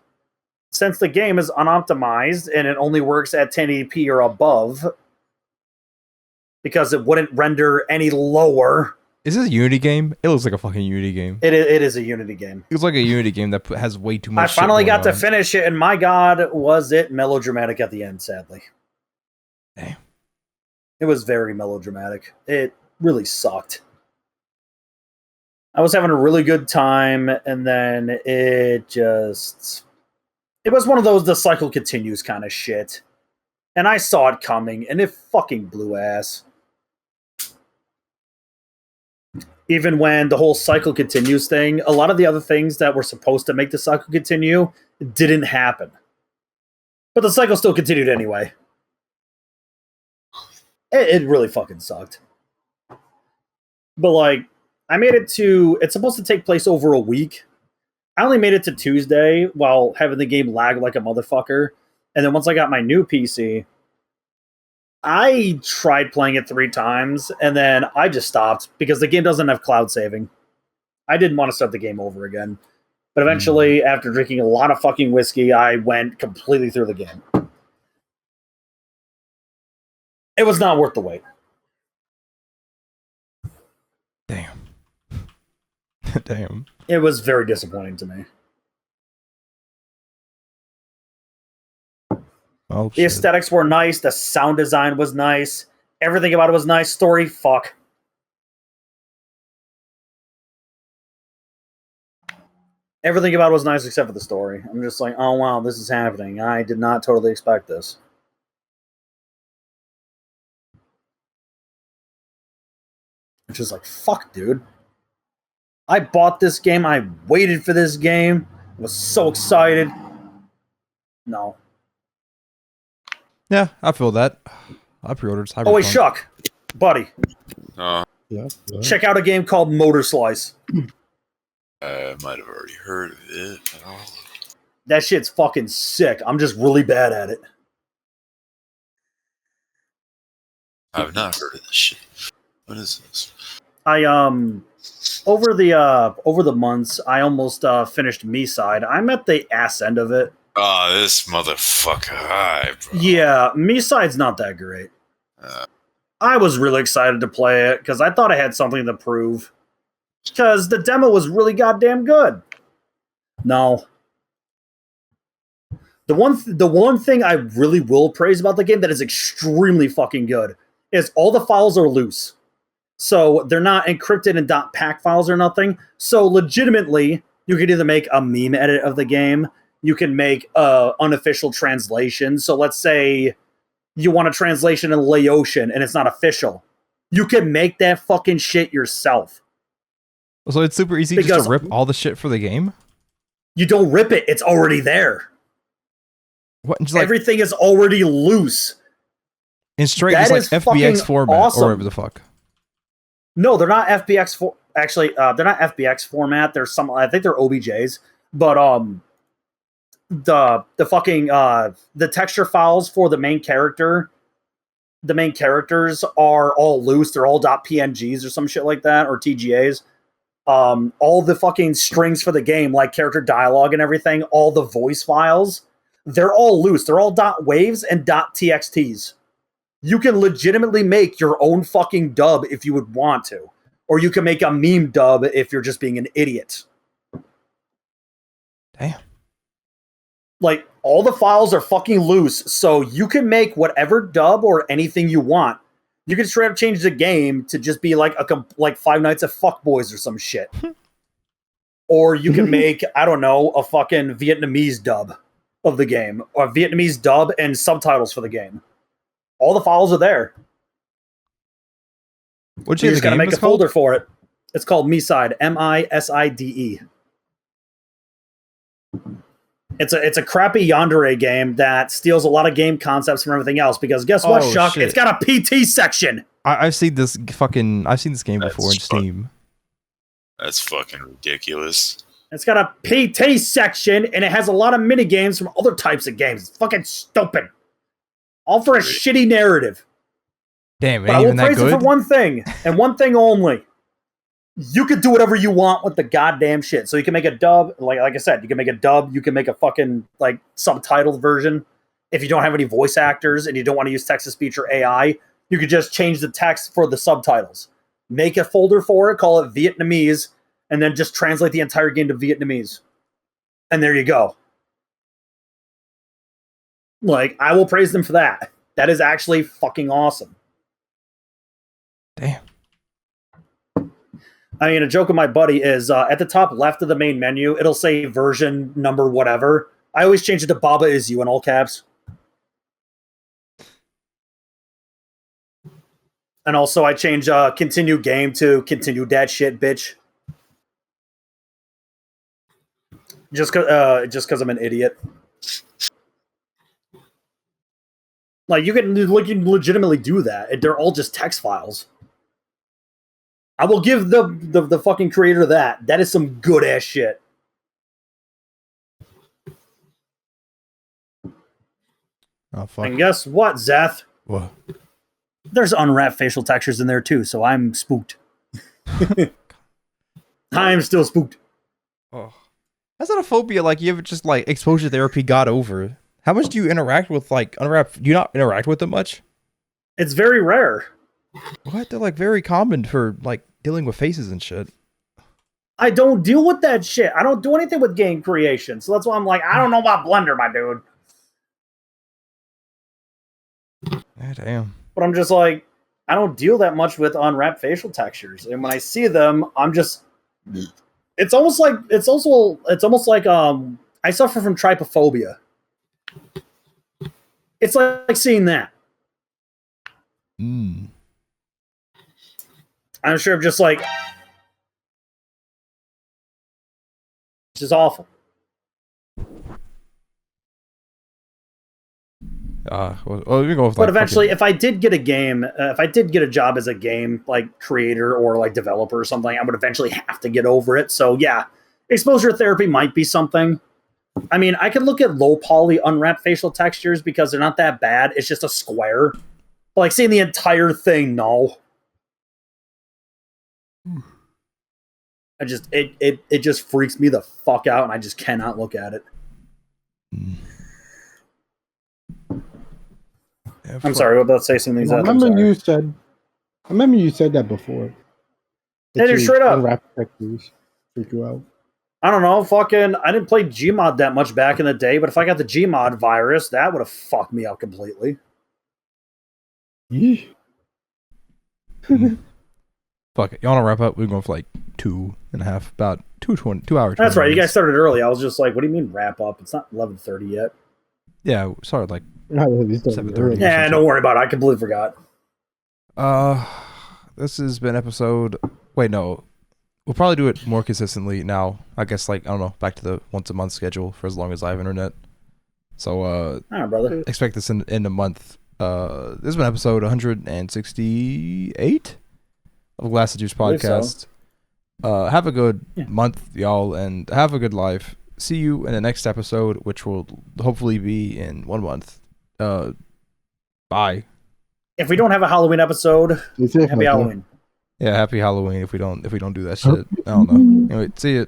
since the game is unoptimized and it only works at 1080p or above, because it wouldn't render any lower. Is this a Unity game? It looks like a fucking Unity game. It is a Unity game. It looks like a Unity game that has way too much. I finally got to finish it, and my god, was it melodramatic at the end, sadly. Damn. It was very melodramatic. It really sucked. I was having a really good time, and then it was one of those the cycle continues kind of shit. And I saw it coming, and it fucking blew ass. Even when the whole cycle continues thing, a lot of the other things that were supposed to make the cycle continue didn't happen. But the cycle still continued anyway. It really fucking sucked. But like, I made it to... It's supposed to take place over a week. I only made it to Tuesday while having the game lag like a motherfucker. And then once I got my new PC... I tried playing it 3 times, and then I just stopped because the game doesn't have cloud saving. I didn't want to start the game over again. But eventually, after drinking a lot of fucking whiskey, I went completely through the game. It was not worth the wait. Damn. Damn. It was very disappointing to me. Oh, the aesthetics were nice. The sound design was nice. Everything about it was nice. Story, fuck. Everything about it was nice except for the story. I'm just like, oh wow, this is happening. I did not totally expect this. It's just like, fuck, dude. I bought this game. I waited for this game. I was so excited. No. Yeah, I feel that. I pre-ordered Cyberpunk. Oh wait, Shuck, buddy. Yeah. Check out a game called Motor Slice. I might have already heard of it. That shit's fucking sick. I'm just really bad at it. I've not heard of this shit. What is this? I over the months, I almost finished Me Side. I'm at the ass end of it. Oh, this motherfucker. Hi, bro. Yeah, Me Side's not that great. I was really excited to play it because I thought I had something to prove. Because the demo was really goddamn good. No. The one thing I really will praise about the game that is extremely fucking good is all the files are loose. So they're not encrypted in .pack files or nothing. So legitimately, you can either make a meme edit of the game. You can make unofficial translation. So let's say you want a translation in Laotian and it's not official. You can make that fucking shit yourself. So it's super easy just to rip all the shit for the game? You don't rip it. It's already there. What? Just everything is already loose. In straight just like FBX format awesome. Or whatever the fuck. No, they're not FBX actually, they're not FBX format. There's some, I think they're OBJs. But the fucking the texture files for the main characters are all loose. They're all .pngs or some shit like that, or TGAs. All the fucking strings for the game, like character dialogue and everything, all the voice files, they're all loose. They're all .waves and .txts. You can legitimately make your own fucking dub if you would want to, or you can make a meme dub if you're just being an idiot. Damn. Like, all the files are fucking loose, so you can make whatever dub or anything you want. You can straight up change the game to just be like like Five Nights at Fuckboys or some shit. Or you can make, I don't know, a fucking Vietnamese dub of the game, or Vietnamese dub and subtitles for the game. All the files are there. What'd You you just say the gotta game make was a folder called? for it. It's called Miside, MISIDE. It's a crappy yandere game that steals a lot of game concepts from everything else. Because guess what, Oh, Shuck? shit. It's got a PT section. I've seen this game That's before in Steam. That's fucking ridiculous. It's got a PT section, and it has a lot of mini games from other types of games. It's fucking stupid. All for a shitty narrative. Damn, it But ain't I will even that praise it good. for one thing, and one thing only. You could do whatever you want with the goddamn shit. So you can make a dub, like I said, you can make a dub, you can make a fucking like subtitled version. If you don't have any voice actors and you don't want to use text to speech or AI, you could just change the text for the subtitles. Make a folder for it, call it Vietnamese, and then just translate the entire game to Vietnamese. And there you go. Like, I will praise them for that. That is actually fucking awesome. Damn. I mean, a joke of my buddy is at the top left of the main menu, it'll say version number whatever. I always change it to Baba is you in all caps. And also I change continue game to continue that shit, bitch. Just cause I'm an idiot. Like, you can legitimately do that. They're all just text files. I will give the fucking creator that. That is some good ass shit. Oh fuck. And guess what, Zeth? What? There's unwrapped facial textures in there too, so I'm spooked. I'm still spooked. Oh. That's not a phobia like you ever just like exposure therapy got over. How much do you interact with like unwrapped? Do you not interact with them much? It's very rare. What? They're like very common for like dealing with faces and shit. I don't deal with that shit. I don't do anything with game creation. So that's why I'm like, I don't know about Blender, my dude. Yeah, damn. But I'm just like, I don't deal that much with unwrapped facial textures. And when I see them, I'm just it's almost like I suffer from trypophobia. It's like seeing that. Mm. I'm sure I'm just like, this is awful. Well, we go with, But like, eventually, fucking- if I did get a game, if I did get a job as a game like creator or like developer or something, I would eventually have to get over it. So yeah, exposure therapy might be something. I mean, I could look at low poly unwrapped facial textures because they're not that bad. It's just a square. But like seeing the entire thing, no. It just freaks me the fuck out, and I just cannot look at it. Mm. Yeah, I'm sorry, what about to say something? I remember you said that before. Yeah, dude, straight up. Unwrapped textures freak you out. I don't know, fucking, I didn't play Gmod that much back in the day, but if I got the Gmod virus, that would have fucked me up completely. Yeesh. Fuck it. You want to wrap up? We're going for like 2.5, about 2 hours. That's right, you guys minutes. started early. I was just like, what do you mean wrap up? It's not 11:30 yet. Yeah, started like Not really, 7:30. Yeah, don't worry about it. I completely forgot. This has been episode. Wait, no. We'll probably do it more consistently now. I guess, like, I don't know, back to the once a month schedule for as long as I have internet. So, All right, brother. expect this in a month. This has been episode 168 of Glass of Juice believe so. podcast. Have a good Yeah. month, y'all, and have a good life. See you in the next episode, which will hopefully be in 1 month. Bye. If we don't have a Halloween episode, It's it, happy okay. Halloween. Yeah, happy Halloween if we don't do that shit. I don't know. Anyway, see you.